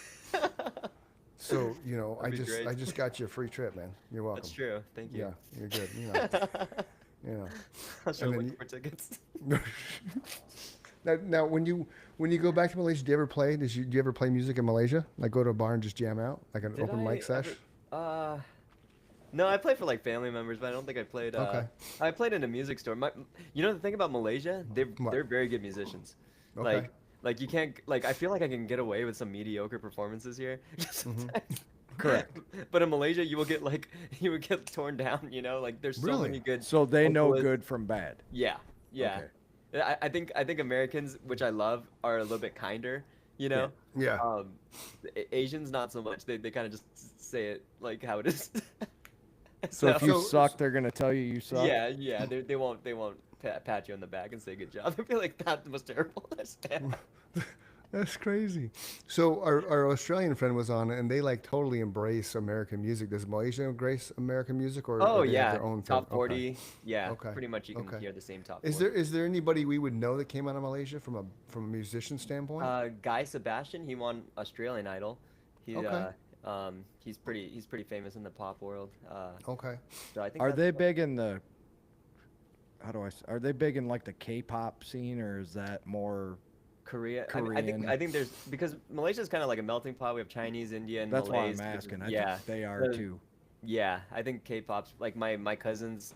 [SPEAKER 1] So I
[SPEAKER 3] That'd be great.
[SPEAKER 1] I just got you a free trip, man. You're welcome.
[SPEAKER 3] That's true. Thank you.
[SPEAKER 1] Yeah, you're good.
[SPEAKER 3] I'll show
[SPEAKER 1] And then
[SPEAKER 3] look
[SPEAKER 1] you-
[SPEAKER 3] for tickets.
[SPEAKER 1] Now, when you go back to Malaysia, do you ever play? Do you ever play music in Malaysia? Like go to a bar and just jam out, like an
[SPEAKER 3] Did
[SPEAKER 1] open
[SPEAKER 3] I
[SPEAKER 1] mic sesh?
[SPEAKER 3] ever- no, I played for like family members, but I don't think I played.
[SPEAKER 1] Okay.
[SPEAKER 3] I played in a music store. The thing about Malaysia,
[SPEAKER 1] What?
[SPEAKER 3] they're very good musicians.
[SPEAKER 1] Okay.
[SPEAKER 3] Like you can't I feel like I can get away with some mediocre performances here.
[SPEAKER 1] Mm-hmm.
[SPEAKER 2] Correct.
[SPEAKER 3] But in Malaysia, you would get torn down. Like there's so
[SPEAKER 1] Really?
[SPEAKER 3] many good.
[SPEAKER 2] So they know
[SPEAKER 3] vocalists.
[SPEAKER 2] good from bad.
[SPEAKER 3] Yeah, yeah. I think Americans, which I love, are a little bit kinder.
[SPEAKER 1] Yeah.
[SPEAKER 3] Asians not so much. They kind of just say it like how it is.
[SPEAKER 2] So if you
[SPEAKER 1] So-
[SPEAKER 2] suck, they're gonna tell you suck.
[SPEAKER 3] yeah. They won't pat you on the back and say good job. They'll be like that was terrible. That's bad.
[SPEAKER 1] That's crazy. So our Australian friend was on, and they like totally embrace American music. Does Malaysia embrace American music, or
[SPEAKER 3] Oh
[SPEAKER 1] or they have
[SPEAKER 3] yeah,
[SPEAKER 1] their own
[SPEAKER 3] top
[SPEAKER 1] thing?
[SPEAKER 3] 40.
[SPEAKER 1] Okay.
[SPEAKER 3] Yeah,
[SPEAKER 1] Okay.
[SPEAKER 3] pretty much you can
[SPEAKER 1] Okay.
[SPEAKER 3] hear the same top.
[SPEAKER 1] Is
[SPEAKER 3] 40.
[SPEAKER 1] there anybody we would know that came out of Malaysia from a musician standpoint?
[SPEAKER 3] Guy Sebastian, he won Australian Idol. He
[SPEAKER 1] Okay.
[SPEAKER 3] he's pretty famous in the pop world.
[SPEAKER 1] Okay.
[SPEAKER 3] So I think
[SPEAKER 2] Are
[SPEAKER 3] that's-
[SPEAKER 2] they big in the? Are they big in like the K-pop scene, or is that more?
[SPEAKER 3] Korea. I
[SPEAKER 2] Korean.
[SPEAKER 3] think there's because Malaysia is kind of like a melting pot. We have Chinese, Indian,
[SPEAKER 2] That's why
[SPEAKER 3] Malays.
[SPEAKER 2] I'm asking. I
[SPEAKER 3] yeah,
[SPEAKER 2] think they are
[SPEAKER 3] So-
[SPEAKER 2] too.
[SPEAKER 3] Yeah, I think K-pop's like my cousins.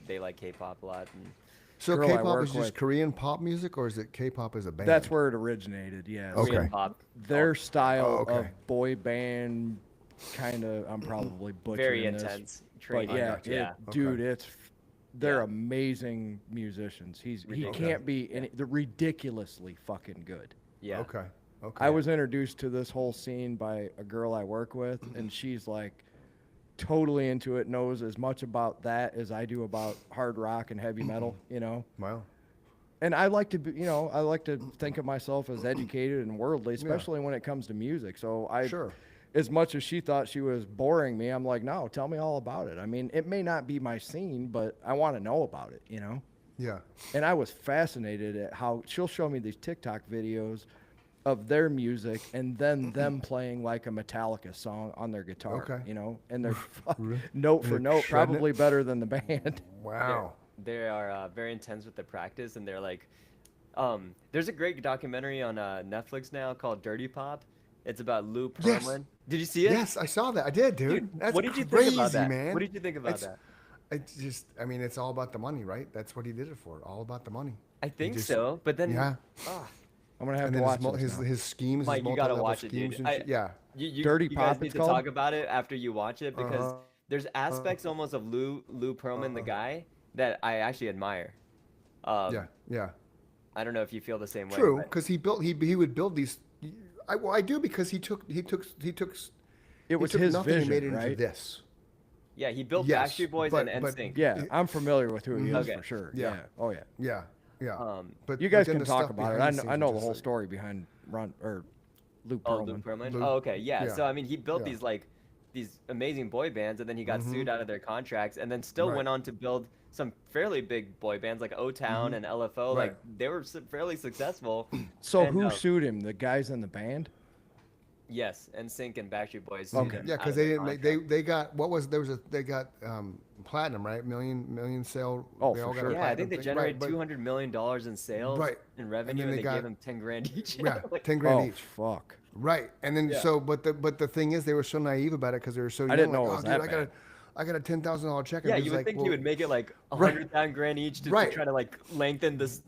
[SPEAKER 3] They like K-pop a lot. And
[SPEAKER 1] So
[SPEAKER 2] Girl I
[SPEAKER 1] K-pop
[SPEAKER 2] work
[SPEAKER 1] is just
[SPEAKER 2] with-
[SPEAKER 1] Korean pop music, or is it K-pop as a band?
[SPEAKER 2] That's where it originated. Yeah.
[SPEAKER 1] Okay.
[SPEAKER 3] Korean pop.
[SPEAKER 2] Their style
[SPEAKER 1] Oh, okay.
[SPEAKER 2] of boy band, kind of. I'm probably butchering
[SPEAKER 3] Very
[SPEAKER 2] this,
[SPEAKER 3] intense.
[SPEAKER 2] but
[SPEAKER 3] Training.
[SPEAKER 2] yeah,
[SPEAKER 1] gotcha.
[SPEAKER 3] yeah.
[SPEAKER 2] dude,
[SPEAKER 1] Okay.
[SPEAKER 2] they're
[SPEAKER 3] Yeah.
[SPEAKER 2] amazing musicians. He
[SPEAKER 3] Ridiculous.
[SPEAKER 2] can't be they're ridiculously fucking good.
[SPEAKER 3] Yeah.
[SPEAKER 1] Okay. Okay.
[SPEAKER 2] I was introduced to this whole scene by a girl I work with, and she's like totally into it, knows as much about that as I do about hard rock and heavy metal, you know?
[SPEAKER 1] Wow.
[SPEAKER 2] And I like to be, you know, I like to think of myself as educated and worldly, especially when it comes to music. So
[SPEAKER 1] Sure.
[SPEAKER 2] as much as she thought she was boring me, I'm like, no, tell me all about it. I mean, it may not be my scene, but I want to know about it, you know?
[SPEAKER 1] Yeah.
[SPEAKER 2] And I was fascinated at how she'll show me these TikTok videos of their music and then them playing like a Metallica song on their guitar,
[SPEAKER 1] Okay.
[SPEAKER 2] you know, and they're note for
[SPEAKER 1] And they're
[SPEAKER 2] note,
[SPEAKER 1] shredding it?
[SPEAKER 2] probably better than the band.
[SPEAKER 1] Wow.
[SPEAKER 3] They are very intense with the practice, and they're like, there's a great documentary on Netflix now called Dirty Pop. It's about Lou
[SPEAKER 1] Yes.
[SPEAKER 3] Pearlman. Did you see it?
[SPEAKER 1] Yes, I saw that. I did, dude.
[SPEAKER 3] Dude,
[SPEAKER 1] That's
[SPEAKER 3] what did you
[SPEAKER 1] crazy,
[SPEAKER 3] think about that?
[SPEAKER 1] man.
[SPEAKER 3] What did you think about
[SPEAKER 1] It's-
[SPEAKER 3] that?
[SPEAKER 1] It's just, I mean, it's all about the money, right? That's what he did it for. All about the money.
[SPEAKER 3] I think
[SPEAKER 1] just-
[SPEAKER 3] so, but then
[SPEAKER 1] Yeah.
[SPEAKER 3] ah,
[SPEAKER 2] I'm going to have
[SPEAKER 1] And
[SPEAKER 2] to
[SPEAKER 1] then
[SPEAKER 2] watch
[SPEAKER 1] his,
[SPEAKER 2] this now.
[SPEAKER 1] his schemes,
[SPEAKER 3] Mike,
[SPEAKER 1] his
[SPEAKER 3] you gotta
[SPEAKER 1] multi-level
[SPEAKER 3] watch it,
[SPEAKER 1] schemes
[SPEAKER 3] dude.
[SPEAKER 1] and shit. Yeah.
[SPEAKER 2] Dirty
[SPEAKER 3] you guys
[SPEAKER 2] Pop,
[SPEAKER 3] need
[SPEAKER 2] it's
[SPEAKER 3] to
[SPEAKER 2] called?
[SPEAKER 3] talk about it after you watch it because
[SPEAKER 1] Uh-huh.
[SPEAKER 3] there's aspects almost of Lou Pearlman, the guy, that I actually admire.
[SPEAKER 1] Yeah. Yeah.
[SPEAKER 3] I don't know if you feel the same way.
[SPEAKER 1] True,
[SPEAKER 3] but-
[SPEAKER 1] because he would build these. I do because he took
[SPEAKER 2] It was
[SPEAKER 1] took
[SPEAKER 2] his
[SPEAKER 1] nothing and made
[SPEAKER 2] vision,
[SPEAKER 1] it into
[SPEAKER 2] right?
[SPEAKER 1] this.
[SPEAKER 3] Yeah, he built
[SPEAKER 1] Yes,
[SPEAKER 3] Backstreet Boys
[SPEAKER 1] but-
[SPEAKER 3] and
[SPEAKER 1] but-
[SPEAKER 3] NSYNC.
[SPEAKER 2] Yeah, I'm familiar with who he is
[SPEAKER 3] Okay.
[SPEAKER 2] for sure.
[SPEAKER 1] Yeah.
[SPEAKER 2] Yeah. Oh, yeah.
[SPEAKER 1] Yeah. Yeah.
[SPEAKER 3] But
[SPEAKER 2] You guys
[SPEAKER 1] then
[SPEAKER 2] can
[SPEAKER 1] the
[SPEAKER 2] talk
[SPEAKER 1] stuff
[SPEAKER 2] about it.
[SPEAKER 1] behind
[SPEAKER 2] I
[SPEAKER 1] the
[SPEAKER 2] know,
[SPEAKER 1] scenes
[SPEAKER 2] I know
[SPEAKER 1] are
[SPEAKER 2] the
[SPEAKER 1] just
[SPEAKER 2] whole
[SPEAKER 1] like-
[SPEAKER 2] story behind Lou
[SPEAKER 3] Oh,
[SPEAKER 2] Pearlman.
[SPEAKER 3] Lou Pearlman.
[SPEAKER 1] Lou-
[SPEAKER 3] Oh, okay, yeah.
[SPEAKER 1] yeah.
[SPEAKER 3] So I mean, he built
[SPEAKER 1] Yeah.
[SPEAKER 3] these like these amazing boy bands, and then he got sued out of their contracts, and then still
[SPEAKER 1] Right.
[SPEAKER 3] went on to build some fairly big boy bands like O Town and LFO.
[SPEAKER 1] Right.
[SPEAKER 3] Like they were fairly successful.
[SPEAKER 2] So
[SPEAKER 3] And,
[SPEAKER 2] who sued him? The guys in the band?
[SPEAKER 3] Yes, NSYNC and Backstreet Boys. sued
[SPEAKER 2] Okay.
[SPEAKER 3] him
[SPEAKER 1] Yeah,
[SPEAKER 3] out
[SPEAKER 1] because
[SPEAKER 3] of
[SPEAKER 1] they
[SPEAKER 3] their
[SPEAKER 1] didn't make
[SPEAKER 3] contract.
[SPEAKER 1] they got what was there was a they got platinum, right? Million sale.
[SPEAKER 2] Oh,
[SPEAKER 1] they
[SPEAKER 2] for
[SPEAKER 1] all got a
[SPEAKER 2] sure.
[SPEAKER 3] Yeah, I
[SPEAKER 1] platinum
[SPEAKER 3] think they
[SPEAKER 1] thing.
[SPEAKER 3] generated
[SPEAKER 1] Right, but-
[SPEAKER 3] $200 million in sales
[SPEAKER 1] Right.
[SPEAKER 3] in
[SPEAKER 1] And
[SPEAKER 3] revenue,
[SPEAKER 1] then
[SPEAKER 3] and
[SPEAKER 1] they
[SPEAKER 3] they,
[SPEAKER 1] got-
[SPEAKER 3] gave him 10 grand each.
[SPEAKER 1] Yeah,
[SPEAKER 3] Like,
[SPEAKER 1] 10 grand
[SPEAKER 2] Oh,
[SPEAKER 1] each.
[SPEAKER 2] fuck.
[SPEAKER 1] Right, and then
[SPEAKER 3] Yeah.
[SPEAKER 1] so, but the thing is, they were so naive about it because they were so.
[SPEAKER 2] I didn't
[SPEAKER 1] young,
[SPEAKER 2] know it
[SPEAKER 1] like,
[SPEAKER 2] was
[SPEAKER 1] oh,
[SPEAKER 2] that
[SPEAKER 1] dude,
[SPEAKER 2] bad.
[SPEAKER 1] I got a $10,000 check. And
[SPEAKER 3] yeah,
[SPEAKER 1] he was
[SPEAKER 3] you would
[SPEAKER 1] like,
[SPEAKER 3] think
[SPEAKER 1] well,
[SPEAKER 3] he would make it like
[SPEAKER 1] Right.
[SPEAKER 3] 100,000 grand each to
[SPEAKER 1] Right.
[SPEAKER 3] try to like lengthen this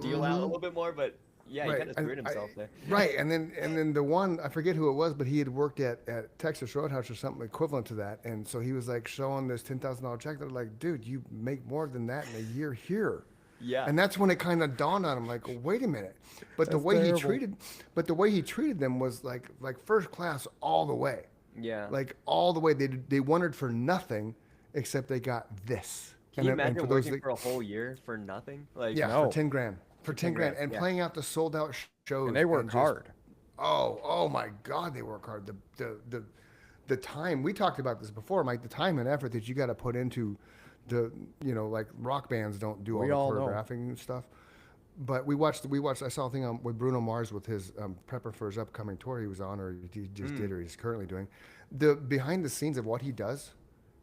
[SPEAKER 3] deal out a little bit more, but yeah, he
[SPEAKER 1] Right,
[SPEAKER 3] kind of
[SPEAKER 1] and
[SPEAKER 3] screwed himself there.
[SPEAKER 1] Right, and then the one I forget who it was, but he had worked at Texas Roadhouse or something equivalent to that, and so he was like showing this $10,000 check. They're like, dude, you make more than that in a year here.
[SPEAKER 3] Yeah.
[SPEAKER 1] And that's when it kind of dawned on him, like, wait a minute. But the
[SPEAKER 2] That's
[SPEAKER 1] way
[SPEAKER 2] terrible.
[SPEAKER 1] the way he treated them was like first class all the way,
[SPEAKER 3] Yeah.
[SPEAKER 1] like all the way. They wanted for nothing, except they got this.
[SPEAKER 3] Can you
[SPEAKER 1] and
[SPEAKER 3] imagine
[SPEAKER 1] for those
[SPEAKER 3] working
[SPEAKER 1] that-
[SPEAKER 3] for a whole year for nothing? Like,
[SPEAKER 1] yeah,
[SPEAKER 2] No.
[SPEAKER 1] for 10 grand, for 10 grand, and
[SPEAKER 3] yeah.
[SPEAKER 1] playing out the sold out shows.
[SPEAKER 2] And they work
[SPEAKER 1] just-
[SPEAKER 2] hard.
[SPEAKER 1] Oh my God, they work hard. The time we talked about this before, Mike. The time and effort that you got to put into like rock bands don't do all
[SPEAKER 2] We
[SPEAKER 1] the
[SPEAKER 2] all know.
[SPEAKER 1] choreographing and stuff. But we watched. I saw a thing on with Bruno Mars with his prepper for his upcoming tour he was on, or he just did, or he's currently doing. The behind the scenes of what he does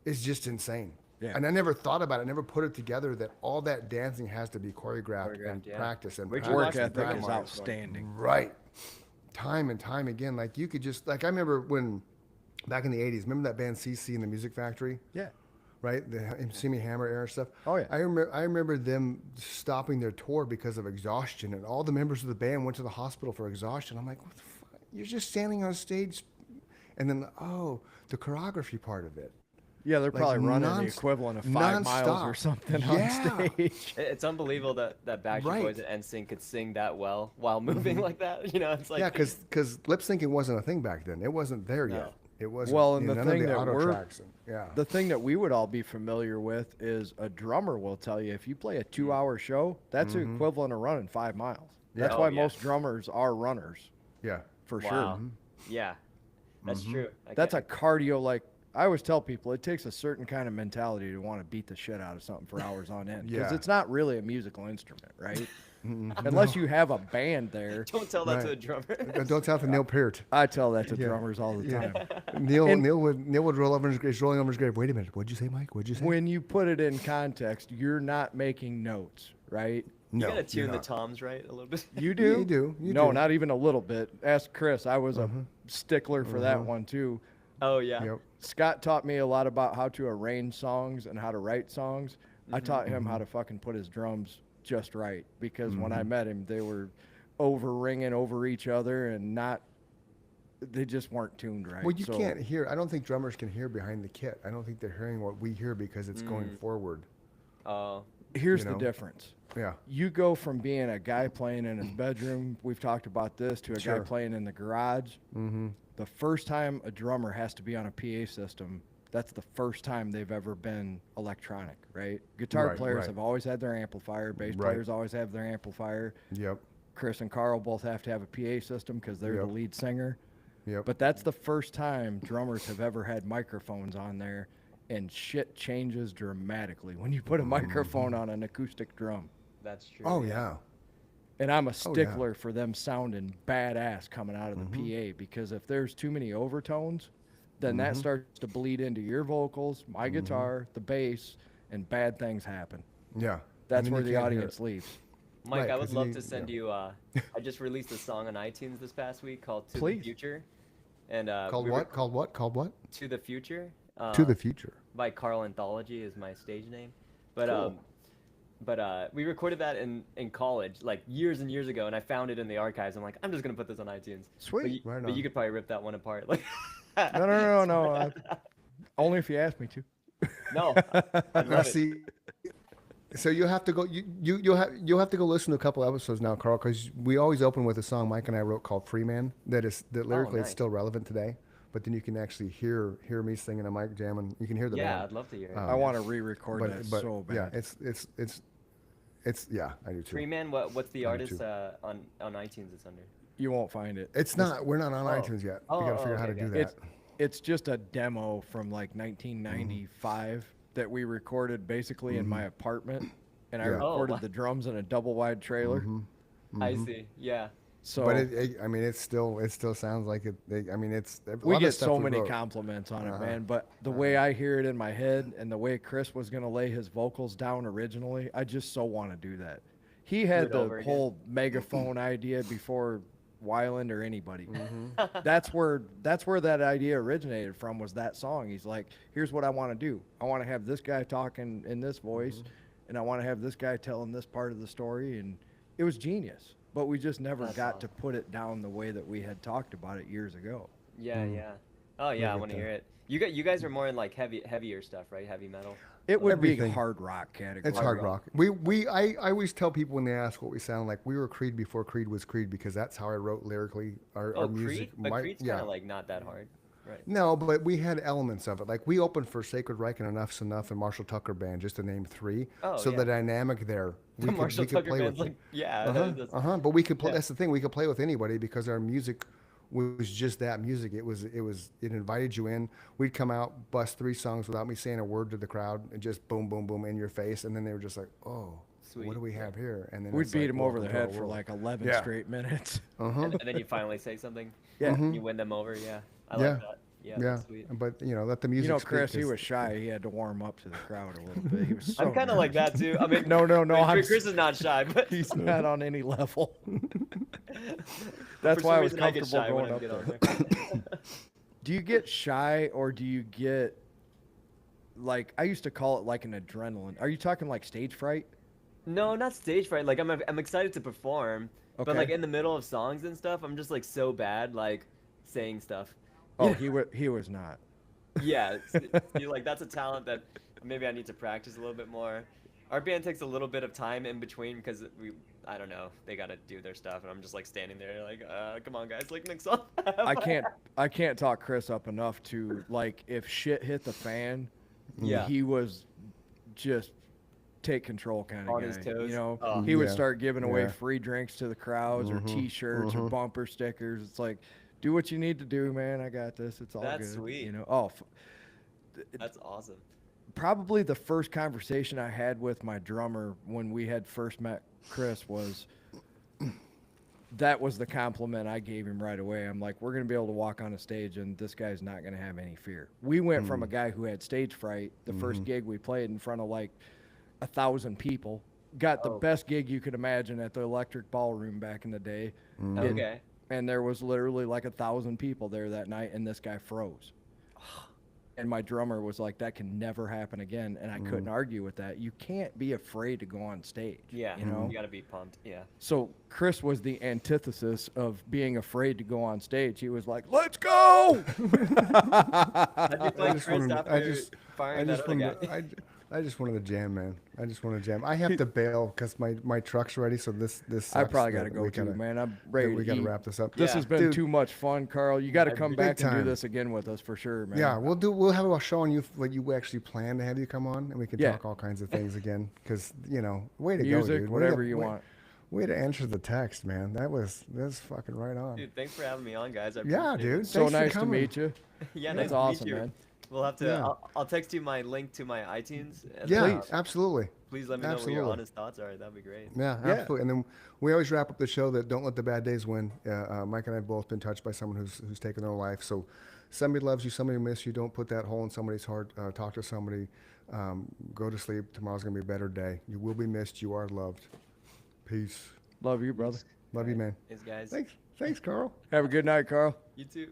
[SPEAKER 1] is just insane.
[SPEAKER 2] Yeah.
[SPEAKER 1] And I never thought about it, never put it together that all that dancing has to be choreographed and
[SPEAKER 3] yeah.
[SPEAKER 1] practice and
[SPEAKER 3] Where'd you
[SPEAKER 2] Work
[SPEAKER 3] watch the
[SPEAKER 2] ethic
[SPEAKER 3] Bruno
[SPEAKER 2] is
[SPEAKER 3] Mars one?
[SPEAKER 2] outstanding.
[SPEAKER 1] Right. Time and time again. Like you could just like I remember when back in the 80s, remember that band CC and the Music Factory?
[SPEAKER 2] Yeah.
[SPEAKER 1] Right? The Simi Hammer era stuff.
[SPEAKER 2] Oh, yeah.
[SPEAKER 1] I remember them stopping their tour because of exhaustion, and all the members of the band went to the hospital for exhaustion. I'm like, what the fuck? You're just standing on stage, and then the choreography part of it.
[SPEAKER 2] Yeah, they're
[SPEAKER 1] Like
[SPEAKER 2] probably running the
[SPEAKER 1] non-
[SPEAKER 2] equivalent of 5 miles or
[SPEAKER 1] nonstop.
[SPEAKER 2] something
[SPEAKER 1] Yeah.
[SPEAKER 2] on stage.
[SPEAKER 3] It's unbelievable that Backstreet
[SPEAKER 1] Right.
[SPEAKER 3] Boys and NSYNC could sing that well while moving like that. You know, it's like
[SPEAKER 1] Yeah, because lip syncing wasn't a thing back then. It wasn't there
[SPEAKER 3] No.
[SPEAKER 1] yet. It wasn't.
[SPEAKER 2] Well, and the
[SPEAKER 1] none
[SPEAKER 2] thing
[SPEAKER 1] of the
[SPEAKER 2] that
[SPEAKER 1] auto
[SPEAKER 2] we're-
[SPEAKER 1] tracks. Yeah.
[SPEAKER 2] The thing that we would all be familiar with is a drummer will tell you if you play a 2-hour show, that's the equivalent of running 5 miles. That's
[SPEAKER 3] Oh,
[SPEAKER 2] why
[SPEAKER 3] yeah.
[SPEAKER 2] most drummers are runners,
[SPEAKER 1] yeah.
[SPEAKER 2] for
[SPEAKER 3] wow.
[SPEAKER 2] sure.
[SPEAKER 3] Yeah, that's true. I
[SPEAKER 2] That's
[SPEAKER 3] can't-
[SPEAKER 2] a cardio, like, I always tell people it takes a certain kind of mentality to want to beat the shit out of something for hours on end. Because
[SPEAKER 1] Yeah.
[SPEAKER 2] it's not really a musical instrument, right? Unless you have a band there.
[SPEAKER 3] Don't tell that to
[SPEAKER 1] Right.
[SPEAKER 3] a drummer.
[SPEAKER 1] Don't tell it to Neil Peart.
[SPEAKER 2] I tell that to
[SPEAKER 1] Yeah.
[SPEAKER 2] drummers all the
[SPEAKER 1] Yeah.
[SPEAKER 2] time.
[SPEAKER 1] Neil
[SPEAKER 2] And-
[SPEAKER 1] Neil would roll over his grave. He's rolling over his grave. Wait a minute. What'd you say, Mike? What'd you say?
[SPEAKER 2] When you put it in context, you're not making notes, right?
[SPEAKER 3] You
[SPEAKER 1] no,
[SPEAKER 3] gotta
[SPEAKER 1] you're
[SPEAKER 3] tune the
[SPEAKER 1] not.
[SPEAKER 3] toms right a little bit.
[SPEAKER 2] You
[SPEAKER 1] Yeah,
[SPEAKER 2] do?
[SPEAKER 1] you do. You
[SPEAKER 2] no,
[SPEAKER 1] do.
[SPEAKER 2] not even a little bit. Ask Chris. I was a stickler for that one too.
[SPEAKER 3] Oh yeah.
[SPEAKER 1] Yep.
[SPEAKER 2] Scott taught me a lot about how to arrange songs and how to write songs. I taught him how to fucking put his drums just right because when I met him, they were over ringing over each other and they just weren't tuned right.
[SPEAKER 1] Well, you
[SPEAKER 2] So-
[SPEAKER 1] can't hear. I don't think drummers can hear behind the kit. I don't think they're hearing what we hear because it's going forward.
[SPEAKER 3] Oh.
[SPEAKER 2] Here's
[SPEAKER 1] you
[SPEAKER 2] the
[SPEAKER 1] know?
[SPEAKER 2] difference.
[SPEAKER 1] Yeah.
[SPEAKER 2] You go from being a guy playing in his bedroom, we've talked about this, to a guy
[SPEAKER 1] Sure.
[SPEAKER 2] playing in the garage.
[SPEAKER 1] Mm-hmm.
[SPEAKER 2] The first time a drummer has to be on a PA system, that's the first time they've ever been electronic, right? Guitar
[SPEAKER 1] Right,
[SPEAKER 2] players
[SPEAKER 1] right.
[SPEAKER 2] have always had their amplifier. Bass
[SPEAKER 1] Right.
[SPEAKER 2] players always have their amplifier.
[SPEAKER 1] Yep.
[SPEAKER 2] Chris and Carl both have to have a PA system because they're
[SPEAKER 1] Yep.
[SPEAKER 2] the lead singer.
[SPEAKER 1] Yep.
[SPEAKER 2] But that's the first time drummers have ever had microphones on there, and shit changes dramatically when you put a microphone on an acoustic drum.
[SPEAKER 3] That's true.
[SPEAKER 1] Oh yeah.
[SPEAKER 2] And I'm a
[SPEAKER 1] Oh, yeah.
[SPEAKER 2] stickler for them sounding badass coming out of the PA, because if there's too many overtones, then that starts to bleed into your vocals, my guitar, the bass, and bad things happen.
[SPEAKER 1] Yeah. And
[SPEAKER 2] That's
[SPEAKER 1] then
[SPEAKER 2] where
[SPEAKER 1] you
[SPEAKER 2] the
[SPEAKER 1] can't hear
[SPEAKER 2] audience
[SPEAKER 1] it.
[SPEAKER 2] leaves.
[SPEAKER 3] Mike,
[SPEAKER 1] Right,
[SPEAKER 3] I
[SPEAKER 1] 'cause
[SPEAKER 3] would love
[SPEAKER 1] you-
[SPEAKER 3] to send
[SPEAKER 1] yeah.
[SPEAKER 3] you. I just released a song on iTunes this past week called "To
[SPEAKER 2] Please.
[SPEAKER 3] the Future," and
[SPEAKER 1] Called
[SPEAKER 3] we
[SPEAKER 1] what?
[SPEAKER 3] rec-
[SPEAKER 1] Called what? Called what?
[SPEAKER 3] "To the Future."
[SPEAKER 1] To the future.
[SPEAKER 3] By Carl Anthology is my stage name, but
[SPEAKER 2] Cool.
[SPEAKER 3] we recorded that in college, like years and years ago, and I found it in the archives. I'm like, I'm just gonna put this on iTunes.
[SPEAKER 2] Sweet.
[SPEAKER 3] But you,
[SPEAKER 1] Right
[SPEAKER 3] but you
[SPEAKER 1] on.
[SPEAKER 3] could probably rip that one apart. Like,
[SPEAKER 2] No. Only if you ask me to.
[SPEAKER 3] no, I'd
[SPEAKER 1] Now
[SPEAKER 3] love it.
[SPEAKER 1] see, so you have to go. You'll have to go listen to a couple episodes now, Carl, because we always open with a song Mike and I wrote called "Free Man" that lyrically it's
[SPEAKER 3] nice.
[SPEAKER 1] still relevant today. But then you can actually hear me singing a mic jam, and you can hear the
[SPEAKER 3] Yeah,
[SPEAKER 1] band.
[SPEAKER 3] I'd love to hear it.
[SPEAKER 2] I want to re-record that
[SPEAKER 1] But
[SPEAKER 2] so bad.
[SPEAKER 1] yeah, it's yeah, I do too.
[SPEAKER 3] Free Man, what's the
[SPEAKER 1] I do
[SPEAKER 3] artist
[SPEAKER 1] too.
[SPEAKER 3] on iTunes it's under?
[SPEAKER 2] You won't find it.
[SPEAKER 1] It's not. We're not on
[SPEAKER 3] Oh.
[SPEAKER 1] iTunes yet.
[SPEAKER 3] Oh,
[SPEAKER 1] we gotta figure out how to
[SPEAKER 3] okay,
[SPEAKER 1] do
[SPEAKER 3] okay.
[SPEAKER 1] that.
[SPEAKER 2] It's just a demo from like 1995 that we recorded basically in my apartment, and I
[SPEAKER 1] Yeah.
[SPEAKER 3] Oh,
[SPEAKER 2] recorded
[SPEAKER 3] wow.
[SPEAKER 2] the drums in a double wide trailer.
[SPEAKER 3] I see. Yeah.
[SPEAKER 2] So
[SPEAKER 1] But I mean, it still sounds like it. I mean, it's a
[SPEAKER 2] we
[SPEAKER 1] lot of
[SPEAKER 2] get
[SPEAKER 1] stuff
[SPEAKER 2] so
[SPEAKER 1] we
[SPEAKER 2] many
[SPEAKER 1] wrote.
[SPEAKER 2] compliments on it,
[SPEAKER 1] Uh-huh.
[SPEAKER 2] man. But the way I hear it in my head and the way Chris was going to lay his vocals down originally, I just so want to do that. He had
[SPEAKER 3] it over
[SPEAKER 2] the
[SPEAKER 3] again.
[SPEAKER 2] whole megaphone idea before Weiland or anybody.
[SPEAKER 1] Mm-hmm.
[SPEAKER 2] That's where that idea originated from, was that song. He's like, here's what I want to do. I want to have this guy talking in this voice,
[SPEAKER 1] Mm-hmm.
[SPEAKER 2] and I want to have this guy telling this part of the story. And it was genius. But we just never
[SPEAKER 3] That's
[SPEAKER 2] got to
[SPEAKER 3] awesome.
[SPEAKER 2] put it down the way that we had talked about it years ago.
[SPEAKER 3] Yeah, yeah. Oh yeah, I
[SPEAKER 1] get
[SPEAKER 3] want to
[SPEAKER 1] that.
[SPEAKER 3] hear it. You guys are more in like heavier stuff, right? Heavy metal.
[SPEAKER 2] It would be
[SPEAKER 1] Everything.
[SPEAKER 2] hard rock category.
[SPEAKER 1] It's hard rock. I always tell people when they ask what we sound like, we were Creed before Creed was Creed, because that's how I wrote lyrically our
[SPEAKER 3] Oh,
[SPEAKER 1] music.
[SPEAKER 3] Creed, but Creed's
[SPEAKER 1] yeah.
[SPEAKER 3] kind of like not that hard, right?
[SPEAKER 1] No, but we had elements of it. Like we opened for Sacred Reich and Enough's Enough and Marshall Tucker Band, just to name three.
[SPEAKER 3] Oh,
[SPEAKER 1] so
[SPEAKER 3] yeah.
[SPEAKER 1] the dynamic there,
[SPEAKER 3] The Marshall Tucker
[SPEAKER 1] play
[SPEAKER 3] band's
[SPEAKER 1] with.
[SPEAKER 3] like, yeah.
[SPEAKER 1] Uh-huh,
[SPEAKER 3] that's-
[SPEAKER 1] But we could play.
[SPEAKER 3] yeah.
[SPEAKER 1] That's the thing. We could play with anybody because our music was just that music. It invited you in. We'd come out, bust 3 songs without me saying a word to the crowd, and just boom, boom, boom in your face. And then they were just like, "Oh,
[SPEAKER 3] Sweet.
[SPEAKER 1] what do we have here?" And then
[SPEAKER 2] We'd
[SPEAKER 1] it's
[SPEAKER 2] beat
[SPEAKER 1] like,
[SPEAKER 2] him over the
[SPEAKER 1] welcome to our
[SPEAKER 2] head for
[SPEAKER 1] world.
[SPEAKER 2] like 11
[SPEAKER 1] Yeah.
[SPEAKER 2] straight minutes.
[SPEAKER 3] and then you finally say something.
[SPEAKER 2] Yeah.
[SPEAKER 3] You win them over. Yeah. I
[SPEAKER 1] Yeah.
[SPEAKER 3] like that. Yeah.
[SPEAKER 1] Yeah,
[SPEAKER 3] That's sweet.
[SPEAKER 1] but let the music.
[SPEAKER 2] You know,
[SPEAKER 1] speak,
[SPEAKER 2] Chris, he
[SPEAKER 1] 'cause-
[SPEAKER 2] was shy. He had to warm up to the crowd a little bit. He was so
[SPEAKER 3] I'm kind of like that too. I mean,
[SPEAKER 2] No,
[SPEAKER 3] I mean,
[SPEAKER 2] I'm
[SPEAKER 3] Chris is not shy, but
[SPEAKER 2] He's not on any level.
[SPEAKER 3] for
[SPEAKER 2] That's
[SPEAKER 3] some
[SPEAKER 2] why I was
[SPEAKER 3] reason I get
[SPEAKER 2] comfortable
[SPEAKER 3] shy when
[SPEAKER 2] going
[SPEAKER 3] I
[SPEAKER 2] up
[SPEAKER 3] get
[SPEAKER 2] there.
[SPEAKER 3] on there.
[SPEAKER 2] Do you get shy, or do you get, like, I used to call it like an adrenaline. Are you talking like stage fright?
[SPEAKER 3] No, not stage fright. Like I'm excited to perform, but
[SPEAKER 2] Okay.
[SPEAKER 3] like in the middle of songs and stuff, I'm just like so bad like saying stuff.
[SPEAKER 2] Oh, he was not.
[SPEAKER 3] Yeah, you're like that's a talent that maybe I need to practice a little bit more. Our band takes a little bit of time in between because I don't know, they gotta do their stuff, and I'm just like standing there like, come on guys, like next song.
[SPEAKER 2] I can't talk Chris up enough to, like, if shit hit the fan,
[SPEAKER 3] Yeah.
[SPEAKER 2] he was just take control kind of
[SPEAKER 3] On
[SPEAKER 2] guy.
[SPEAKER 3] his toes.
[SPEAKER 2] You know,
[SPEAKER 3] Oh.
[SPEAKER 2] he would
[SPEAKER 1] Yeah.
[SPEAKER 2] start giving away
[SPEAKER 1] Yeah.
[SPEAKER 2] free drinks to the crowds, or T-shirts, or
[SPEAKER 1] mhm.
[SPEAKER 2] bumper stickers. It's like, do what you need to do, man. I got this. It's all
[SPEAKER 3] That's
[SPEAKER 2] good.
[SPEAKER 3] sweet.
[SPEAKER 2] You know. Oh,
[SPEAKER 3] That's awesome.
[SPEAKER 2] probably the first conversation I had with my drummer when we had first met Chris was, that was the compliment I gave him right away. I'm like, we're going to be able to walk on a stage and this guy's not going to have any fear. We went from a guy who had stage fright, the first gig we played in front of like 1,000 people, got the
[SPEAKER 3] Oh.
[SPEAKER 2] best gig you could imagine at the Electric Ballroom back in the day.
[SPEAKER 3] Okay.
[SPEAKER 2] And there was literally like 1,000 people there that night, and this guy froze. And my drummer was like, that can never happen again. And I couldn't argue with that. You can't be afraid to go on stage.
[SPEAKER 3] Yeah.
[SPEAKER 2] You know?
[SPEAKER 3] You gotta be pumped. Yeah.
[SPEAKER 2] So Chris was the antithesis of being afraid to go on stage. He was like, let's go.
[SPEAKER 3] How'd you
[SPEAKER 1] I
[SPEAKER 3] find
[SPEAKER 1] just
[SPEAKER 3] Chris
[SPEAKER 1] wanted-
[SPEAKER 3] after
[SPEAKER 1] I just
[SPEAKER 3] firing that other guy?
[SPEAKER 1] I just wanted to jam, man. I just want to jam. I have to bail because my truck's ready. So this
[SPEAKER 2] I
[SPEAKER 1] sucks
[SPEAKER 2] probably
[SPEAKER 1] that
[SPEAKER 2] got to go
[SPEAKER 1] we
[SPEAKER 2] too,
[SPEAKER 1] gotta-
[SPEAKER 2] man. I'm
[SPEAKER 1] that
[SPEAKER 2] ready
[SPEAKER 1] we
[SPEAKER 2] to
[SPEAKER 1] got to
[SPEAKER 2] eat.
[SPEAKER 1] wrap this up.
[SPEAKER 2] This
[SPEAKER 3] Yeah.
[SPEAKER 2] has been
[SPEAKER 1] Dude.
[SPEAKER 2] too much fun, Carl. You got to come
[SPEAKER 1] Big
[SPEAKER 2] back and do
[SPEAKER 1] time.
[SPEAKER 2] this again with us for sure, man.
[SPEAKER 1] Yeah, we'll have a show on you like you actually plan to have you come on, and we can
[SPEAKER 2] Yeah.
[SPEAKER 1] talk all kinds of things again. Because way to go,
[SPEAKER 2] Music,
[SPEAKER 1] dude.
[SPEAKER 2] whatever you want.
[SPEAKER 1] Way to answer the text, man. That's fucking right on.
[SPEAKER 3] Dude, thanks for having me on, guys. I
[SPEAKER 1] Yeah,
[SPEAKER 3] appreciate it.
[SPEAKER 1] dude.
[SPEAKER 2] So
[SPEAKER 1] Thanks for
[SPEAKER 2] nice to
[SPEAKER 1] coming.
[SPEAKER 2] meet you.
[SPEAKER 3] Yeah,
[SPEAKER 2] That's
[SPEAKER 3] nice
[SPEAKER 2] awesome,
[SPEAKER 3] to meet you.
[SPEAKER 2] man.
[SPEAKER 3] We'll have to.
[SPEAKER 1] Yeah.
[SPEAKER 3] I'll text you my link to my iTunes. And
[SPEAKER 1] Yeah,
[SPEAKER 3] then,
[SPEAKER 1] absolutely.
[SPEAKER 3] please let me know what
[SPEAKER 1] Absolutely.
[SPEAKER 3] your honest thoughts are. That'd be great.
[SPEAKER 1] Yeah,
[SPEAKER 2] Yeah.
[SPEAKER 1] absolutely. And then we always wrap up the show that don't let the bad days win. Mike and I have both been touched by someone who's taken their life. So somebody loves you, somebody miss you. Don't put that hole in somebody's heart. Talk to somebody. Go to sleep. Tomorrow's gonna be a better day. You will be missed. You are loved. Peace.
[SPEAKER 2] Love you, brother.
[SPEAKER 1] Love you, man.
[SPEAKER 3] Thanks, guys.
[SPEAKER 1] Thanks, Carl.
[SPEAKER 2] Have a good night, Carl.
[SPEAKER 3] You too.